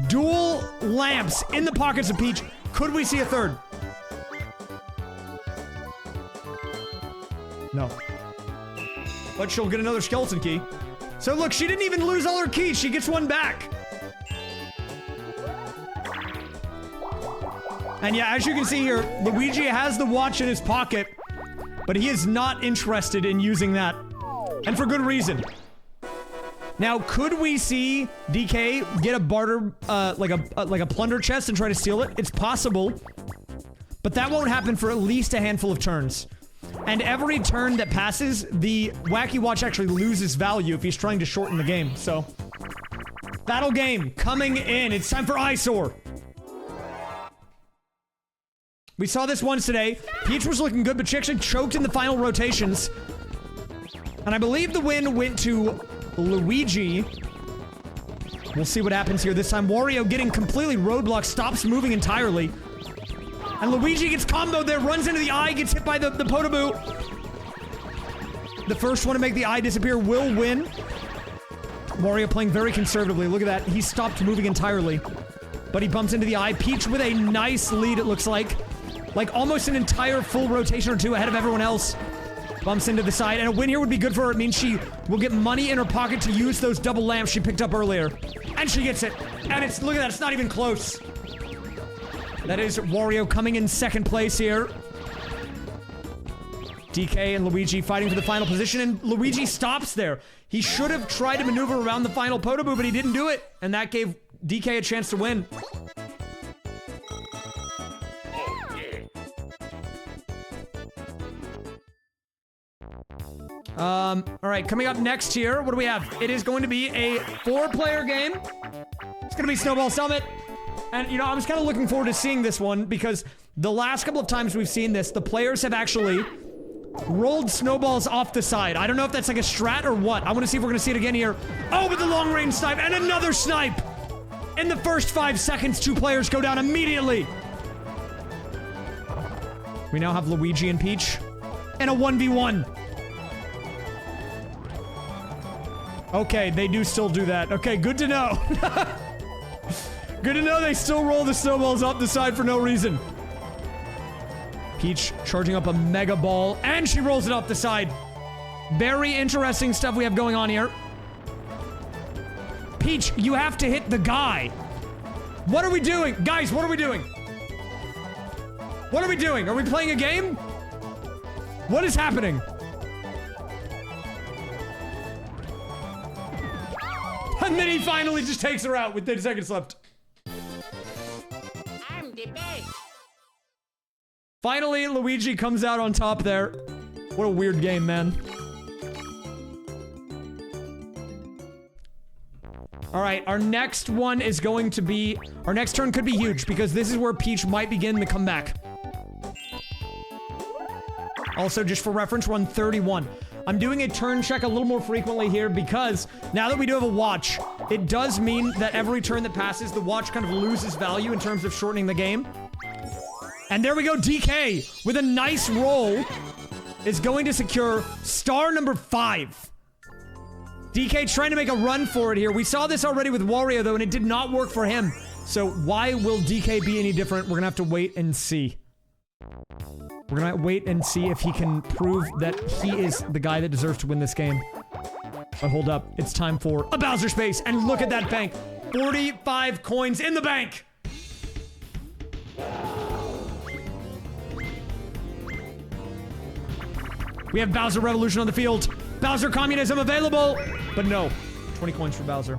Dual lamps in the pockets of Peach. Could we see a third? No. But she'll get another skeleton key. So look, she didn't even lose all her keys. She gets one back. And yeah, as you can see here, Luigi has the watch in his pocket, but he is not interested in using that. And for good reason. Now, could we see DK get a barter, like a plunder chest and try to steal it? It's possible. But that won't happen for at least a handful of turns. And every turn that passes, the Wacky Watch actually loses value if he's trying to shorten the game. So, battle game coming in. It's time for Eyesore. We saw this once today. Peach was looking good, but she actually choked in the final rotations. And I believe the win went to Luigi. We'll see what happens here. This time, Wario getting completely roadblocked, stops moving entirely. And Luigi gets comboed there, runs into the eye, gets hit by the Podoboo. The first one to make the eye disappear will win. Wario playing very conservatively. Look at that. He stopped moving entirely. But he bumps into the eye. Peach with a nice lead, it looks like. Like almost an entire full rotation or two ahead of everyone else. Bumps into the side, and a win here would be good for her. It means she will get money in her pocket to use those double lamps she picked up earlier. And she gets it. And it's, look at that, it's not even close. That is Wario coming in second place here. DK and Luigi fighting for the final position, and Luigi stops there. He should have tried to maneuver around the final Podoboo, but he didn't do it. And that gave DK a chance to win. Alright, coming up next here, what do we have? It is going to be a 4-player game. It's gonna be Snowball Summit. And, you know, I was kind of looking forward to seeing this one because the last couple of times we've seen this, the players have actually rolled snowballs off the side. I don't know if that's like a strat or what. I want to see if we're gonna see it again here. Oh, with the long-range snipe, and another snipe! In the first 5 seconds, 2 players go down immediately. We now have Luigi and Peach in a 1v1. Okay, they do still do that. Okay, good to know. Good to know they still roll the snowballs off the side for no reason. Peach charging up a mega ball, and she rolls it off the side. Very interesting stuff we have going on here. Peach, you have to hit the guy. What are we doing? Guys, what are we doing? What are we doing? Are we playing a game? What is happening? And then he finally just takes her out with 30 seconds left. I'm the best. Finally, Luigi comes out on top there. What a weird game, man. All right, our next one is going to be... Our next turn could be huge, because this is where Peach might begin the comeback. Also, just for reference, we're on 31. I'm doing a turn check a little more frequently here, because now that we do have a watch, it does mean that every turn that passes, the watch kind of loses value in terms of shortening the game. And there we go, DK, with a nice roll, is going to secure star number 5. DK trying to make a run for it here. We saw this already with Wario, though, and it did not work for him. So why will DK be any different? We're gonna have to wait and see. We're gonna wait and see if he can prove that he is the guy that deserves to win this game. But hold up, it's time for a Bowser Space, and look at that bank. 45 coins in the bank! We have Bowser Revolution on the field. Bowser Communism available! But no, 20 coins for Bowser.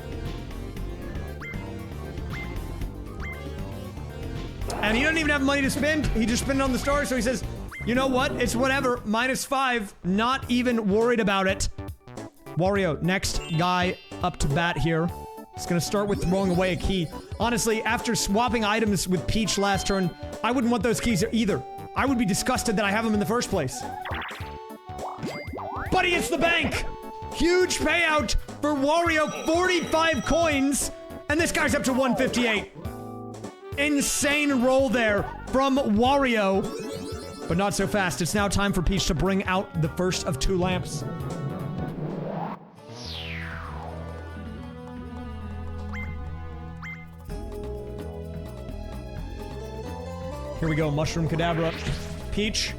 And he doesn't even have money to spend. He just spent it on the stars, so he says, you know what? It's whatever. -5. Not even worried about it. Wario, next guy up to bat here. It's gonna start with throwing away a key. Honestly, after swapping items with Peach last turn, I wouldn't want those keys either. I would be disgusted that I have them in the first place. But he hits the bank! Huge payout for Wario, 45 coins, and this guy's up to 158. Insane roll there from Wario. But not so fast. It's now time for Peach to bring out the first of 2 lamps. Here we go, Mushroom Cadabra. Peach.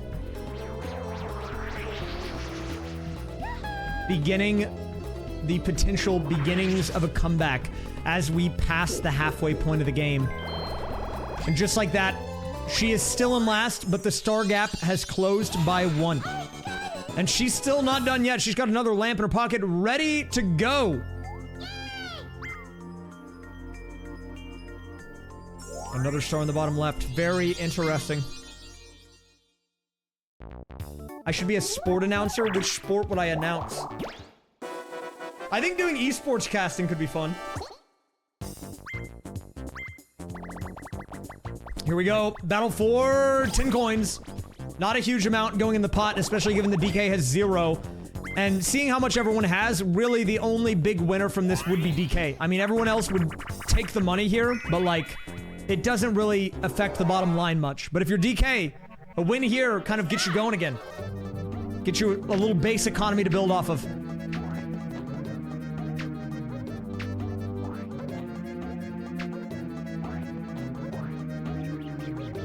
Beginning the potential beginnings of a comeback as we pass the halfway point of the game. And just like that, she is still in last, but the star gap has closed by 1. And she's still not done yet. She's got another lamp in her pocket ready to go. Another star in the bottom left. Very interesting. I should be a sport announcer. Which sport would I announce? I think doing esports casting could be fun. Here we go. Battle for 10 coins. Not a huge amount going in the pot, especially given the DK has 0. And seeing how much everyone has, really the only big winner from this would be DK. I mean, everyone else would take the money here, but like, it doesn't really affect the bottom line much. But if you're DK, a win here kind of gets you going again. Get you a little base economy to build off of.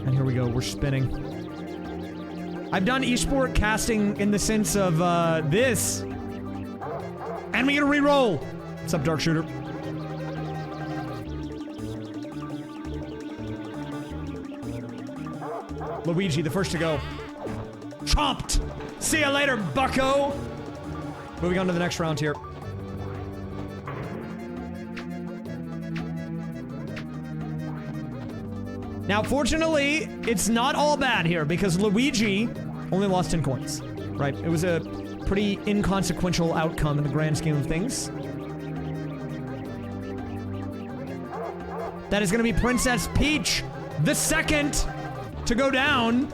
And here we go, we're spinning. I've done esport casting in the sense of, this. And we get a re-roll. What's up, Dark Shooter? Luigi, the first to go. Chomped! See ya later, bucko! Moving on to the next round here. Now, fortunately, it's not all bad here, because Luigi only lost 10 coins, right? It was a pretty inconsequential outcome in the grand scheme of things. That is going to be Princess Peach, the second to go down.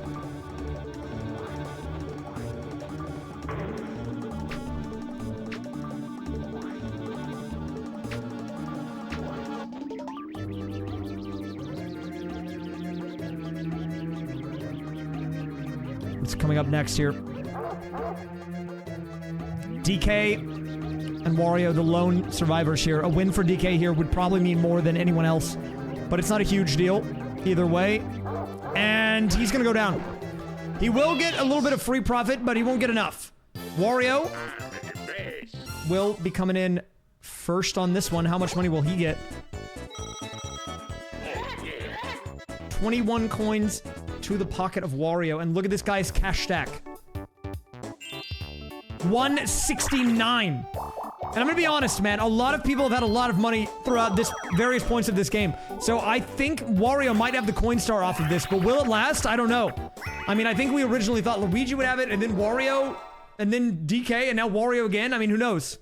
It's coming up next here. DK and Wario, the lone survivors here. A win for DK here would probably mean more than anyone else, but it's not a huge deal either way. And he's gonna go down. He will get a little bit of free profit, but he won't get enough. Wario will be coming in first on this one. How much money will he get? 21 coins to the pocket of Wario. And look at this guy's cash stack. 169. And I'm gonna be honest, man, a lot of people have had a lot of money throughout this various points of this game. So I think Wario might have the coin star off of this, but will it last? I don't know. I mean, I think we originally thought Luigi would have it, and then Wario, and then DK, and now Wario again. I mean, who knows?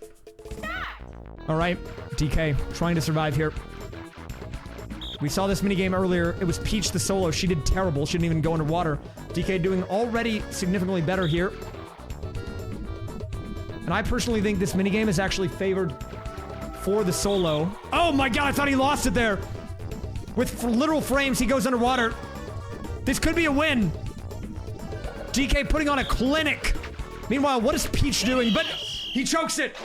All right, DK, trying to survive here. We saw this minigame earlier. It was Peach the solo. She did terrible. She didn't even go underwater. DK doing already significantly better here. And I personally think this minigame is actually favored for the solo. Oh my god, I thought he lost it there. With literal frames, he goes underwater. This could be a win. DK putting on a clinic. Meanwhile, what is Peach doing? But he chokes it.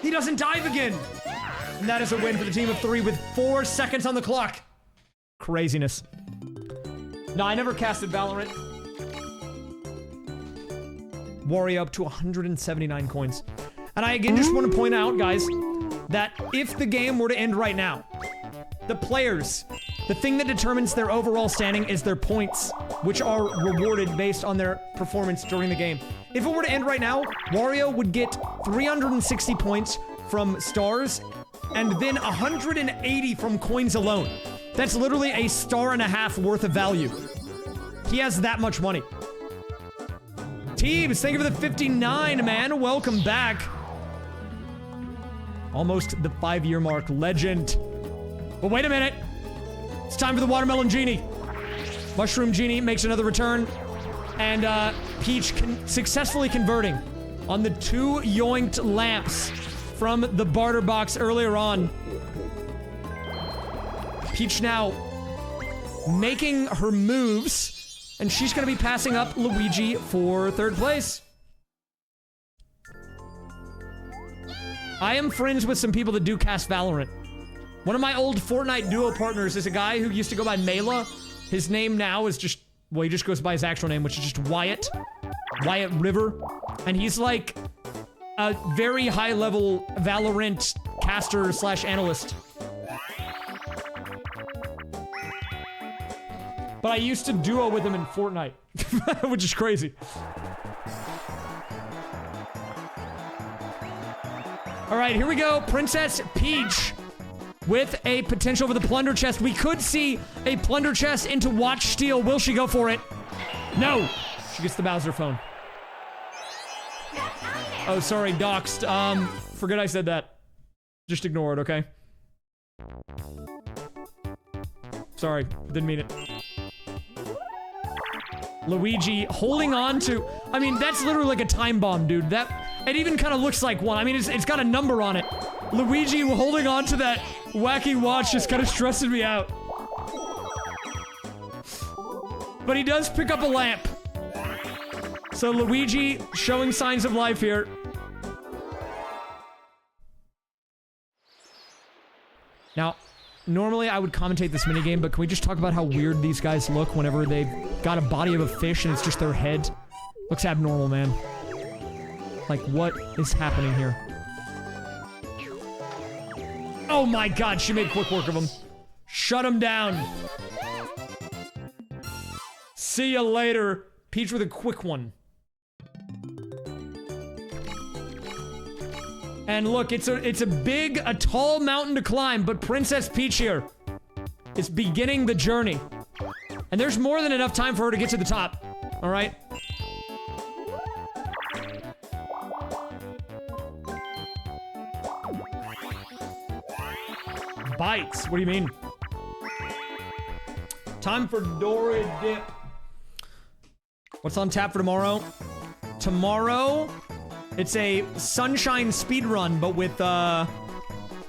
He doesn't dive again. And that is a win for the team of 3 with 4 seconds on the clock. Craziness. No, I never casted Valorant. Wario up to 179 coins. And I again just want to point out, guys, that if the game were to end right now, the players, the thing that determines their overall standing is their points, which are rewarded based on their performance during the game. If it were to end right now, Wario would get 360 points from stars and then 180 from coins alone. That's literally a star and a half worth of value. He has that much money. Teams, thank you for the 59, man. Welcome back. Almost the 5-year mark. Legend. But wait a minute. It's time for the Watermelon Genie. Mushroom Genie makes another return. And Peach successfully converting on the 2 yoinked lamps from the barter box earlier on. Peach now making her moves. And she's gonna be passing up Luigi for 3rd place. I am friends with some people that do cast Valorant. One of my old Fortnite duo partners is a guy who used to go by Mela. His name now is just, well, he just goes by his actual name, which is just Wyatt. Wyatt River. And he's like a very high-level Valorant caster slash analyst. But I used to duo with him in Fortnite, which is crazy. All right, here we go. Princess Peach with a potential for the plunder chest. We could see a plunder chest into watch steal. Will she go for it? No. She gets the Bowser phone. Oh, sorry, doxed. Forget I said that. Just ignore it, okay? Sorry, didn't mean it. Luigi holding on to, I mean, that's literally like a time bomb, dude. It even kind of looks like one. I mean, it's got a number on it. Luigi holding on to that wacky watch just kind of stresses me out. But he does pick up a lamp. So Luigi showing signs of life here. Now, normally I would commentate this minigame, but can we just talk about how weird these guys look whenever they've got a body of a fish and it's just their head? Looks abnormal, man. Like, what is happening here? Oh my god, she made quick work of him. Shut him down. See ya later. Peach with a quick one. And look, it's a tall mountain to climb, but Princess Peach here is beginning the journey. And there's more than enough time for her to get to the top. All right? Bites. What do you mean? Time for Dory Dip. What's on tap for tomorrow? Tomorrow, it's a sunshine speed run, but with a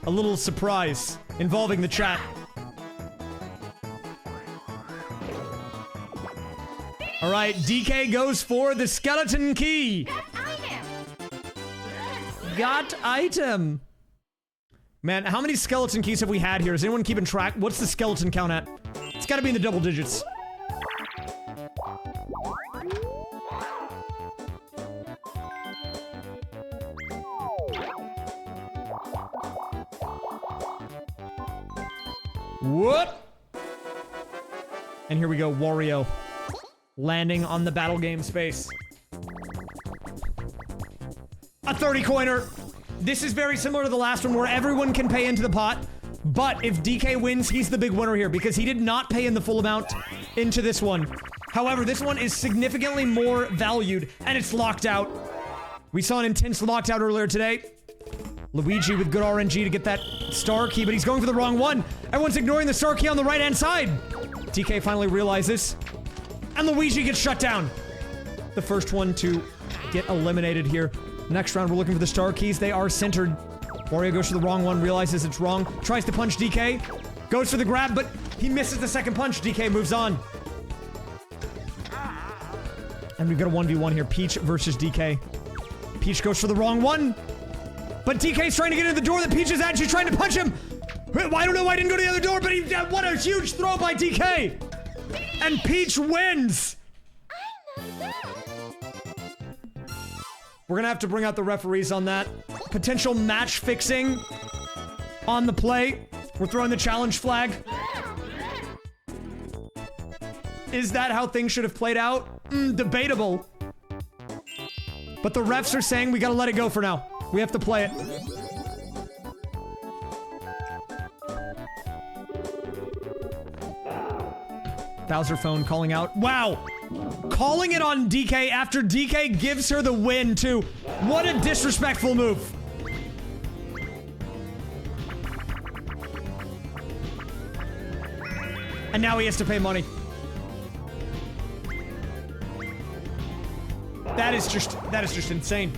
little surprise involving the chat. All right, DK goes for the skeleton key. Got item. Man, how many skeleton keys have we had here? Is anyone keeping track? What's the skeleton count at? It's gotta be in the double digits. Whoop! And here we go, Wario. Landing on the battle game space. A 30-coiner. This is very similar to the last one where everyone can pay into the pot. But if DK wins, he's the big winner here because he did not pay in the full amount into this one. However, this one is significantly more valued and it's locked out. We saw an intense locked out earlier today. Luigi with good RNG to get that star key, but he's going for the wrong one. Everyone's ignoring the star key on the right-hand side. DK finally realizes. And Luigi gets shut down. The first one to get eliminated here. Next round, we're looking for the star keys. They are centered. Wario goes for the wrong one, realizes it's wrong. Tries to punch DK. Goes for the grab, but he misses the second punch. DK moves on. And we've got a 1v1 here. Peach versus DK. Peach goes for the wrong one. But DK's trying to get in the door that Peach is at. She's trying to punch him. I don't know why I didn't go to the other door, but what a huge throw by DK. And Peach wins. We're gonna have to bring out the referees on that. Potential match fixing on the play. We're throwing the challenge flag. Is that how things should have played out? Debatable. But the refs are saying we gotta let it go for now. We have to play it. Bowser phone calling out. Wow! Calling it on DK after DK gives her the win, too. What a disrespectful move. And now he has to pay money. That is just insane.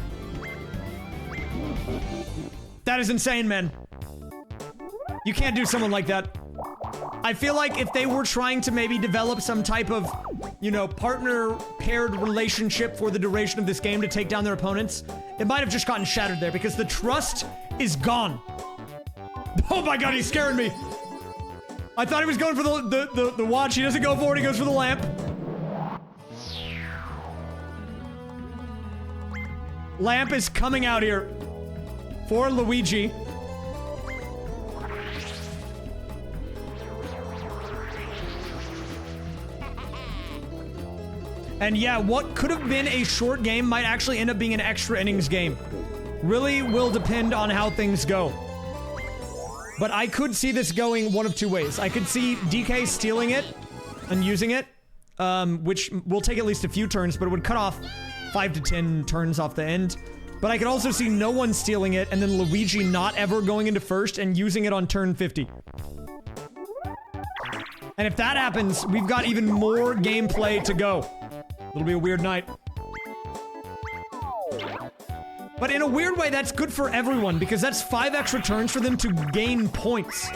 That is insane, man. You can't do someone like that. I feel like if they were trying to maybe develop some type of, you know, partner-paired relationship for the duration of this game to take down their opponents, it might have just gotten shattered there because the trust is gone. Oh my god, he's scaring me. I thought he was going for the watch. He doesn't go for it, he goes for the lamp. Lamp is coming out here for Luigi. And yeah, what could have been a short game might actually end up being an extra innings game. Really will depend on how things go. But I could see this going one of two ways. I could see DK stealing it and using it, which will take at least a few turns, but it would cut off 5 to 10 turns off the end. But I could also see no one stealing it and then Luigi not ever going into first and using it on turn 50. And if that happens, we've got even more gameplay to go. It'll be a weird night. But in a weird way, that's good for everyone because that's 5 extra turns for them to gain points.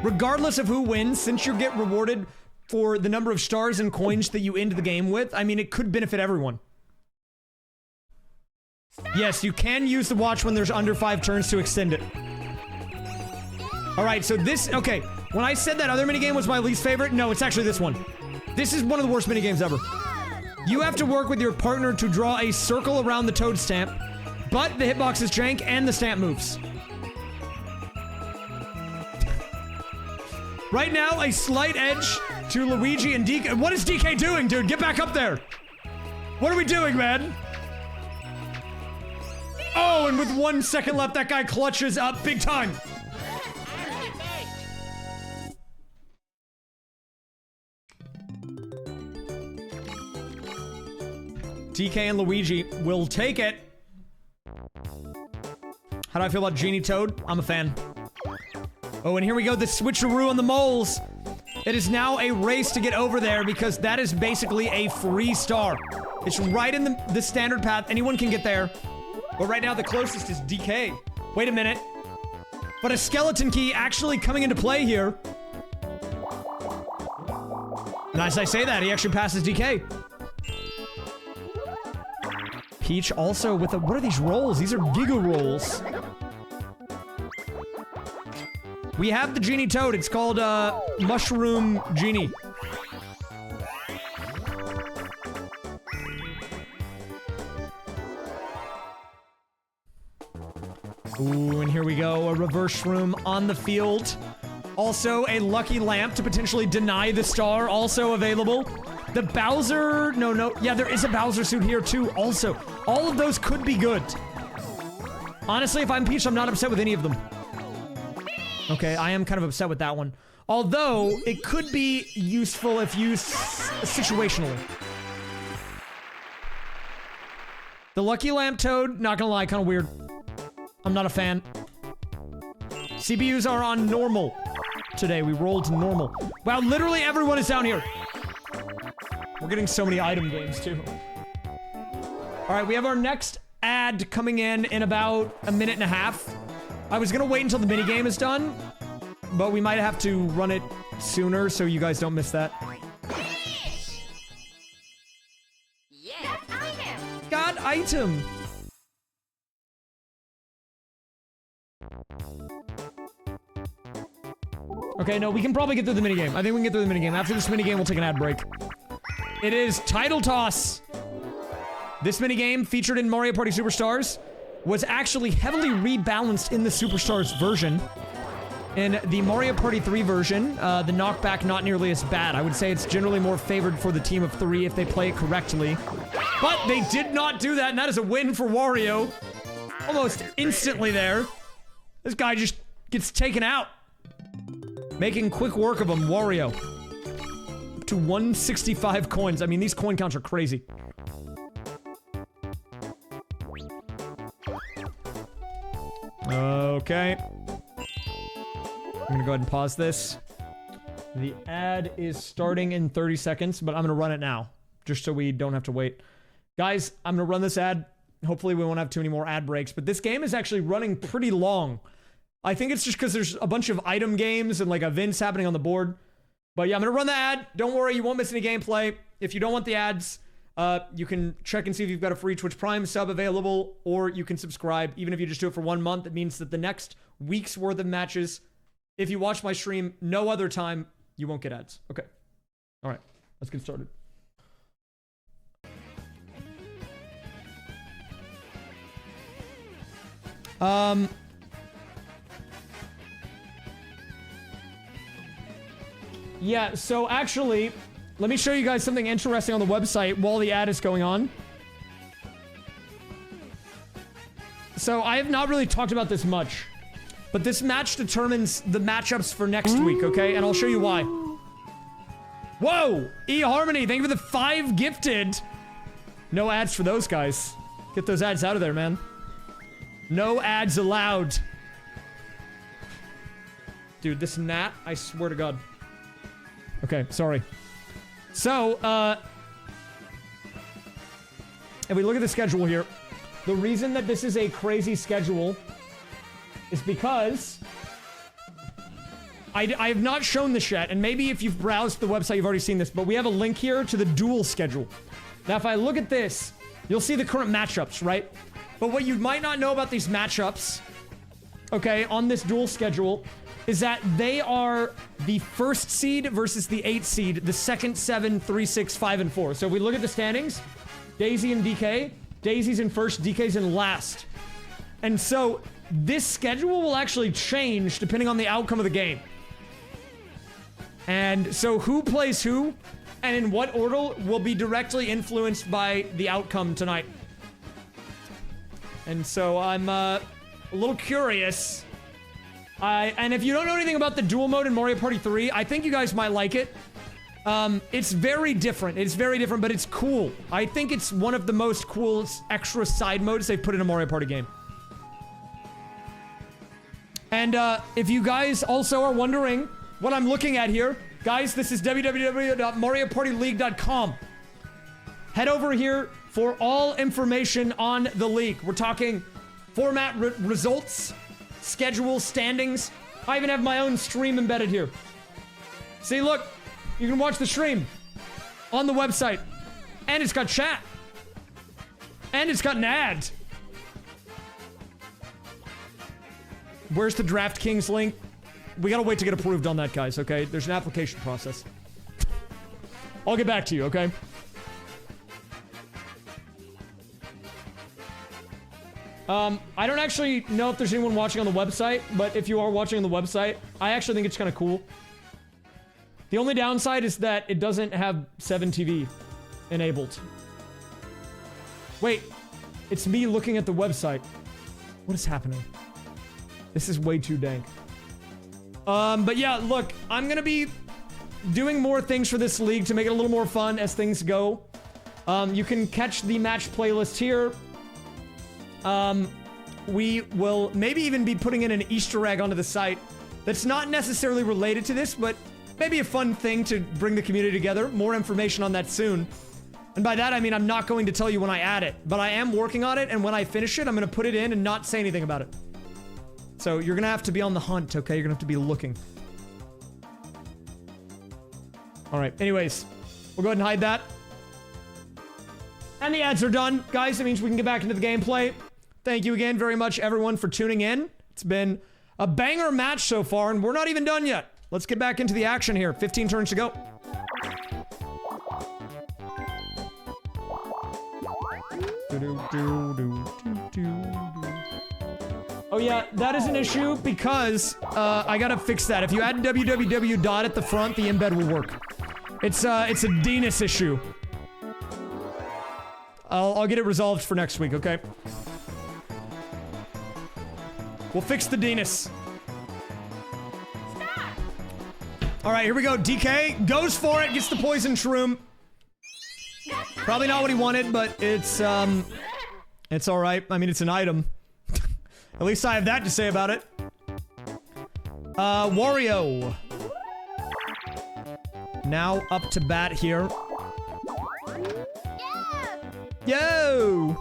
Regardless of who wins, since you get rewarded for the number of stars and coins that you end the game with, I mean, it could benefit everyone. Yes, you can use the watch when there's under 5 turns to extend it. Alright, so this, okay. When I said that other minigame was my least favorite, no, it's actually this one. This is one of the worst minigames ever. You have to work with your partner to draw a circle around the toad stamp, but the hitbox is jank and the stamp moves. Right now, a slight edge to Luigi and DK. What is DK doing, dude? Get back up there. What are we doing, man? Oh, and with 1 second left, that guy clutches up big time. DK and Luigi will take it. How do I feel about Genie Toad? I'm a fan. Oh, and here we go, the switcheroo on the moles. It is now a race to get over there because that is basically a free star. It's right in the standard path. Anyone can get there. But right now, the closest is DK. Wait a minute. But a skeleton key actually coming into play here. And as I say that, he actually passes DK. Peach also with a... What are these rolls? These are Giga rolls. We have the Genie Toad. It's called, Mushroom Genie. Ooh, and here we go. A reverse room on the field. Also, a lucky lamp to potentially deny the star, also available. The Bowser, no, yeah, there is a Bowser suit here too, also. All of those could be good. Honestly, if I'm Peach, I'm not upset with any of them. Okay, I am kind of upset with that one. Although, it could be useful if used situationally. The Lucky Lamp Toad, not gonna lie, kind of weird. I'm not a fan. CPUs are on normal today. We rolled to normal. Wow, literally everyone is down here. We're getting so many item games, too. All right, we have our next ad coming in about a minute and a half. I was gonna wait until the minigame is done, but we might have to run it sooner so you guys don't miss that. Yes, item. Got item. Okay, no, we can probably get through the minigame. I think we can get through the minigame. After this minigame, we'll take an ad break. It is Title Toss. This minigame, featured in Mario Party Superstars, was actually heavily rebalanced in the Superstars version. In the Mario Party 3 version, the knockback not nearly as bad. I would say it's generally more favored for the team of 3 if they play it correctly. But they did not do that, and that is a win for Wario. Almost instantly there. This guy just gets taken out. Making quick work of him, Wario. Up to 165 coins. I mean, these coin counts are crazy. Okay. I'm gonna go ahead and pause this. The ad is starting in 30 seconds, but I'm gonna run it now, just so we don't have to wait. Guys, I'm gonna run this ad. Hopefully we won't have too many more ad breaks, but this game is actually running pretty long. I think it's just because there's a bunch of item games and like events happening on the board. But yeah, I'm gonna run the ad. Don't worry, you won't miss any gameplay. If you don't want the ads, you can check and see if you've got a free Twitch Prime sub available, or you can subscribe. Even if you just do it for 1 month, it means that the next week's worth of matches, if you watch my stream no other time, you won't get ads. Okay. All right, let's get started. Yeah, so actually, let me show you guys something interesting on the website while the ad is going on. So I have not really talked about this much, but this match determines the matchups for next week, okay? And I'll show you why. Whoa! eHarmony, thank you for the 5 gifted. No ads for those guys. Get those ads out of there, man. No ads allowed. Dude, this gnat, I swear to God. Okay, sorry. So, if we look at the schedule here, the reason that this is a crazy schedule is because I have not shown this yet, and maybe if you've browsed the website, you've already seen this, but we have a link here to the duel schedule. Now, if I look at this, you'll see the current matchups, right? But what you might not know about these matchups, okay, on this duel schedule, is that they are the 1st seed versus the 8th seed, the 2nd, 7, 3, 6, 5, and 4. So if we look at the standings, Daisy and DK, Daisy's in 1st, DK's in last. And so this schedule will actually change depending on the outcome of the game. And so who plays who and in what order will be directly influenced by the outcome tonight. And so I'm a little curious. And if you don't know anything about the duel mode in Mario Party 3, I think you guys might like it. It's very different. It's very different, but it's cool. I think it's one of the most cool extra side modes they've put in a Mario Party game. And if you guys also are wondering what I'm looking at here, guys, this is www.mariopartyleague.com. Head over here for all information on the league. We're talking format, results, schedule, standings. I even have my own stream embedded here. See, look, you can watch the stream on the website. And it's got chat. And it's got an ad. Where's the DraftKings link? We gotta wait to get approved on that, guys, okay? There's an application process. I'll get back to you, okay? I don't actually know if there's anyone watching on the website, but if you are watching on the website, I actually think it's kind of cool. The only downside is that it doesn't have 7TV enabled. Wait, it's me looking at the website. What is happening? This is way too dank. But yeah, look, I'm gonna be doing more things for this league to make it a little more fun as things go. You can catch the match playlist here. We will maybe even be putting in an Easter egg onto the site that's not necessarily related to this, but maybe a fun thing to bring the community together. More information on that soon. And by that, I mean I'm not going to tell you when I add it, but I am working on it, and when I finish it, I'm going to put it in and not say anything about it. So you're going to have to be on the hunt, okay? You're going to have to be looking. Alright, anyways. We'll go ahead and hide that. And the ads are done. Guys, that means we can get back into the gameplay. Thank you again very much, everyone, for tuning in. It's been a banger match so far, and we're not even done yet. Let's get back into the action here. 15 turns to go. Oh yeah, that is an issue because I gotta fix that. If you add www dot at the front, the embed will work. It's a DNS issue. I'll get it resolved for next week, okay? We'll fix the DNS. All right, here we go. DK goes for it, gets the poison shroom. Probably not what he wanted, but it's all right. I mean, it's an item. At least I have that to say about it. Wario. Now up to bat here. Yo!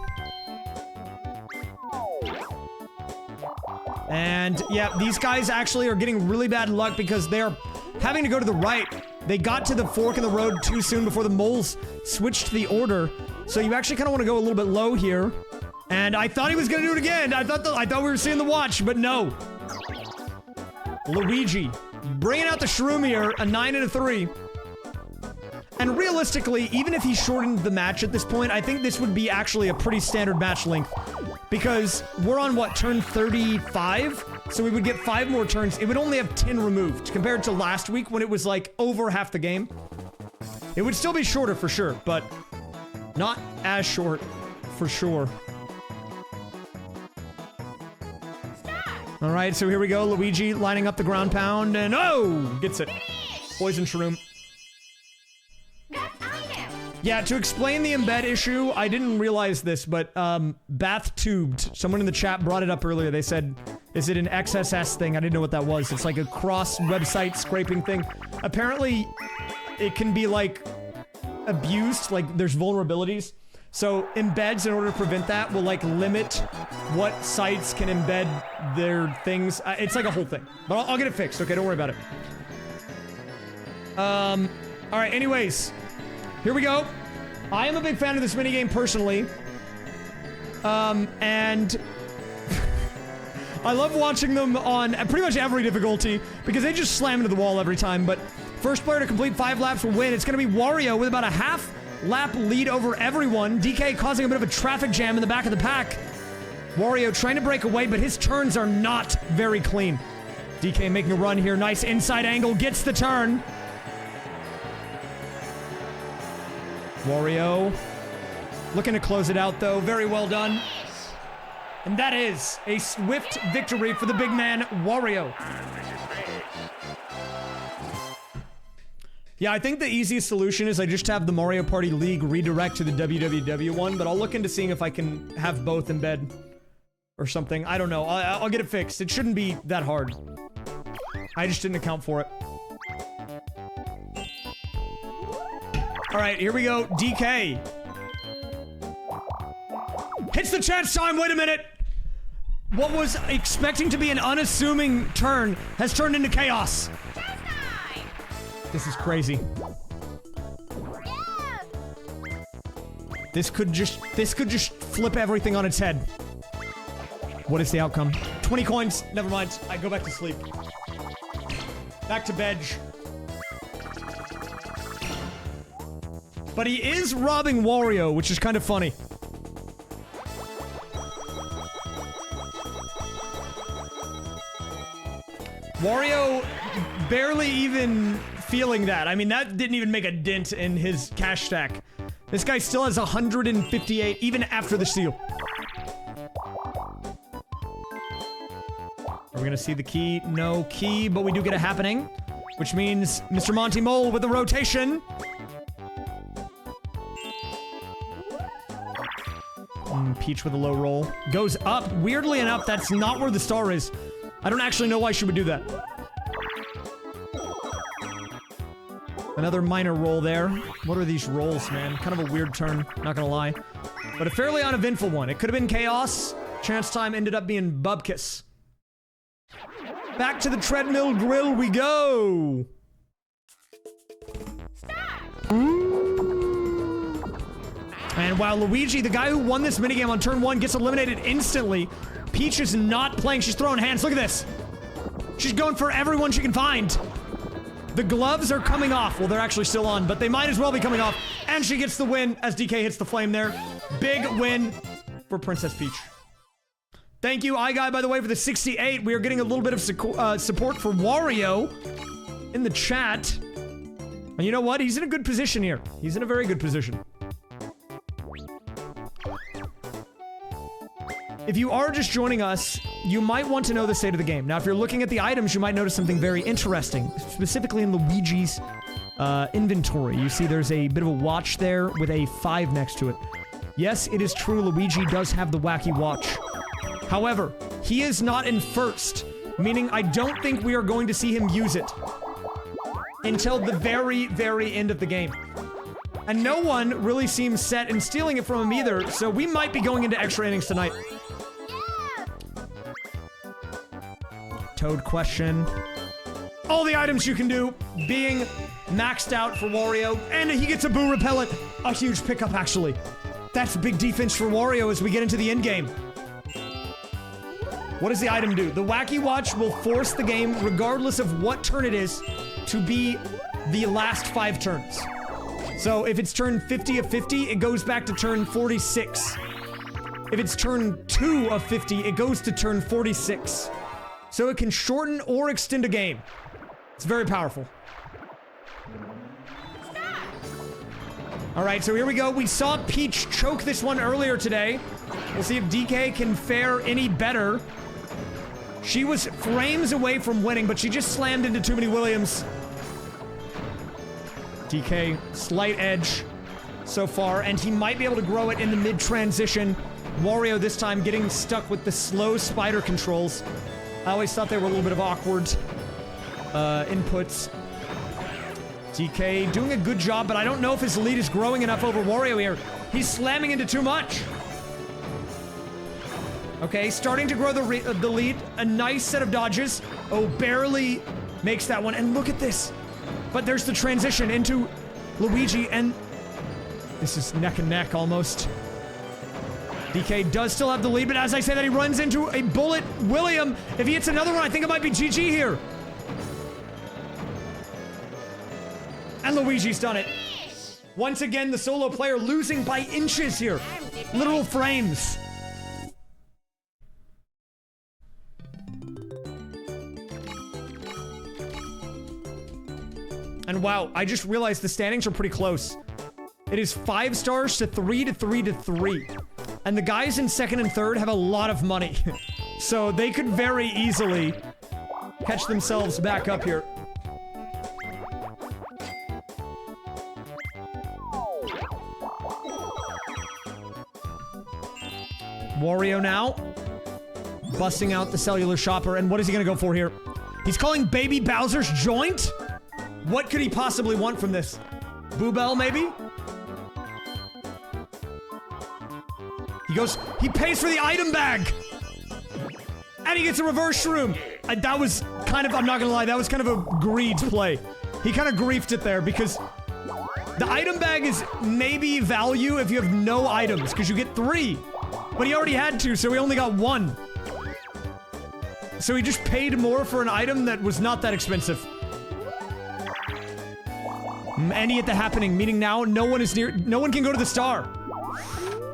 And yeah, these guys actually are getting really bad luck because they're having to go to the right. They got to the fork in the road too soon before the moles switched the order. So you actually kind of want to go a little bit low here. And I thought he was going to do it again. I thought we were seeing the watch, but no. Luigi bringing out the shroom here, a 9 and a 3. And realistically, even if he shortened the match at this point, I think this would be actually a pretty standard match length. Because we're on, what, turn 35? So we would get 5 more turns. It would only have 10 removed, compared to last week when it was, like, over half the game. It would still be shorter for sure, but not as short for sure. Alright, so here we go. Luigi lining up the ground pound, and oh! Gets it. Poison shroom. Yeah, to explain the embed issue, I didn't realize this, but, bath tubed. Someone in the chat brought it up earlier. They said, is it an XSS thing? I didn't know what that was. It's like a cross-website scraping thing. Apparently, it can be, like, abused. Like, there's vulnerabilities. So, embeds, in order to prevent that, will, like, limit what sites can embed their things. It's like a whole thing. But I'll get it fixed, okay? Don't worry about it. Alright, anyways. Here we go. I am a big fan of this minigame personally. And I love watching them on pretty much every difficulty because they just slam into the wall every time. But first player to complete 5 laps will win. It's going to be Wario with about a half lap lead over everyone. DK causing a bit of a traffic jam in the back of the pack. Wario trying to break away, but his turns are not very clean. DK making a run here. Nice inside angle. Gets the turn. Wario looking to close it out, though. Very well done. And that is a swift victory for the big man, Wario. Yeah, I think the easiest solution is I just have the Mario Party League redirect to the WWW one, but I'll look into seeing if I can have both embed or something. I don't know. I'll get it fixed. It shouldn't be that hard. I just didn't account for it. All right, here we go. DK. Hits the chance time. Wait a minute. What was expecting to be an unassuming turn has turned into chaos. This is crazy. This could just flip everything on its head. What is the outcome? 20 coins. Never mind. I go back to sleep. Back to bed. But he is robbing Wario, which is kind of funny. Wario barely even feeling that. I mean, that didn't even make a dent in his cash stack. This guy still has 158 even after the steal. Are we gonna see the key? No key, but we do get a happening, which means Mr. Monty Mole with the rotation. Peach with a low roll. Goes up. Weirdly enough, that's not where the star is. I don't actually know why she would do that. Another minor roll there. What are these rolls, man? Kind of a weird turn, not gonna lie. But a fairly uneventful one. It could have been chaos. Chance time ended up being Bubkiss. Back to the treadmill grill we go! And while Luigi, the guy who won this minigame on turn 1, gets eliminated instantly, Peach is not playing. She's throwing hands. Look at this. She's going for everyone she can find. The gloves are coming off. Well, they're actually still on, but they might as well be coming off. And she gets the win as DK hits the flame there. Big win for Princess Peach. Thank you, iGuy, by the way, for the 68. We are getting a little bit of support for Wario in the chat. And you know what? He's in a good position here. He's in a very good position. If you are just joining us, you might want to know the state of the game. Now, if you're looking at the items, you might notice something very interesting, specifically in Luigi's inventory. You see there's a bit of a watch there with a 5 next to it. Yes, it is true, Luigi does have the wacky watch. However, he is not in first, meaning I don't think we are going to see him use it until the very, very end of the game. And no one really seems set in stealing it from him either, so we might be going into extra innings tonight. Toad question. All the items you can do being maxed out for Wario, and he gets a boo repellent. A huge pickup, actually. That's big defense for Wario as we get into the end game. What does the item do? The Wacky Watch will force the game, regardless of what turn it is, to be the last 5 turns. So if it's turn 50 of 50, it goes back to turn 46. If it's turn 2 of 50, it goes to turn 46. So it can shorten or extend a game. It's very powerful. All right, so here we go. We saw Peach choke this one earlier today. We'll see if DK can fare any better. She was frames away from winning, but she just slammed into too many Williams. DK, slight edge so far, and he might be able to grow it in the mid-transition. Wario this time getting stuck with the slow spider controls. I always thought they were a little bit of awkward inputs. DK doing a good job, but I don't know if his lead is growing enough over Wario here. He's slamming into too much. Okay, starting to grow the lead. A nice set of dodges. Oh, barely makes that one. And look at this. But there's the transition into Luigi, and this is neck and neck almost. DK does still have the lead, but as I say that, he runs into a bullet William. If he hits another one, I think it might be GG here. And Luigi's done it. Once again, the solo player losing by inches here. Literal frames. And wow, I just realized the standings are pretty close. It is 5 stars to 3 to 3 to 3. And the guys in second and third have a lot of money. So they could very easily catch themselves back up here. Wario now. Busting out the cellular shopper. And what is he gonna go for here? He's calling Baby Bowser's joint? What could he possibly want from this? Boobell, maybe? He pays for the item bag! And he gets a reverse shroom! That was kind of, I'm not gonna lie, that was kind of a greed play. He kind of griefed it there because the item bag is maybe value if you have no items, because you get 3. But he already had 2, so he only got 1. So he just paid more for an item that was not that expensive. And he hit the happening, meaning now no one can go to the star.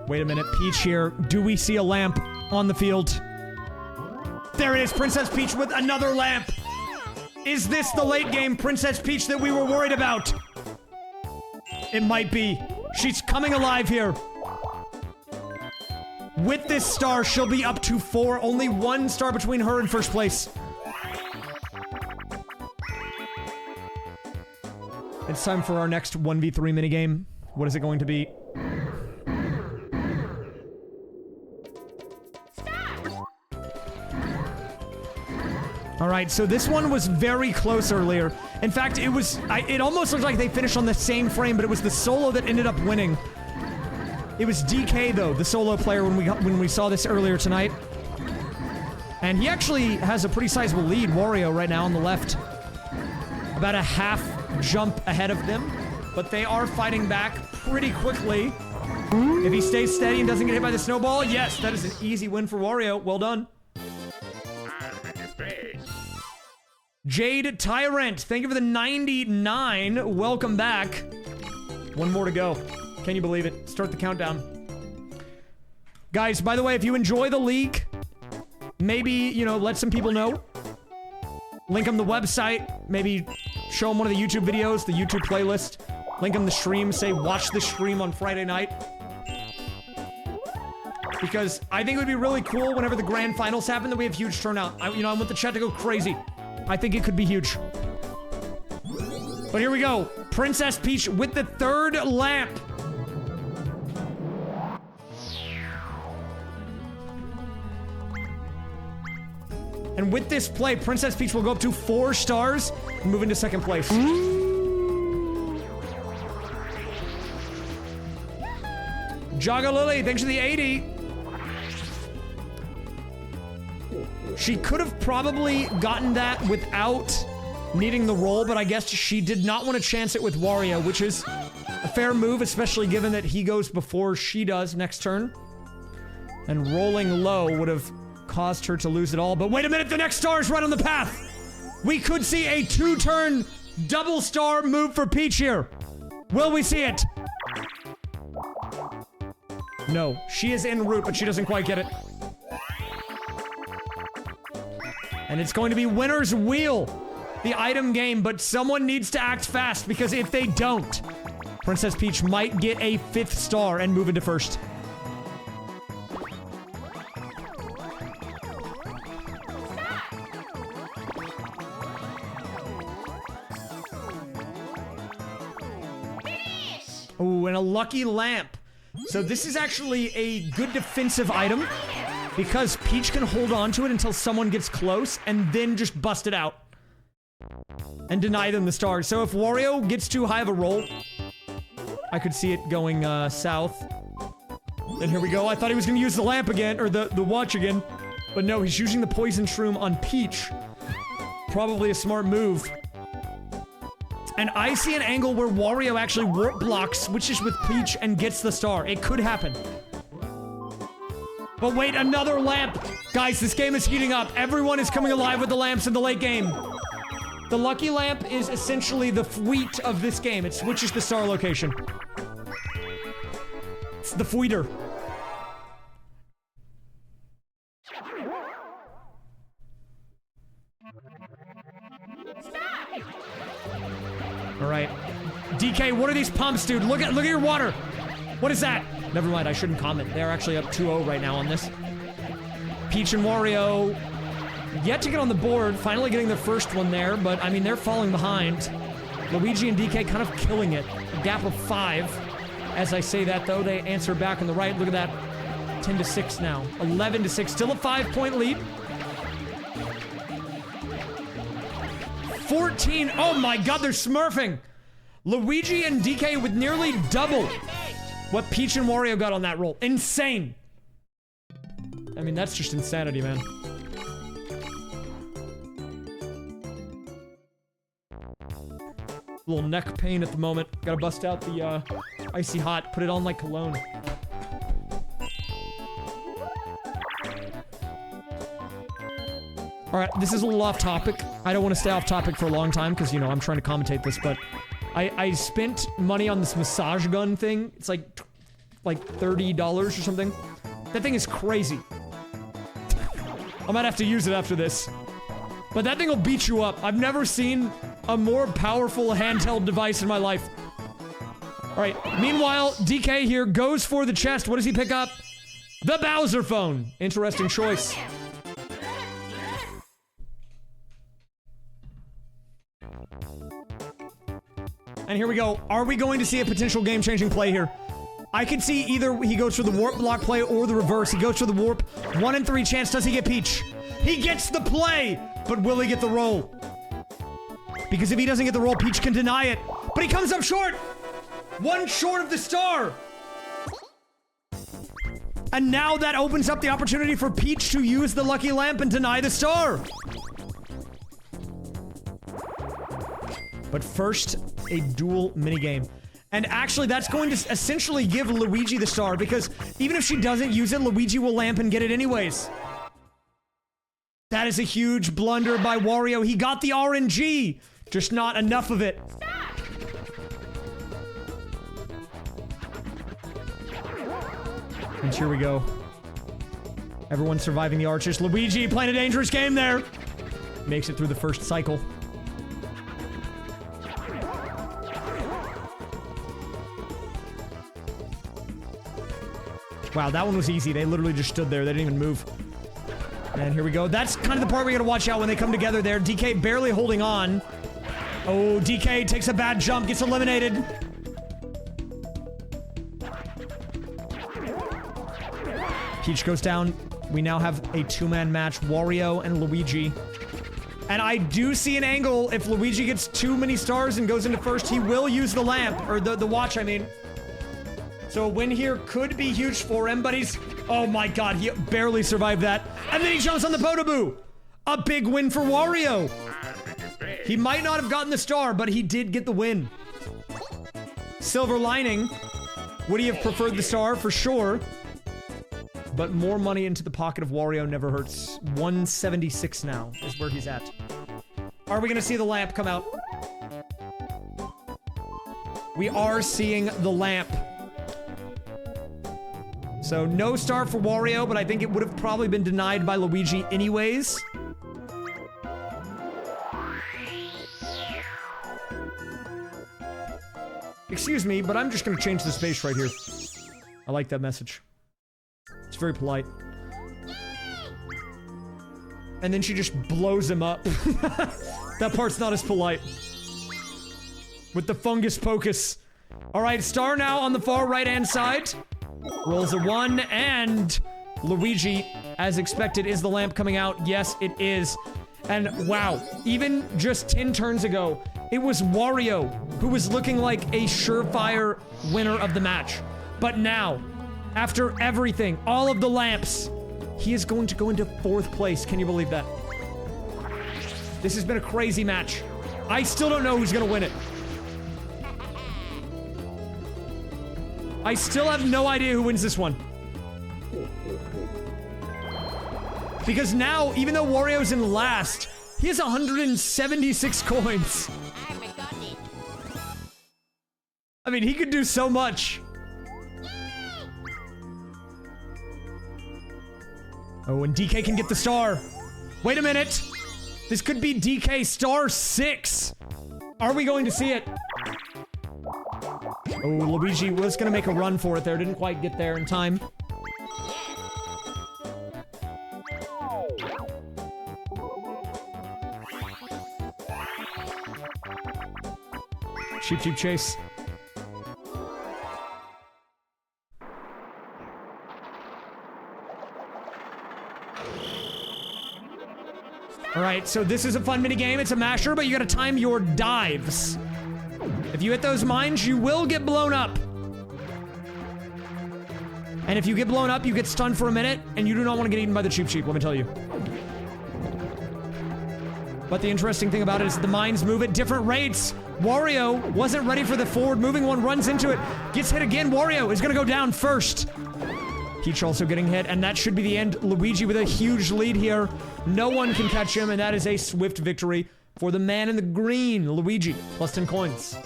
Wait a minute, Peach here. Do we see a lamp on the field? There it is, Princess Peach with another lamp. Is this the late game Princess Peach that we were worried about? It might be. She's coming alive here. With this star, she'll be up to 4. Only 1 star between her and first place. It's time for our next 1v3 minigame. What is it going to be? Alright, so this one was very close earlier. In fact, it almost looked like they finished on the same frame, but it was the solo that ended up winning. It was DK, though, the solo player, when we saw this earlier tonight. And he actually has a pretty sizable lead, Wario, right now on the left. About a half jump ahead of them. But they are fighting back pretty quickly. If he stays steady and doesn't get hit by the snowball, yes, that is an easy win for Wario. Well done. Jade Tyrant, thank you for the 99. Welcome back. 1 more to go. Can you believe it? Start the countdown. Guys, by the way, if you enjoy the league, maybe, you know, let some people know. Link them the website. Maybe show them one of the YouTube videos, the YouTube playlist. Link them the stream. Say, watch the stream on Friday night. Because I think it would be really cool whenever the grand finals happen that we have huge turnout. I want the chat to go crazy. I think it could be huge. But here we go. Princess Peach with the 3rd lamp. And with this play, Princess Peach will go up to 4 stars and move into 2nd place. Jaga Lily, thanks for the 80. She could have probably gotten that without needing the roll, but I guess she did not want to chance it with Wario, which is a fair move, especially given that he goes before she does next turn. And rolling low would have caused her to lose it all. But wait a minute, the next star is right on the path. We could see a 2-turn double star move for Peach here. Will we see it? No, she is en route, but she doesn't quite get it. And it's going to be winner's wheel, the item game, but someone needs to act fast, because if they don't, Princess Peach might get a 5th star and move into 1st. Ooh, and a lucky lamp. So this is actually a good defensive item, because Peach can hold on to it until someone gets close and then just bust it out and deny them the stars. So if Wario gets too high of a roll, I could see it going south. And here we go. I thought he was going to use the lamp again, or the watch again. But no, he's using the poison shroom on Peach. Probably a smart move. And I see an angle where Wario actually warp blocks, switches with Peach, and gets the star. It could happen. But wait, another lamp! Guys, this game is heating up. Everyone is coming alive with the lamps in the late game. The lucky lamp is essentially the fweet of this game. It switches the star location. It's the fweeter. Alright. DK, what are these pumps, dude? Look at your water! What is that? Never mind, I shouldn't comment. They're actually up 2-0 right now on this. Peach and Wario yet to get on the board, finally getting their first one there, but I mean, they're falling behind. Luigi and DK kind of killing it. A gap of 5. As I say that, though, they answer back on the right. Look at that. 10-6 now. 11-6. Still a 5-point lead. 14. Oh my god, they're smurfing. Luigi and DK with nearly double what Peach and Wario got on that roll. Insane. I mean, that's just insanity, man. Little neck pain at the moment. Gotta bust out the icy hot. Put it on like cologne. Alright, this is a little off topic. I don't want to stay off topic for a long time because, you know, I'm trying to commentate this, but I spent money on this massage gun thing. It's like $30 or something. That thing is crazy. I might have to use it after this. But that thing will beat you up. I've never seen a more powerful handheld device in my life. All right, meanwhile, DK here goes for the chest. What does he pick up? The Bowser phone. Interesting choice. And here we go. Are we going to see a potential game-changing play here? I could see either he goes for the warp block play or the reverse. He goes for the warp. 1 in 3 chance. Does he get Peach? He gets the play, but will he get the roll? Because if he doesn't get the roll, Peach can deny it. But he comes up short. 1 short of the star. And now that opens up the opportunity for Peach to use the lucky lamp and deny the star. But first, a duel minigame. And actually, that's going to essentially give Luigi the star, because even if she doesn't use it, Luigi will lamp and get it anyways. That is a huge blunder by Wario. He got the RNG, just not enough of it. And here we go. Everyone's surviving the archers. Luigi playing a dangerous game there. Makes it through the first cycle. Wow, that one was easy. They literally just stood there. They didn't even move. And here we go. That's kind of the part we gotta watch out when they come together there. DK barely holding on. Oh, DK takes a bad jump, gets eliminated. Peach goes down. We now have a 2-man match, Wario and Luigi. And I do see an angle. If Luigi gets too many stars and goes into first, he will use the lamp, or the watch, I mean. So a win here could be huge for him, but he's... Oh my god, he barely survived that. And then he jumps on the Podoboo. A big win for Wario. He might not have gotten the star, but he did get the win. Silver lining. Would he have preferred the star? For sure. But more money into the pocket of Wario never hurts. 176 now is where he's at. Are we gonna see the lamp come out? We are seeing the lamp. So no star for Wario, but I think it would have probably been denied by Luigi anyways. Excuse me, but I'm just gonna change the space right here. I like that message. It's very polite. And then she just blows him up. That part's not as polite. With the fungus pocus. Alright, star now on the far right-hand side. Rolls a 1, and Luigi, as expected, is the lamp coming out? Yes, it is. And wow, even just 10 turns ago, it was Wario who was looking like a surefire winner of the match. But now, after everything, all of the lamps, he is going to go into 4th place. Can you believe that? This has been a crazy match. I still don't know who's gonna win it. I still have no idea who wins this one. Because now, even though Wario's in last, he has 176 coins. I mean, he could do so much. Oh, and DK can get the star. Wait a minute. This could be DK star 6. Are we going to see it? Oh, Luigi was gonna make a run for it there. Didn't quite get there in time. Cheap, cheap chase. Alright, so this is a fun minigame. It's a masher, but you gotta time your dives. If you hit those mines, you will get blown up. And if you get blown up, you get stunned for a minute, and you do not want to get eaten by the Cheep Cheep, let me tell you. But the interesting thing about it is the mines move at different rates. Wario wasn't ready for the forward moving one, runs into it, gets hit again. Wario is gonna go down first. Peach also getting hit, and that should be the end. Luigi with a huge lead here. No one can catch him, and that is a swift victory for the man in the green, Luigi. Plus 10 coins.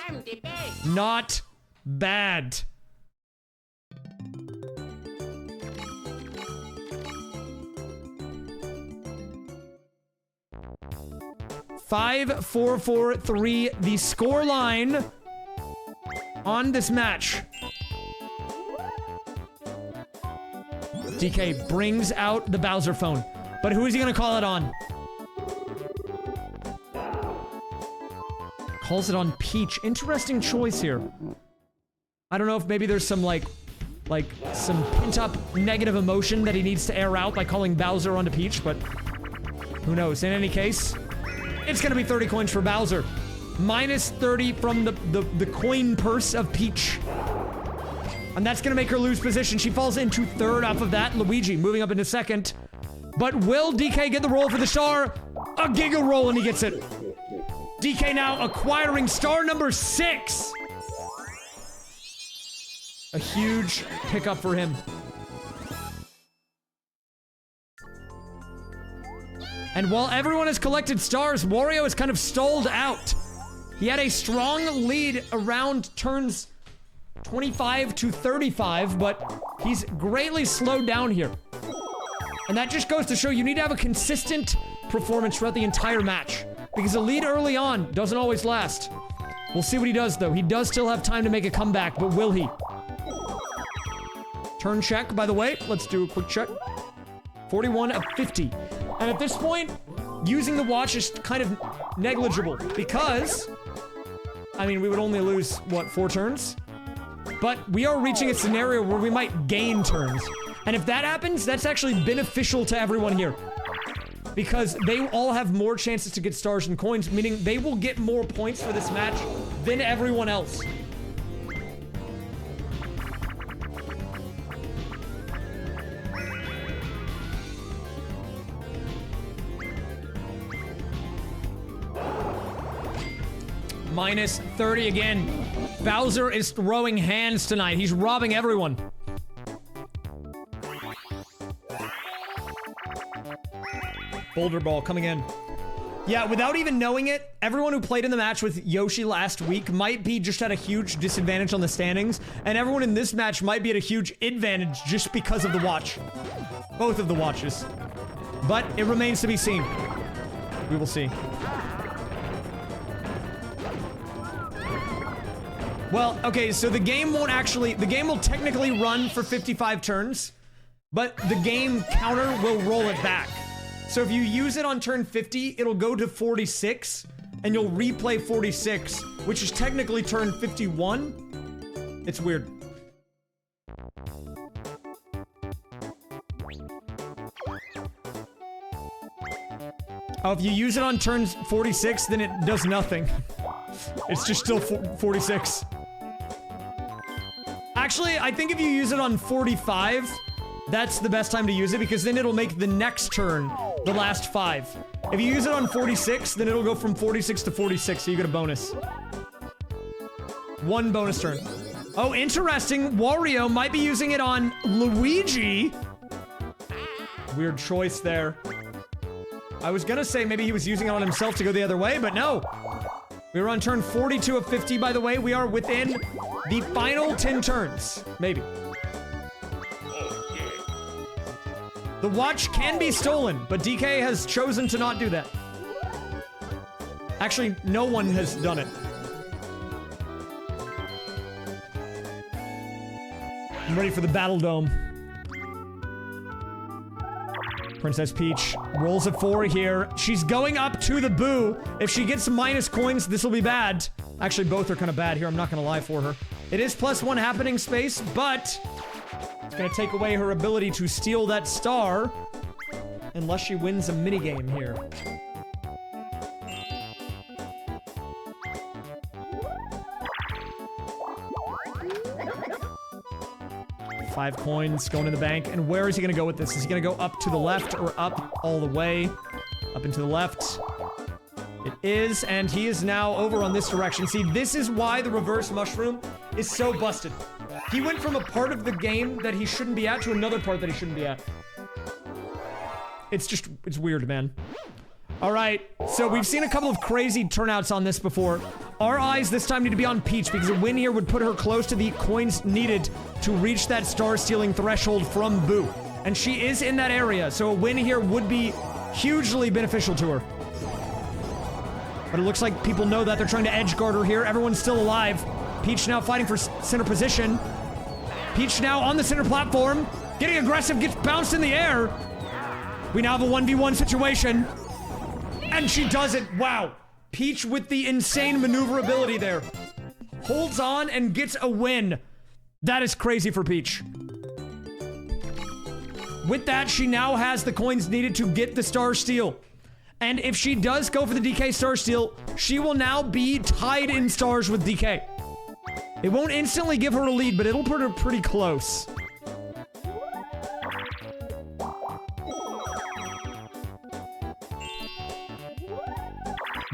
I'm the best. Not bad. 5-4-4-3, the score line on this match. DK brings out the Bowser phone. But who is he gonna call it on? Calls it on Peach. Interesting choice here. I don't know if maybe there's some like some pent-up negative emotion that he needs to air out by calling Bowser onto Peach, but who knows? In any case, it's gonna be 30 coins for Bowser. Minus 30 from the coin purse of Peach. And that's gonna make her lose position. She falls into third off of that. Luigi moving up into second. But will DK get the roll for the star? A Giga roll and he gets it. DK now acquiring star number 6. A huge pickup for him. And while everyone has collected stars, Wario is kind of stalled out. He had a strong lead around turns 25 to 35, but he's greatly slowed down here. And that just goes to show you need to have a consistent performance throughout the entire match. Because a lead early on doesn't always last. We'll see what he does, though. He does still have time to make a comeback, but will he? Turn check, by the way. Let's do a quick check. 41 of 50. And at this point, using the watch is kind of negligible. Because, I mean, we would only lose, what, 4 turns? But we are reaching a scenario where we might gain turns. And if that happens, that's actually beneficial to everyone here. Because they all have more chances to get stars and coins, meaning they will get more points for this match than everyone else. Minus 30 again. Bowser is throwing hands tonight. He's robbing everyone. Boulder ball coming in. Yeah, without even knowing it, everyone who played in the match with Yoshi last week might be just at a huge disadvantage on the standings, and everyone in this match might be at a huge advantage just because of the watch. Both of the watches. But it remains to be seen. We will see. Well, okay, so the game will technically run for 55 turns, but the game counter will roll it back. So if you use it on turn 50, it'll go to 46, and you'll replay 46, which is technically turn 51. It's weird. Oh, if you use it on turn 46, then it does nothing. It's just still 46. Actually, I think if you use it on 45, that's the best time to use it, because then it'll make the next turn the last 5. If you use it on 46, then it'll go from 46 to 46, so you get a bonus. 1 bonus turn. Oh, interesting. Wario might be using it on Luigi. Weird choice there. I was gonna say maybe he was using it on himself to go the other way, but no. We were on turn 42 of 50, by the way. We are within the final 10 turns. Maybe. The watch can be stolen, but DK has chosen to not do that. Actually, no one has done it. I'm ready for the Battle Dome. Princess Peach rolls a 4 here. She's going up to the boo. If she gets minus coins, this will be bad. Actually, both are kind of bad here. I'm not going to lie for her. It is +1 happening space, but it's going to take away her ability to steal that star unless she wins a minigame here. Five coins going in the bank. And where is he going to go with this? Is he going to go up to the left or up all the way? Up and to the left. It is, and he is now over on this direction. See, this is why the reverse mushroom is so busted. He went from a part of the game that he shouldn't be at to another part that he shouldn't be at. It's weird, man. All right, so we've seen a couple of crazy turnouts on this before. Our eyes this time need to be on Peach, because a win here would put her close to the coins needed to reach that star-stealing threshold from Boo. And she is in that area, so a win here would be hugely beneficial to her. But it looks like people know that. They're trying to edge guard her here. Everyone's still alive. Peach now fighting for center position. Peach now on the center platform. Getting aggressive, gets bounced in the air. We now have a 1v1 situation. And she does it. Wow. Peach with the insane maneuverability there. Holds on and gets a win. That is crazy for Peach. With that, she now has the coins needed to get the Star Steal. And if she does go for the DK Star Steal, she will now be tied in stars with DK. It won't instantly give her a lead, but it'll put her pretty close.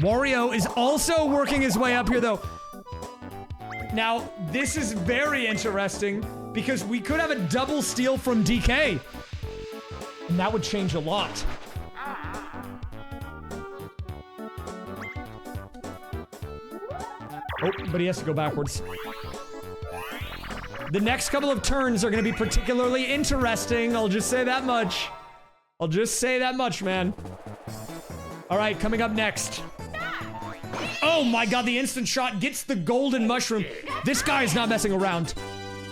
Wario is also working his way up here, though. Now, this is very interesting because we could have a double steal from DK. And that would change a lot. Oh, but he has to go backwards. The next couple of turns are going to be particularly interesting. I'll just say that much. I'll just say that much, man. All right, coming up next. Oh my god, the instant shot gets the golden mushroom. This guy is not messing around.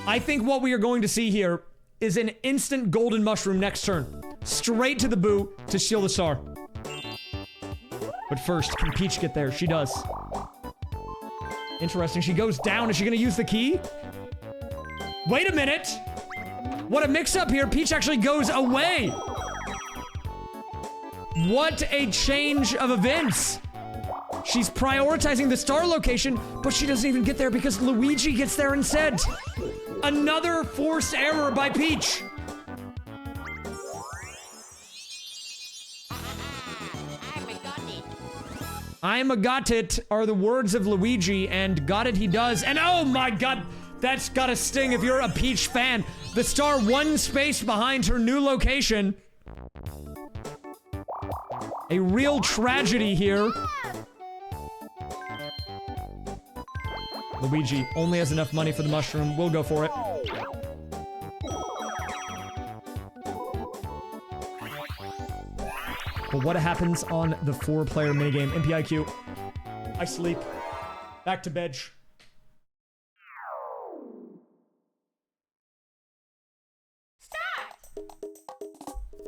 I think what we are going to see here is an instant golden mushroom next turn. Straight to the boo to steal the star. But first, can Peach get there? She does. Interesting, she goes down. Is she gonna use the key? Wait a minute! What a mix-up here. Peach actually goes away. What a change of events. She's prioritizing the star location, but she doesn't even get there because Luigi gets there instead. Another forced error by Peach. I'm a got it are the words of Luigi, and got it he does. And oh my god, that's gotta sting if you're a Peach fan. The star one space behind her new location. A real tragedy here. Luigi only has enough money for the mushroom. We'll go for it. But what happens on the 4-player minigame? MPIQ. I sleep. Back to bed. Stop!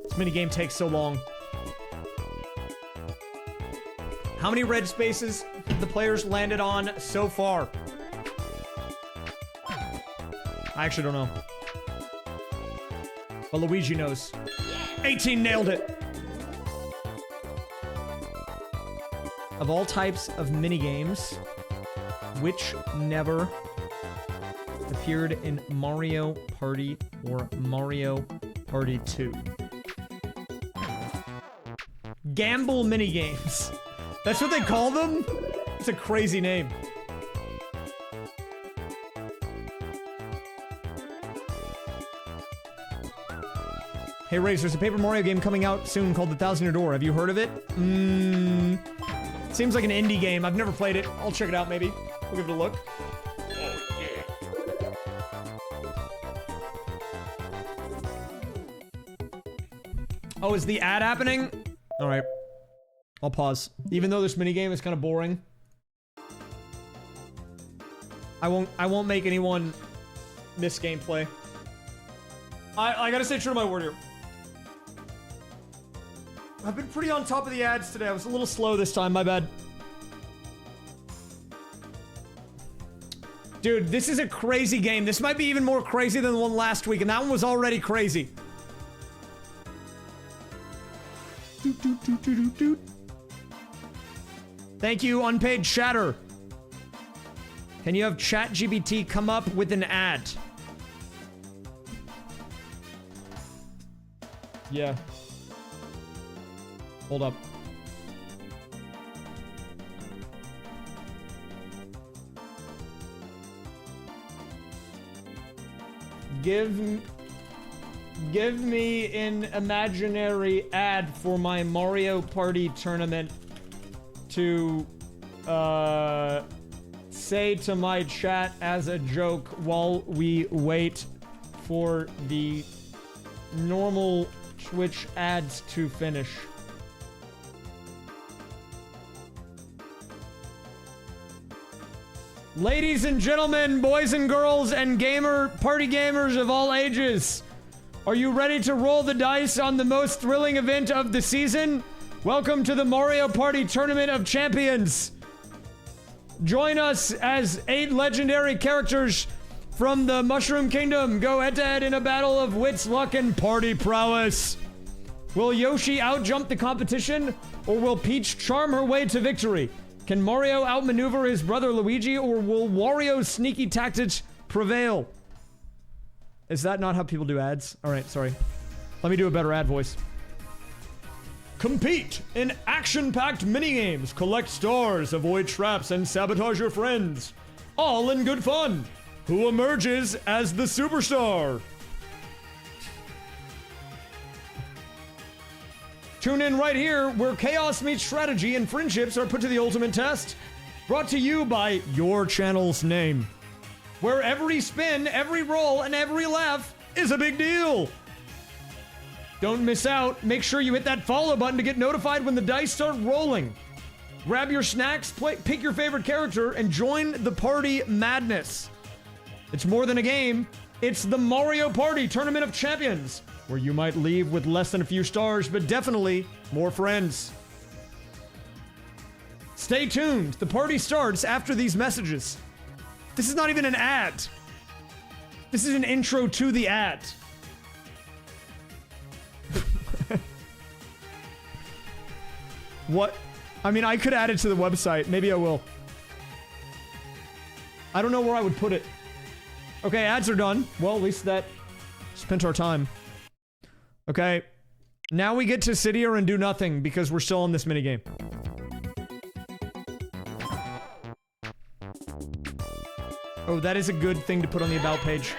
This minigame takes so long. How many red spaces have the players landed on so far? I actually don't know. But Luigi knows. 18 nailed it. Of all types of minigames, which never appeared in Mario Party or Mario Party 2? Gamble minigames. That's what they call them? It's a crazy name. Hey Rays, there's a Paper Mario game coming out soon called The Thousand Year Door. Have you heard of it? Seems like an indie game. I've never played it. I'll check it out maybe. We'll give it a look. Oh, is the ad happening? Alright. I'll pause. Even though this minigame is kind of boring. I won't make anyone miss gameplay. I gotta stay true to my word here. I've been pretty on top of the ads today. I was a little slow this time, my bad. Dude, this is a crazy game. This might be even more crazy than the one last week, and that one was already crazy. Thank you, unpaid chatter. Can you have ChatGPT come up with an ad? Yeah. Hold up. Give me an imaginary ad for my Mario Party tournament to say to my chat as a joke while we wait for the normal Twitch ads to finish. Ladies and gentlemen, boys and girls, and party gamers of all ages, are you ready to roll the dice on the most thrilling event of the season? Welcome to the Mario Party Tournament of Champions. Join us as 8 legendary characters from the Mushroom Kingdom go head-to-head in a battle of wits, luck, and party prowess. Will Yoshi outjump the competition, or will Peach charm her way to victory? Can Mario outmaneuver his brother Luigi, or will Wario's sneaky tactics prevail? Is that not how people do ads? Alright, sorry. Let me do a better ad voice. Compete in action-packed minigames, collect stars, avoid traps, and sabotage your friends. All in good fun. Who emerges as the superstar? Tune in right here, where chaos meets strategy and friendships are put to the ultimate test. Brought to you by your channel's name, where every spin, every roll, and every laugh is a big deal. Don't miss out. Make sure you hit that follow button to get notified when the dice start rolling. Grab your snacks, pick your favorite character, and join the party madness. It's more than a game. It's the Mario Party Tournament of Champions, where you might leave with less than a few stars, but definitely more friends. Stay tuned. The party starts after these messages. This is not even an ad. This is an intro to the ad. What? I mean, I could add it to the website. Maybe I will. I don't know where I would put it. Okay, ads are done. Well, at least that spent our time. Okay. Now we get to sit here and do nothing because we're still on this minigame. Oh, that is a good thing to put on the about page.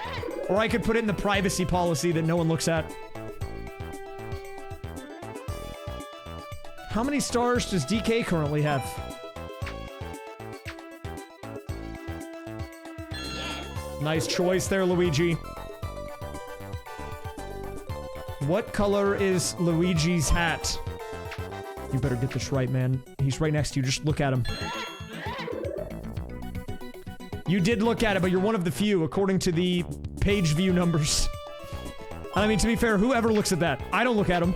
Or I could put it in the privacy policy that no one looks at. How many stars does DK currently have? Nice choice there, Luigi. What color is Luigi's hat? You better get this right, man. He's right next to you. Just look at him. You did look at it, but you're one of the few, according to the page view numbers. I mean, to be fair, whoever looks at that? I don't look at him.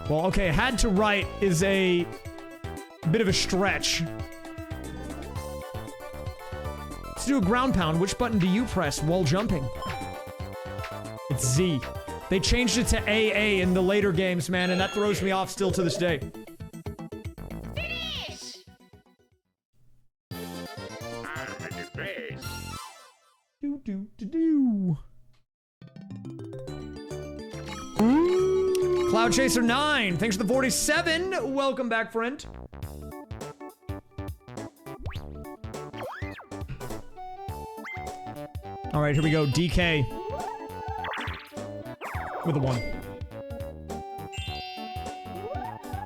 Well, okay, had to right is a bit of a stretch. Let's do a ground pound. Which button do you press while jumping? It's Z. They changed it to AA in the later games, man, and that throws me off still to this day. Finish! Do. Cloud Chaser 9, thanks for the 47. Welcome back, friend. All right, here we go. DK with a 1.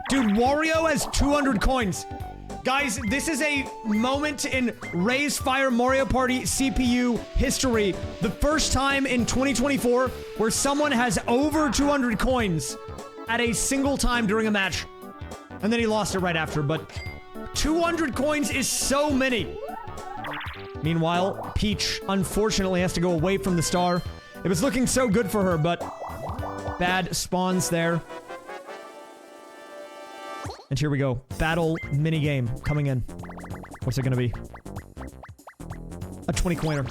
Dude, Wario has 200 coins. Guys, this is a moment in raysfire Mario Party CPU history. The first time in 2024 where someone has over 200 coins at a single time during a match. And then he lost it right after, but 200 coins is so many. Meanwhile, Peach unfortunately has to go away from the star. It was looking so good for her, but bad spawns there. And here we go. Battle minigame coming in. What's it gonna be? A 20 coiner.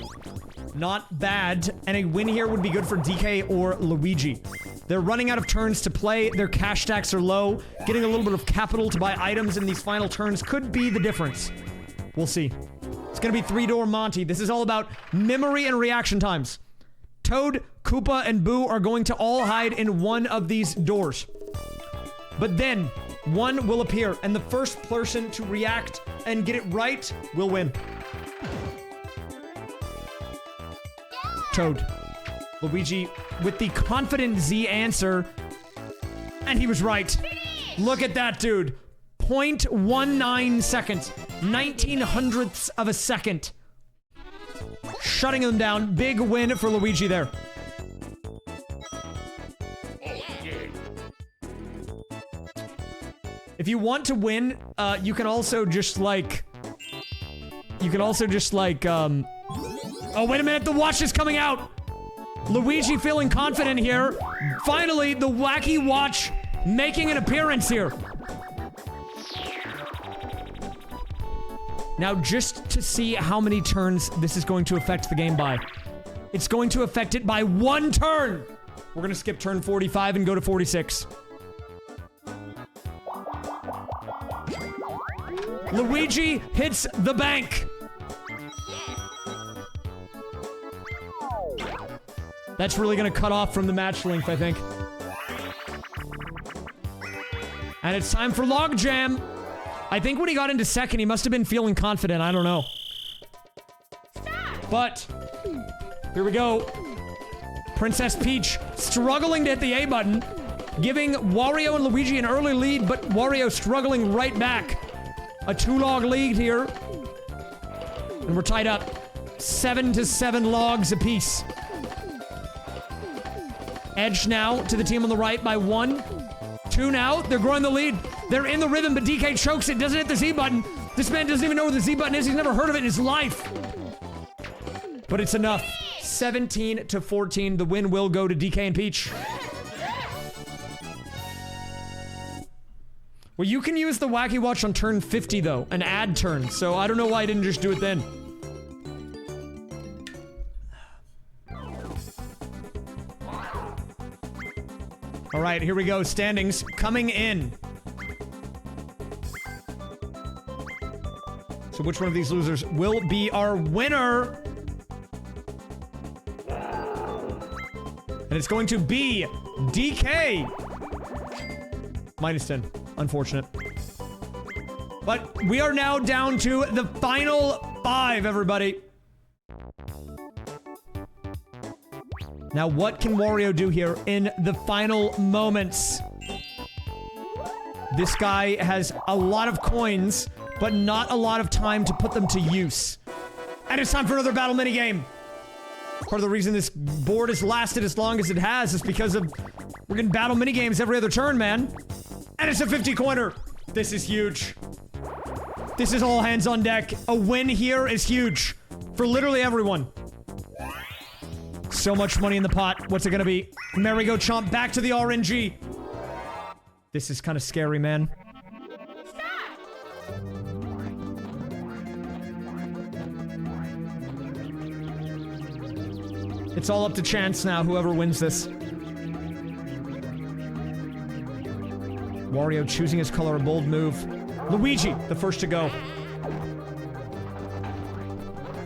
Not bad. And a win here would be good for DK or Luigi. They're running out of turns to play. Their cash stacks are low. Getting a little bit of capital to buy items in these final turns could be the difference. We'll see. It's gonna be 3-door Monty. This is all about memory and reaction times. Toad, Koopa, and Boo are going to all hide in one of these doors. But then, one will appear, and the first person to react and get it right will win. Toad. Luigi with the confident Z answer. And he was right. Look at that, dude. 0.19 seconds. 1900ths of a second. Shutting them down. Big win for Luigi there. If you want to win, you can also just like... Oh, wait a minute, the watch is coming out! Luigi feeling confident here. Finally, the wacky watch making an appearance here. Now, just to see how many turns this is going to affect the game by. It's going to affect it by 1 turn! We're gonna skip turn 45 and go to 46. Luigi hits the bank. That's really gonna cut off from the match length, I think. And it's time for Logjam. I think when he got into second, he must have been feeling confident. I don't know. But, here we go. Princess Peach struggling to hit the A button, giving Wario and Luigi an early lead, but Wario struggling right back. A 2-log lead here. And we're tied up. 7 to 7 logs apiece. Edge now to the team on the right by 1. 2 now. They're growing the lead. They're in the rhythm, but DK chokes it. Doesn't hit the Z button. This man doesn't even know where the Z button is. He's never heard of it in his life. But it's enough. 17 to 14. The win will go to DK and Peach. Well, you can use the Wacky Watch on turn 50, though. An add turn. So I don't know why I didn't just do it then. All right, here we go. Standings coming in. So which one of these losers will be our winner? And it's going to be DK. -10. Unfortunate. But we are now down to the final 5, everybody. Now, what can Wario do here in the final moments? This guy has a lot of coins, but not a lot of time to put them to use. And it's time for another battle minigame. Part of the reason this board has lasted as long as it has is because of we're getting battle minigames every other turn, man. And it's a 50-coiner. This is huge. This is all hands on deck. A win here is huge for literally everyone. So much money in the pot. What's it gonna be? Merry-Go Chomp back to the RNG. This is kind of scary, man. It's all up to chance now, whoever wins this. Wario choosing his color, a bold move. Luigi, the first to go.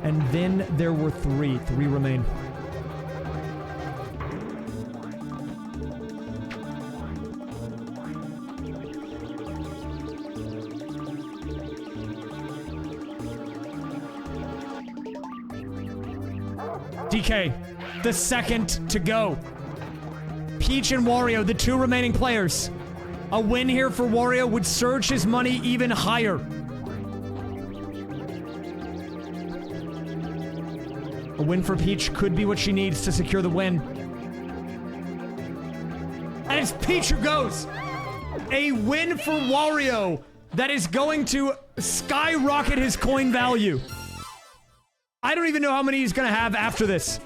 And then there were 3. 3 remain. DK, the second to go. Peach and Wario, the 2 remaining players. A win here for Wario would surge his money even higher. A win for Peach could be what she needs to secure the win. And it's Peach who goes. A win for Wario that is going to skyrocket his coin value. I don't even know how many he's gonna have after this,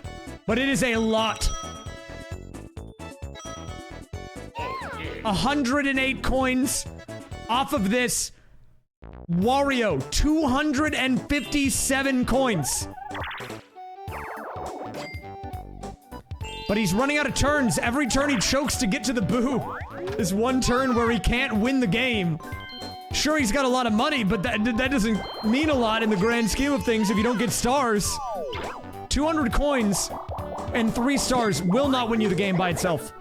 but it is a lot. 108 coins off of this. Wario, 257 coins. But he's running out of turns. Every turn he chokes to get to the boo. This one turn where he can't win the game. Sure, he's got a lot of money, but that doesn't mean a lot in the grand scheme of things if you don't get stars. 200 coins and 3 stars will not win you the game by itself.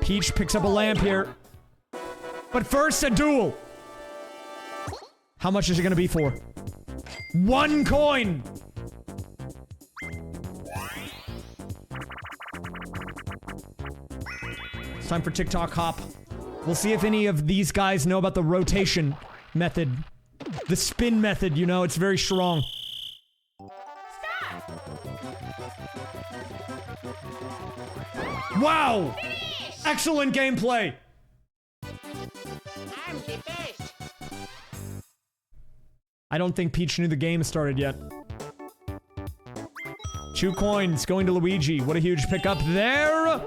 Peach picks up a lamp here. But first, a duel. How much is it gonna be for? 1 coin! It's time for TikTok Hop. We'll see if any of these guys know about the rotation method. The spin method, you know, it's very strong. Wow! Excellent gameplay! I don't think Peach knew the game started yet. 2 coins going to Luigi. What a huge pickup there. And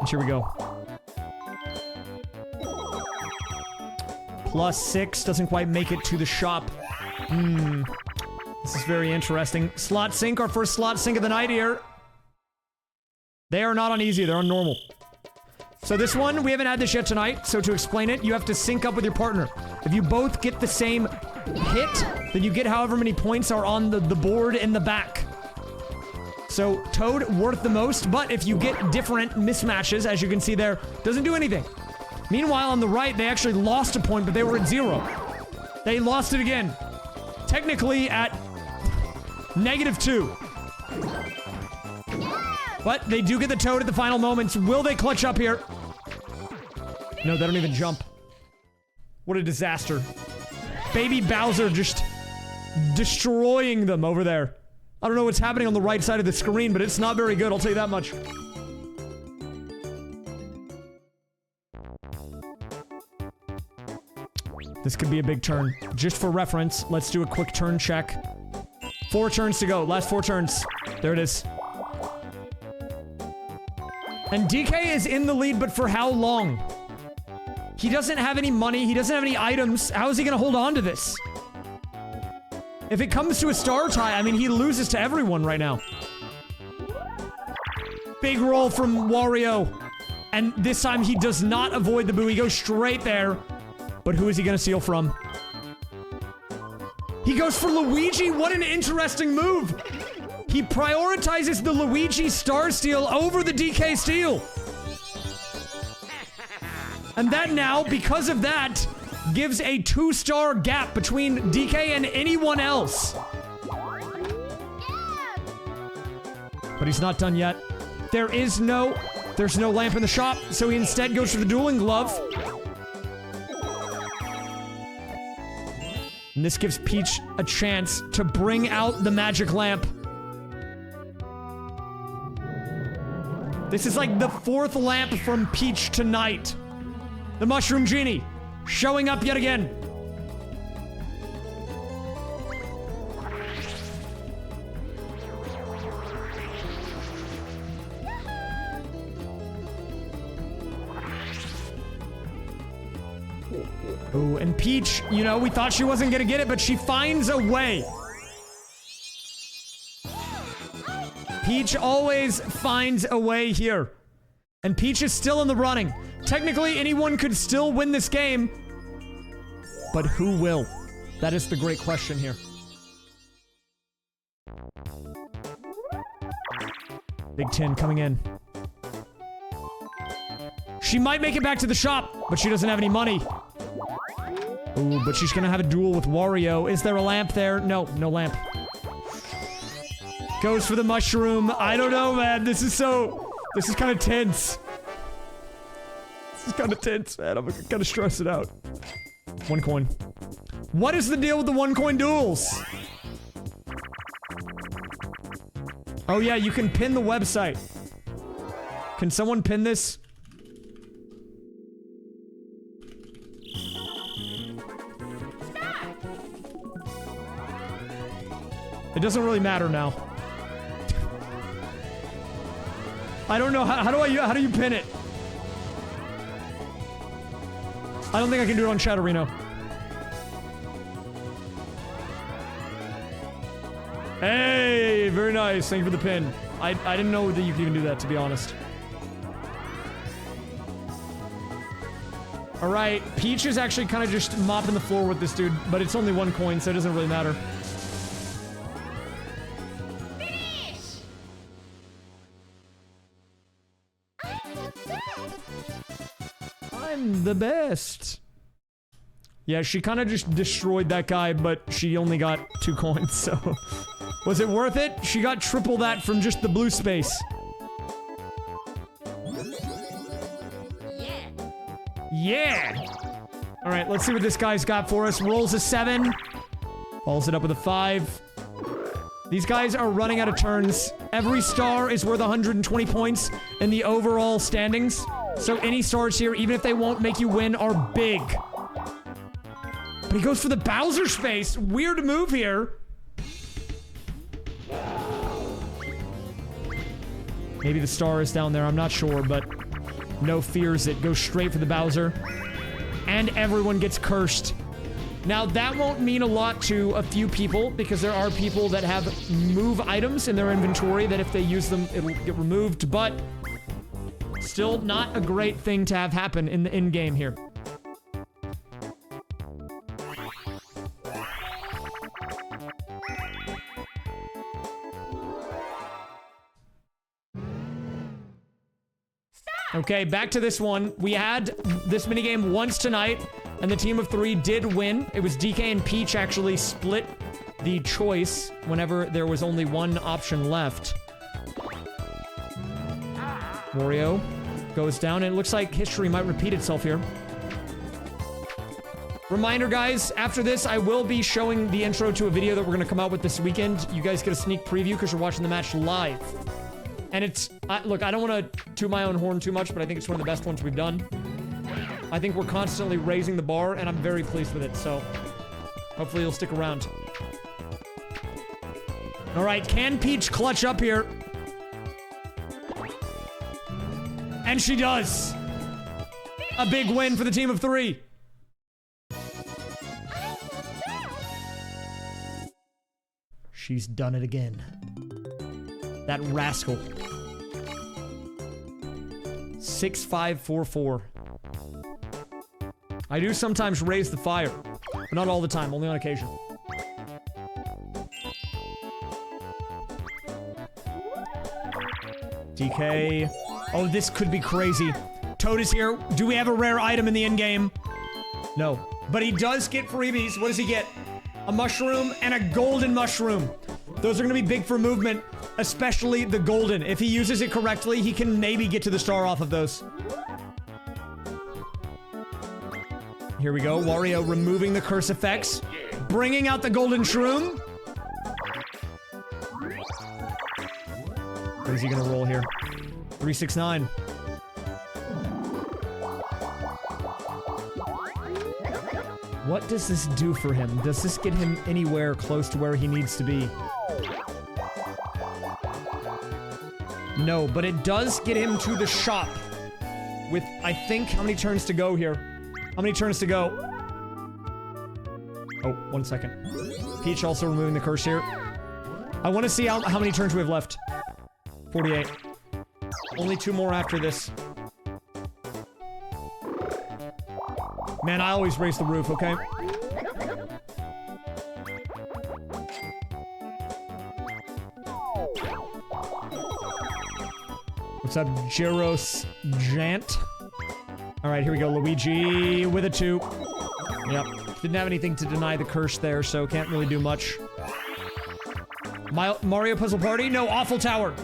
here we go. +6 doesn't quite make it to the shop. This is very interesting. Slot sync, our first slot sync of the night here. They are not on easy, they're on normal. So this one, we haven't had this yet tonight, so to explain it, you have to sync up with your partner. If you both get the same hit, then you get however many points are on the board in the back. So Toad worth the most, but if you get different mismatches, as you can see there, doesn't do anything. Meanwhile, on the right, they actually lost a point, but they were at 0. They lost it again. Technically at -2. But they do get the Toad at the final moments. Will they clutch up here? No, they don't even jump. What a disaster. Baby Bowser just destroying them over there. I don't know what's happening on the right side of the screen, but it's not very good, I'll tell you that much. This could be a big turn. Just for reference, let's do a quick turn check. 4 turns to go. Last 4 turns. There it is. And DK is in the lead, but for how long? He doesn't have any money. He doesn't have any items. How is he going to hold on to this? If it comes to a star tie, I mean, he loses to everyone right now. Big roll from Wario. And this time he does not avoid the boo. He goes straight there. But who is he going to steal from? He goes for Luigi. What an interesting move. He prioritizes the Luigi star steal over the DK steal. And that now, because of that, gives a 2-star gap between DK and anyone else. But he's not done yet. There's no lamp in the shop, so he instead goes for the dueling glove. And this gives Peach a chance to bring out the magic lamp. This is like the 4th lamp from Peach tonight. The Mushroom Genie showing up yet again. Ooh, and Peach, you know, we thought she wasn't gonna get it, but she finds a way. Peach always finds a way here. And Peach is still in the running. Technically, anyone could still win this game. But who will? That is the great question here. Big 10 coming in. She might make it back to the shop, but she doesn't have any money. Ooh, but she's gonna have a duel with Wario. Is there a lamp there? No, no lamp. Goes for the mushroom. I don't know, man. This is kind of tense. This is kind of tense, man. I'm gonna stress it out. 1 coin. What is the deal with the 1 coin duels? Oh yeah, you can pin the website. Can someone pin this? It doesn't really matter now. I don't know, how do you pin it? I don't think I can do it on Chatterino. Hey, very nice. Thank you for the pin. I didn't know that you could even do that, to be honest. Alright, Peach is actually kind of just mopping the floor with this dude, but it's only 1 coin, so it doesn't really matter. I'm the best. Yeah, she kind of just destroyed that guy, but she only got 2 coins, so... Was it worth it? She got triple that from just the blue space. Yeah! Alright, let's see what this guy's got for us. Rolls a 7. Follows it up with a 5. These guys are running out of turns. Every star is worth 120 points in the overall standings. So any stars here, even if they won't make you win, are big. But he goes for the Bowser space. Weird move here. Maybe the star is down there. I'm not sure, but no fears it. Goes straight for the Bowser. And everyone gets cursed. Now, that won't mean a lot to a few people because there are people that have move items in their inventory that if they use them, it'll get removed, but still not a great thing to have happen in the in-game here. Okay, back to this one. We had this minigame once tonight, and the team of 3 did win. It was DK and Peach actually split the choice whenever there was only one option left. Wario goes down, and it looks like history might repeat itself here. Reminder, guys, after this, I will be showing the intro to a video that we're going to come out with this weekend. You guys get a sneak preview because you're watching the match live. And it's, look, I don't want to toot my own horn too much, but I think it's one of the best ones we've done. I think we're constantly raising the bar, and I'm very pleased with it, so hopefully you'll stick around. All right, can Peach clutch up here? And she does. A big win for the team of 3. She's done it again. That rascal. 6544. I do sometimes raise the fire, but not all the time, only on occasion. DK. Oh, this could be crazy. Toad is here. Do we have a rare item in the in-game? No. But he does get freebies. What does he get? A mushroom and a golden mushroom. Those are going to be big for movement, especially the golden. If he uses it correctly, he can maybe get to the star off of those. Here we go. Wario removing the curse effects, bringing out the golden shroom. What is he going to roll here? 369. What does this do for him? Does this get him anywhere close to where he needs to be? No, but it does get him to the shop with, I think, how many turns to go here? How many turns to go? Oh, 1 second. Peach also removing the curse here. I want to see how many turns we have left. 48. Only 2 more after this. Man, I always raise the roof, okay? What's up, Gyros Jant? Alright, here we go. Luigi with a 2. Yep. Didn't have anything to deny the curse there, so can't really do much. Mario Puzzle Party? No, Awful Tower.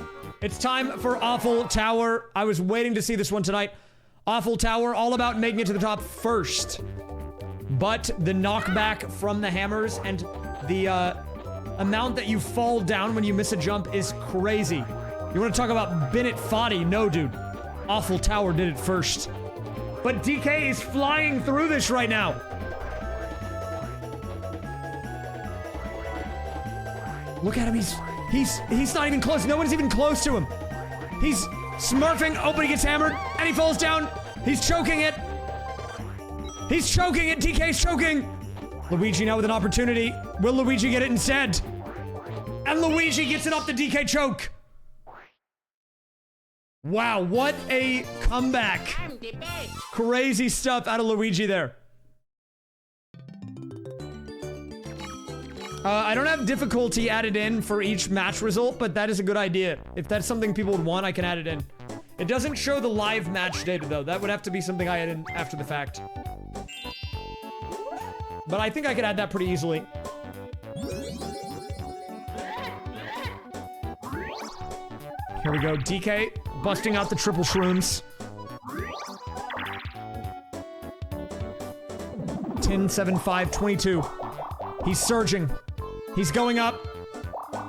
It's time for Awful Tower. I was waiting to see this one tonight. Awful Tower, all about making it to the top first. But the knockback from the hammers and the amount that you fall down when you miss a jump is crazy. You want to talk about Bennett Foddy? No, dude. Awful Tower did it first. But DK is flying through this right now. Look at him. He's not even close. No one's even close to him. He's smurfing. Oh, but he gets hammered and he falls down. He's choking it. He's choking it. DK's choking. Luigi now with an opportunity. Will Luigi get it instead? And Luigi gets it off the DK choke. Wow, what a comeback. Crazy stuff out of Luigi there. I don't have difficulty added in for each match result, but that is a good idea. If that's something people would want, I can add it in. It doesn't show the live match data, though. That would have to be something I add in after the fact. But I think I could add that pretty easily. Here we go. DK busting out the triple shrooms. 10, 7, 5, 22. He's surging. He's going up.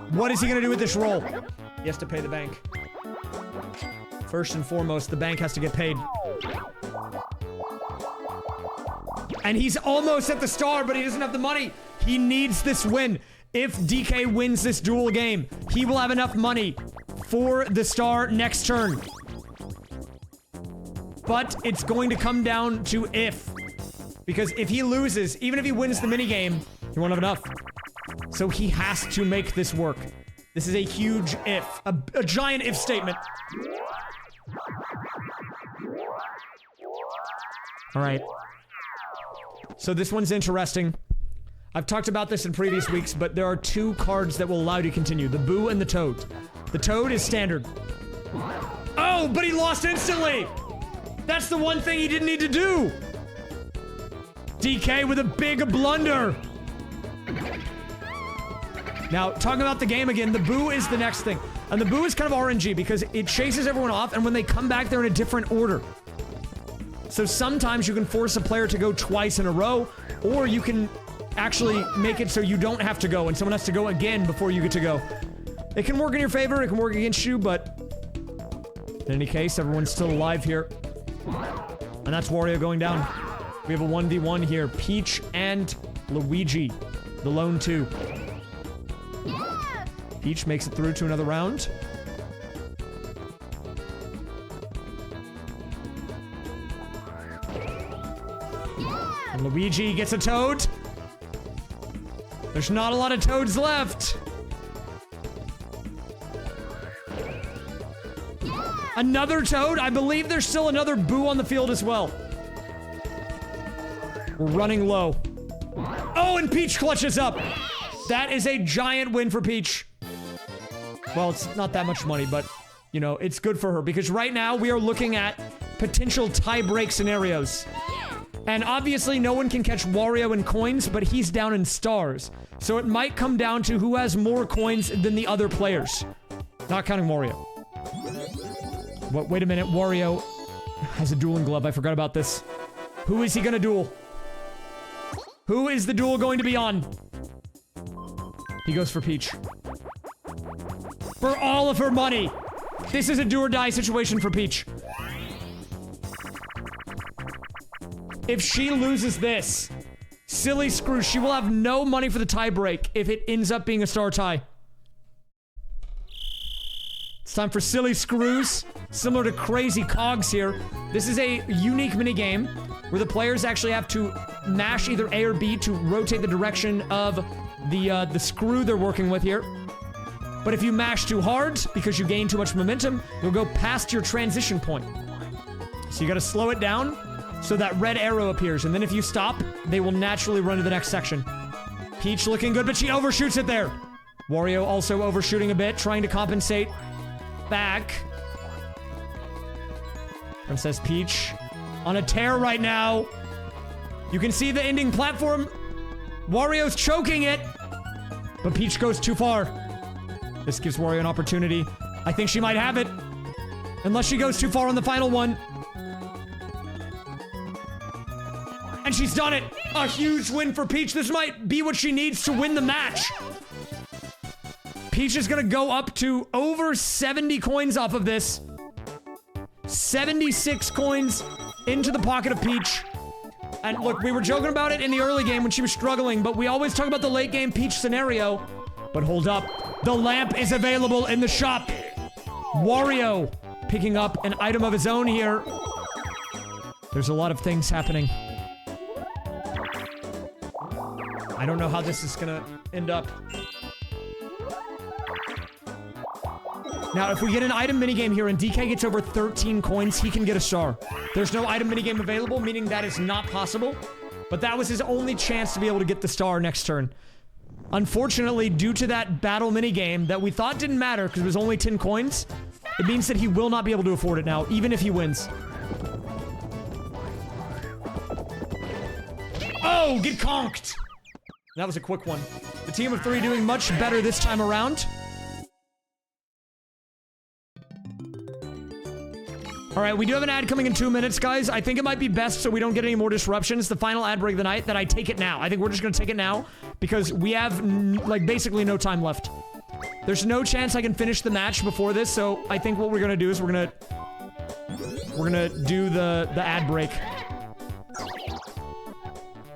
What is he gonna do with this roll? He has to pay the bank. First and foremost, the bank has to get paid. And he's almost at the star, but he doesn't have the money. He needs this win. If DK wins this duel game, he will have enough money for the star next turn. But it's going to come down to if. Because if he loses, even if he wins the minigame, he won't have enough. So he has to make this work. This is a huge if. A giant if statement. Alright. So this one's interesting. I've talked about this in previous weeks, but there are two cards that will allow you to continue. The Boo and the Toad. The Toad is standard. Oh, but he lost instantly! That's the one thing he didn't need to do! DK with a big blunder! Now, talking about the game again, the Boo is the next thing. And the Boo is kind of RNG because it chases everyone off, and when they come back, they're in a different order. So sometimes you can force a player to go twice in a row, or you can actually make it so you don't have to go, and someone has to go again before you get to go. It can work in your favor, it can work against you, but in any case, everyone's still alive here. And that's Wario going down. We have a 1v1 here. Peach and Luigi, the lone two. Peach makes it through to another round. And Luigi gets a Toad. There's not a lot of Toads left. Another Toad? I believe there's still another Boo on the field as well. We're running low. Oh, and Peach clutches up. That is a giant win for Peach. Well, it's not that much money, but, you know, it's good for her. Because right now, we are looking at potential tie-break scenarios. And obviously, no one can catch Wario in coins, but he's down in stars. So it might come down to who has more coins than the other players. Not counting Wario. But wait a minute, Wario has a dueling glove. I forgot about this. Who is he gonna duel? Who is the duel going to be on? He goes for Peach. For all of her money! This is a do or die situation for Peach. If she loses this, silly screw, she will have no money for the tie break if it ends up being a star tie. It's time for silly screws, similar to crazy cogs here. This is a unique minigame where the players actually have to mash either A or B to rotate the direction of the screw they're working with here. But if you mash too hard, because you gain too much momentum, you'll go past your transition point. So you gotta slow it down so that red arrow appears, and then if you stop, they will naturally run to the next section. Peach looking good, but she overshoots it there. Wario also overshooting a bit, trying to compensate back. Princess Peach on a tear right now. You can see the ending platform. Wario's choking it, but Peach goes too far. This gives Wario an opportunity. I think she might have it, unless she goes too far on the final one. And she's done it! A huge win for Peach. This might be what she needs to win the match. Peach is gonna go up to over 70 coins off of this. 76 coins into the pocket of Peach. And look, we were joking about it in the early game when she was struggling, but we always talk about the late game Peach scenario. But hold up. The lamp is available in the shop. Wario picking up an item of his own here. There's a lot of things happening. I don't know how this is gonna end up. Now, if we get an item minigame here and DK gets over 13 coins, he can get a star. There's no item minigame available, meaning that is not possible. But that was his only chance to be able to get the star next turn. Unfortunately, due to that battle minigame that we thought didn't matter because it was only 10 coins, it means that he will not be able to afford it now, even if he wins. Oh, get conked! That was a quick one. The team of 3 doing much better this time around. Alright, we do have an ad coming in 2 minutes, guys. I think it might be best so we don't get any more disruptions. The final ad break of the night, that I take it now. I think we're just gonna take it now because we have, like, basically no time left. There's no chance I can finish the match before this, so I think what we're gonna do is we're gonna do the ad break.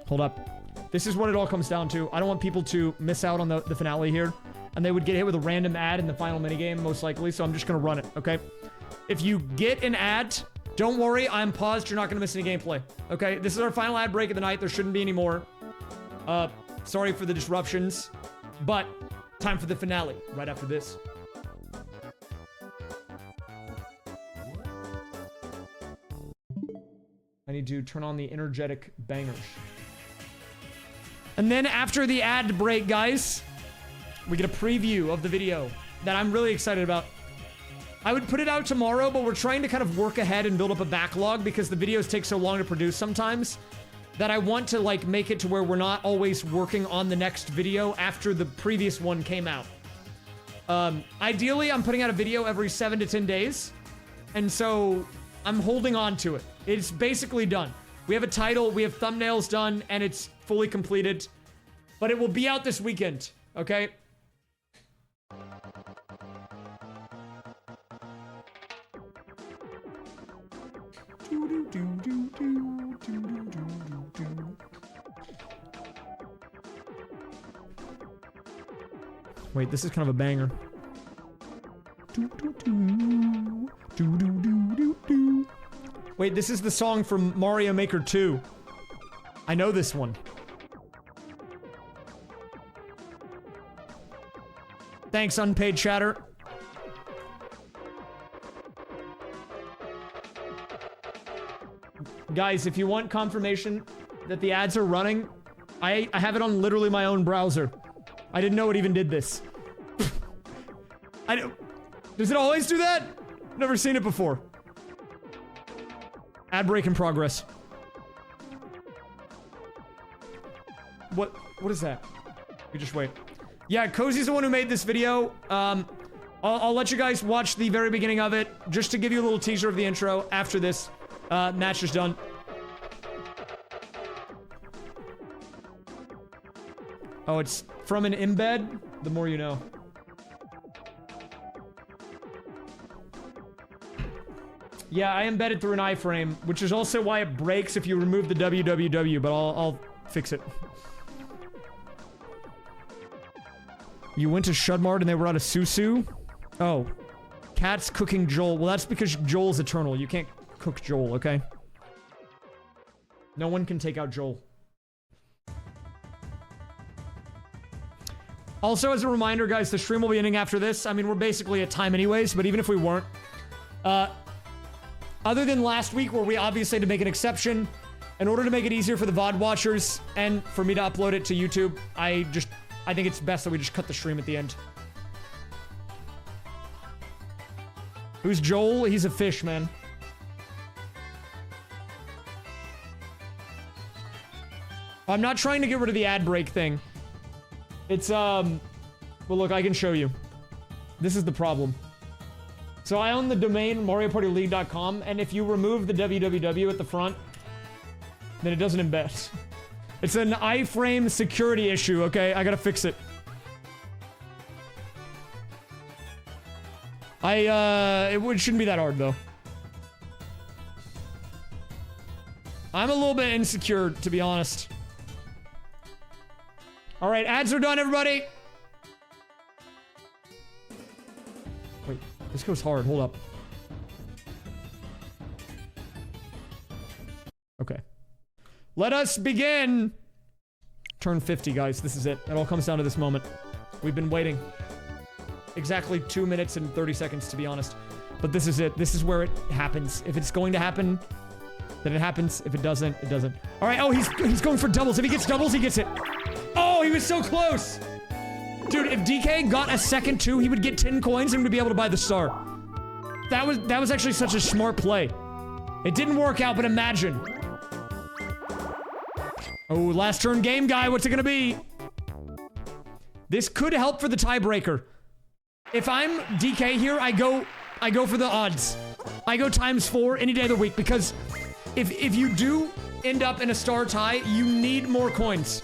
Hold up. This is what it all comes down to. I don't want people to miss out on the finale here. And they would get hit with a random ad in the final minigame, most likely. So I'm just going to run it, okay? If you get an ad, don't worry. I'm paused. You're not going to miss any gameplay, okay? This is our final ad break of the night. There shouldn't be any more. Sorry for the disruptions. But time for the finale right after this. I need to turn on the energetic bangers. And then after the ad break, guys, we get a preview of the video that I'm really excited about. I would put it out tomorrow, but we're trying to kind of work ahead and build up a backlog because the videos take so long to produce sometimes that I want to like make it to where we're not always working on the next video after the previous one came out. Ideally, I'm putting out a video every 7 to 10 days. And so I'm holding on to it. It's basically done. We have a title, we have thumbnails done, and it's fully completed. But it will be out this weekend, okay? Wait, this is kind of a banger. Wait, this is the song from Mario Maker 2. I know this one. Thanks, unpaid chatter. Guys, if you want confirmation that the ads are running, I have it on literally my own browser. I didn't know it even did this. Does it always do that? Never seen it before. Ad break in progress. What is that? You just wait. Yeah, Cozy's the one who made this video. I'll let you guys watch the very beginning of it just to give you a little teaser of the intro after this match is done. Oh, it's from an embed? The more you know. Yeah, I embedded through an iframe, which is also why it breaks if you remove the www, but I'll fix it. You went to Shudmart and they were out of Susu? Oh. Cat's cooking Joel. Well, that's because Joel's eternal. You can't cook Joel, okay? No one can take out Joel. Also, as a reminder, guys, the stream will be ending after this. I mean, we're basically at time anyways, but even if we weren't, other than last week where we obviously had to make an exception, in order to make it easier for the VOD watchers and for me to upload it to YouTube, I think it's best that we just cut the stream at the end. Who's Joel? He's a fish, man. I'm not trying to get rid of the ad break thing. It's, well, look, I can show you. This is the problem. So I own the domain MarioPartyLeague.com, and if you remove the www at the front, then it doesn't embed. It's an iframe security issue, okay? I gotta fix it. It shouldn't be that hard, though. I'm a little bit insecure, to be honest. All right, ads are done, everybody. Wait, this goes hard. Hold up. Okay. Let us begin. Turn 50, guys. This is it. It all comes down to this moment. We've been waiting. Exactly 2 minutes and 30 seconds, to be honest. But this is it. This is where it happens. If it's going to happen, then it happens. If it doesn't, it doesn't. All right. Oh, he's going for doubles. If he gets doubles, he gets it. Oh, he was so close. Dude, if DK got a second two, he would get 10 coins and would be able to buy the star. That was actually such a smart play. It didn't work out, but imagine. Oh, last turn game, guy. What's it gonna be? This could help for the tiebreaker. If I'm DK here, I go for the odds. I go ×4 any day of the week because if you do end up in a star tie, you need more coins.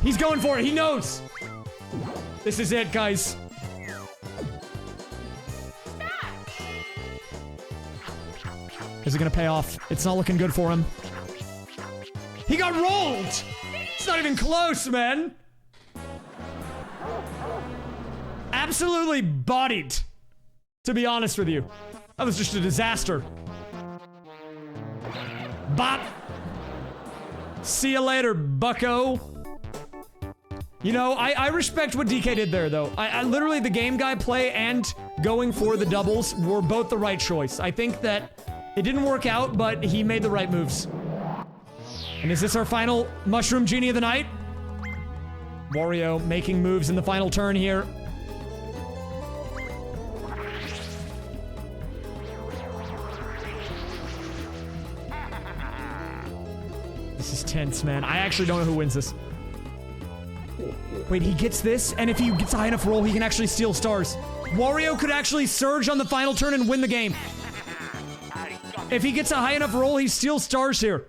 He's going for it. He knows. This is it, guys. Is it gonna pay off? It's not looking good for him. He got rolled. It's not even close, man. Absolutely bodied, to be honest with you. That was just a disaster. Bop. See you later, bucko. You know, I respect what DK did there, though. I literally, the game guy play and going for the doubles were both the right choice. I think that it didn't work out, but he made the right moves. And is this our final Mushroom Genie of the night? Wario making moves in the final turn here. This is tense, man. I actually don't know who wins this. Wait, he gets this, and if he gets a high enough roll, he can actually steal stars. Wario could actually surge on the final turn and win the game. If he gets a high enough roll, he steals stars here.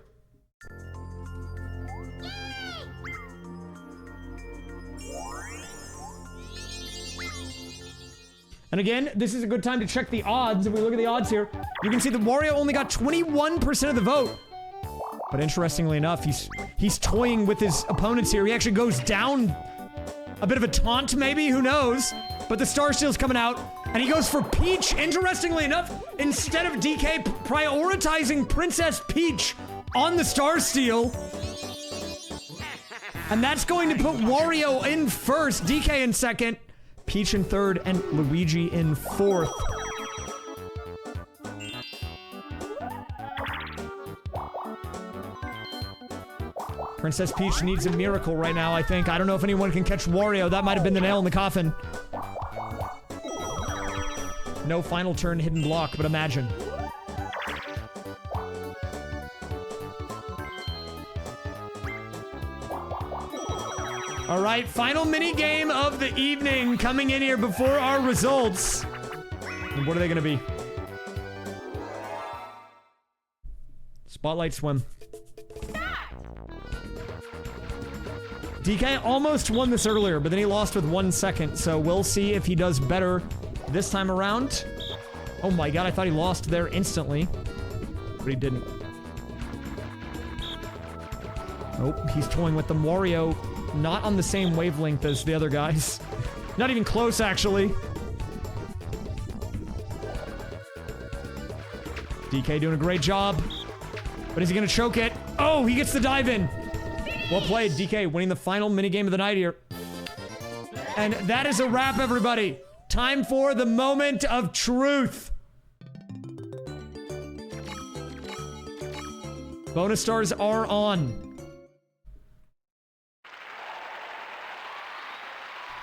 And again, this is a good time to check the odds. If we look at the odds here, you can see that Wario only got 21% of the vote. But interestingly enough, he's toying with his opponents here. He actually goes down a bit of a taunt, maybe, who knows? But the Star Steel's coming out, and he goes for Peach. Interestingly enough, instead of DK prioritizing Princess Peach on the Star Steel. And that's going to put Wario in first, DK in second, Peach in third, and Luigi in fourth. Princess Peach needs a miracle right now, I think. I don't know if anyone can catch Wario. That might have been the nail in the coffin. No final turn hidden block, but imagine. All right, final mini game of the evening coming in here before our results. And what are they gonna be? Spotlight swim. DK almost won this earlier, but then he lost with 1 second, so we'll see if he does better this time around. Oh my god, I thought he lost there instantly, but he didn't. Nope, he's toying with them. Wario not on the same wavelength as the other guys. Not even close, actually. DK doing a great job, but is he gonna choke it? Oh, he gets the dive in. Well played, DK, winning the final minigame of the night here. And that is a wrap, everybody. Time for the moment of truth. Bonus stars are on.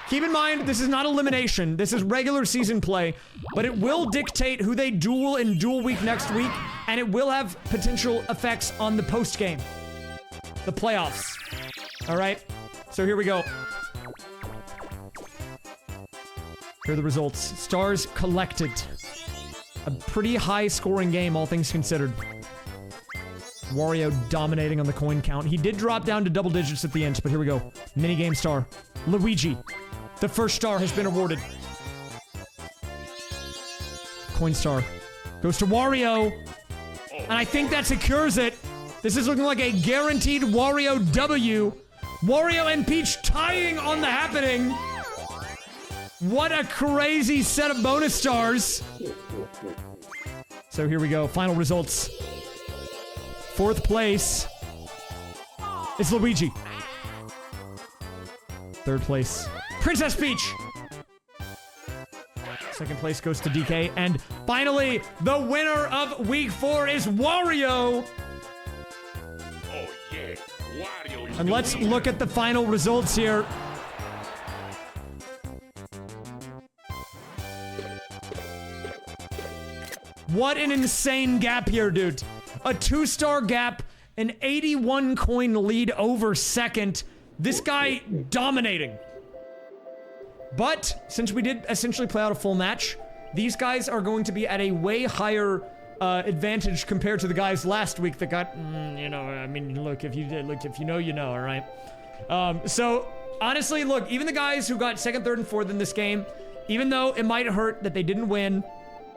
Keep in mind, this is not elimination. This is regular season play, but it will dictate who they duel in Duel Week next week, and it will have potential effects on the post-game. The playoffs. All right, so here we go. Here are the results. Stars collected. A pretty high scoring game, all things considered. Wario dominating on the coin count. He did drop down to double digits at the end, but here we go. Minigame star. Luigi. The first star has been awarded. Coin star. Goes to Wario. And I think that secures it. This is looking like a guaranteed Wario W. Wario and Peach tying on the happening. What a crazy set of bonus stars. So here we go. Final results. Fourth place is Luigi. Third place, Princess Peach. Second place goes to DK. And finally, the winner of Week 4 is Wario. Oh yeah, Wario. And let's look at the final results here. What an insane gap here, dude. A 2-star gap, an 81 coin lead over second. This guy dominating. But since we did essentially play out a full match, these guys are going to be at a way higher advantage compared to the guys last week that got, you know, I mean, look, if you know, you know, all right? So honestly, look, even the guys who got second, third, and fourth in this game, even though it might hurt that they didn't win,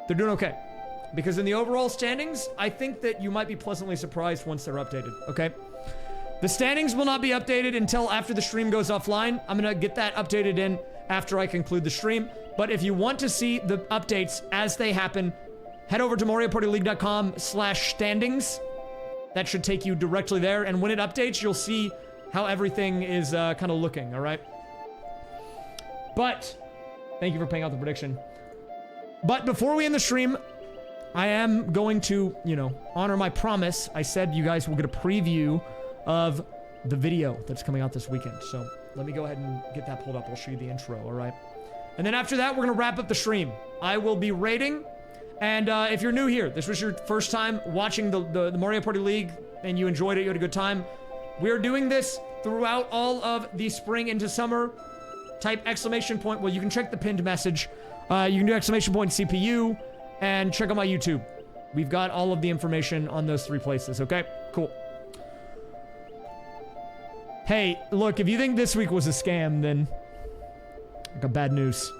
they're doing okay. Because in the overall standings, I think that you might be pleasantly surprised once they're updated, okay? The standings will not be updated until after the stream goes offline. I'm gonna get that updated in after I conclude the stream. But if you want to see the updates as they happen, head over to mariopartyleague.com/standings. That should take you directly there. And when it updates, you'll see how everything is kind of looking, all right? But, thank you for paying out the prediction. But before we end the stream, I am going to, you know, honor my promise. I said you guys will get a preview of the video that's coming out this weekend. So let me go ahead and get that pulled up. I'll show you the intro, all right? And then after that, we're going to wrap up the stream. I will be rating. And if you're new here, this was your first time watching the Mario Party League and you enjoyed it, you had a good time, we're doing this throughout all of the spring into summer. Type exclamation point. Well, you can check the pinned message. You can do exclamation point CPU and check out my YouTube. We've got all of the information on those 3 places, okay? Cool. Hey, look, if you think this week was a scam, then I got bad news.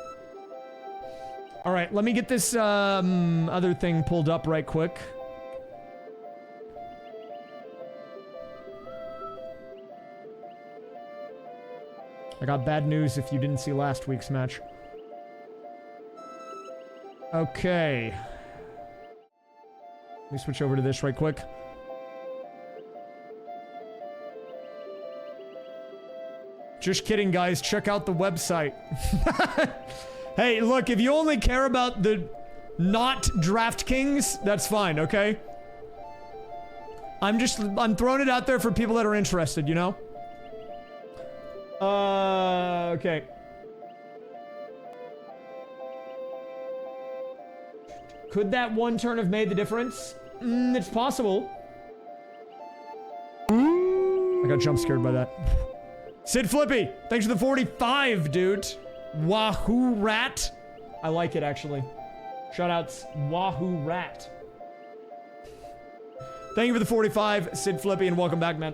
All right, let me get this other thing pulled up right quick. I got bad news if you didn't see last week's match. Okay. Let me switch over to this right quick. Just kidding, guys. Check out the website. Hey, look, if you only care about the not DraftKings, that's fine, okay? I'm throwing it out there for people that are interested, you know? Okay. Could that one turn have made the difference? It's possible. I got jump scared by that. Sid Flippy, thanks for the 45, dude. Wahoo Rat. I like it, actually. Shoutouts, Wahoo Rat. Thank you for the 45, Sid Flippy, and welcome back, man.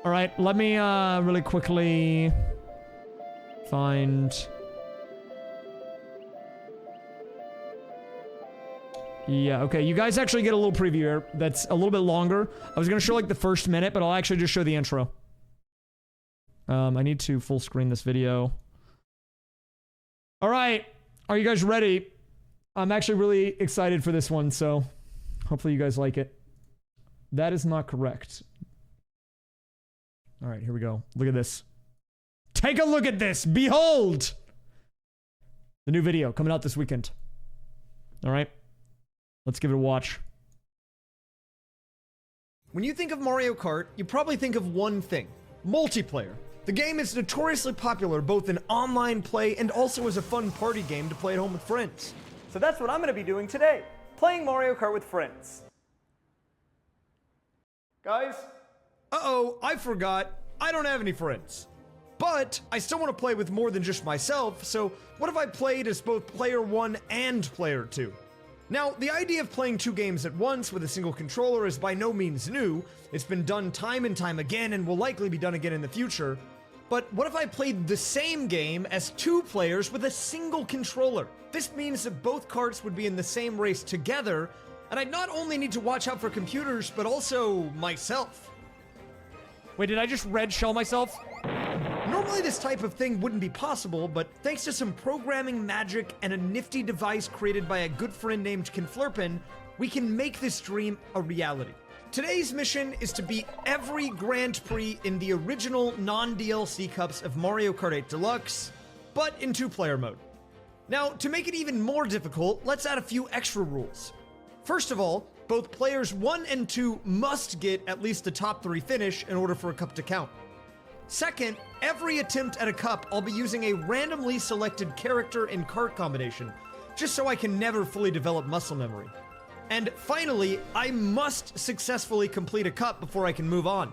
All right, let me really quickly find... Yeah, okay, you guys actually get a little preview here that's a little bit longer. I was gonna show like the first minute, but I'll actually just show the intro. I need to full screen this video. All right, are you guys ready? I'm actually really excited for this one, so hopefully you guys like it. That is not correct. All right, here we go. Look at this. Take a look at this. Behold! The new video coming out this weekend. All right, let's give it a watch. When you think of Mario Kart, you probably think of one thing: multiplayer. The game is notoriously popular both in online play and also as a fun party game to play at home with friends. So that's what I'm going to be doing today, playing Mario Kart with friends. Guys? Uh-oh, I forgot. I don't have any friends. But I still want to play with more than just myself, so what if I played as both player 1 and player 2? Now, the idea of playing 2 games at once with a single controller is by no means new. It's been done time and time again and will likely be done again in the future. But what if I played the same game as 2 players with a single controller? This means that both karts would be in the same race together, and I'd not only need to watch out for computers, but also myself. Wait, did I just red shell myself? Normally this type of thing wouldn't be possible, but thanks to some programming magic and a nifty device created by a good friend named Conflurpin, we can make this dream a reality. Today's mission is to beat every Grand Prix in the original non-DLC cups of Mario Kart 8 Deluxe, but in 2-player mode. Now, to make it even more difficult, let's add a few extra rules. First of all, both players 1 and 2 must get at least the top 3 finish in order for a cup to count. Second, every attempt at a cup, I'll be using a randomly selected character and kart combination, just so I can never fully develop muscle memory. And finally, I must successfully complete a cup before I can move on.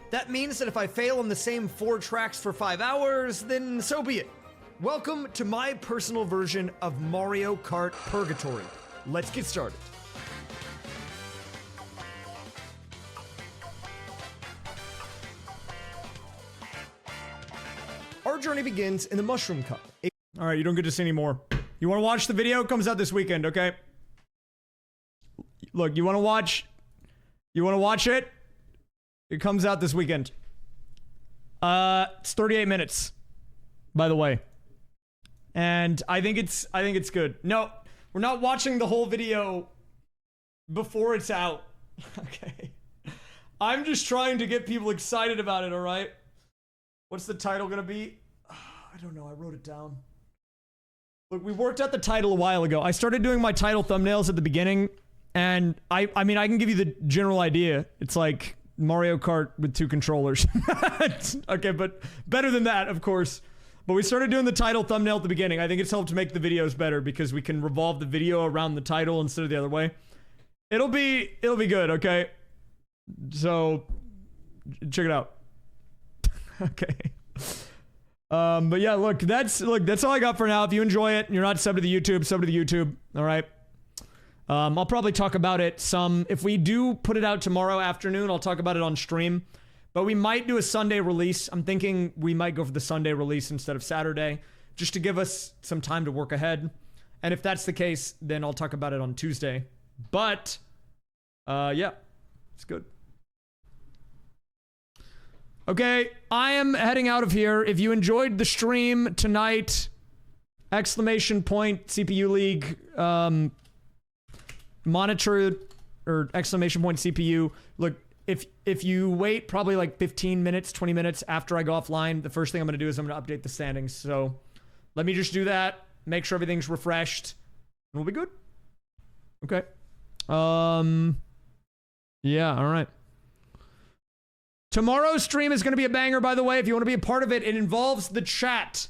That means that if I fail on the same 4 tracks for 5 hours, then so be it. Welcome to my personal version of Mario Kart Purgatory. Let's get started. Our journey begins in the Mushroom Cup. All right, you don't get to see any more. You want to watch the video? It comes out this weekend, okay? Look, you want to watch it? It comes out this weekend. It's 38 minutes, by the way. And I think it's good. No, we're not watching the whole video before it's out. Okay. I'm just trying to get people excited about it, all right? What's the title gonna be? I don't know, I wrote it down. Look, we worked out the title a while ago. I started doing my title thumbnails at the beginning, and I mean, I can give you the general idea. It's like Mario Kart with 2 controllers. Okay, but better than that, of course. But we started doing the title thumbnail at the beginning. I think it's helped to make the videos better because we can revolve the video around the title instead of the other way. It'll be good, okay? So, check it out. Okay. But yeah, look, that's all I got for now. If you enjoy it and you're not subbed to the YouTube, sub to the YouTube. All right. I'll probably talk about it some. If we do put it out tomorrow afternoon, I'll talk about it on stream. But we might do a Sunday release. I'm thinking we might go for the Sunday release instead of Saturday, just to give us some time to work ahead. And if that's the case, then I'll talk about it on Tuesday. But, yeah, it's good. Okay, I am heading out of here. If you enjoyed the stream tonight, exclamation point CPU League, monitor or exclamation point CPU. Look, if you wait probably like 15 minutes, 20 minutes after I go offline, the first thing I'm going to do is I'm going to update the standings. So let me just do that, make sure everything's refreshed, and we'll be good. Okay. Yeah, all right. Tomorrow's stream is going to be a banger, by the way. If you want to be a part of it, it involves the chat.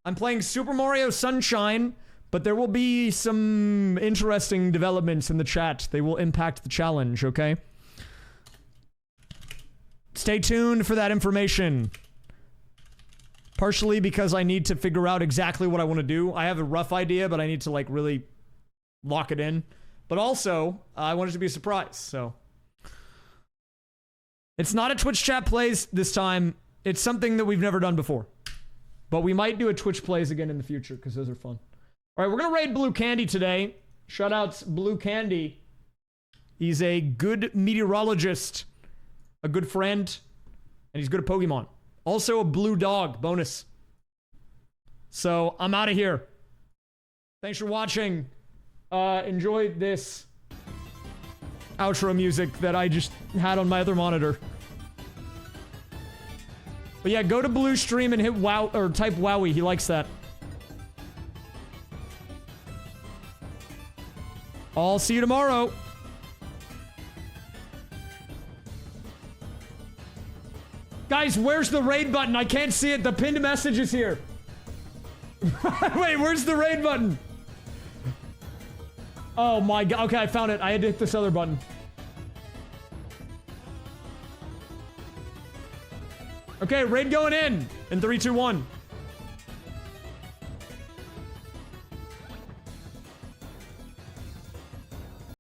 I'm playing Super Mario Sunshine, but there will be some interesting developments in the chat. They will impact the challenge, okay? Stay tuned for that information. Partially because I need to figure out exactly what I want to do. I have a rough idea, but I need to, like, really lock it in. But also, I want it to be a surprise, so... It's not a Twitch chat plays this time. It's something that we've never done before. But we might do a Twitch plays again in the future, because those are fun. Alright, we're going to raid Blue Candy today. Shoutouts Blue Candy. He's a good meteorologist, a good friend, and he's good at Pokemon. Also a blue dog, bonus. So, I'm out of here. Thanks for watching. Enjoy this outro music that I just had on my other monitor. But yeah, go to Blue Stream and hit wow, or type Wowie. He likes that. I'll see you tomorrow. Guys, where's the raid button? I can't see it. The pinned message is here. Wait, where's the raid button? Oh my god. Okay, I found it. I had to hit this other button. Okay, raid going in 3, 2, 1.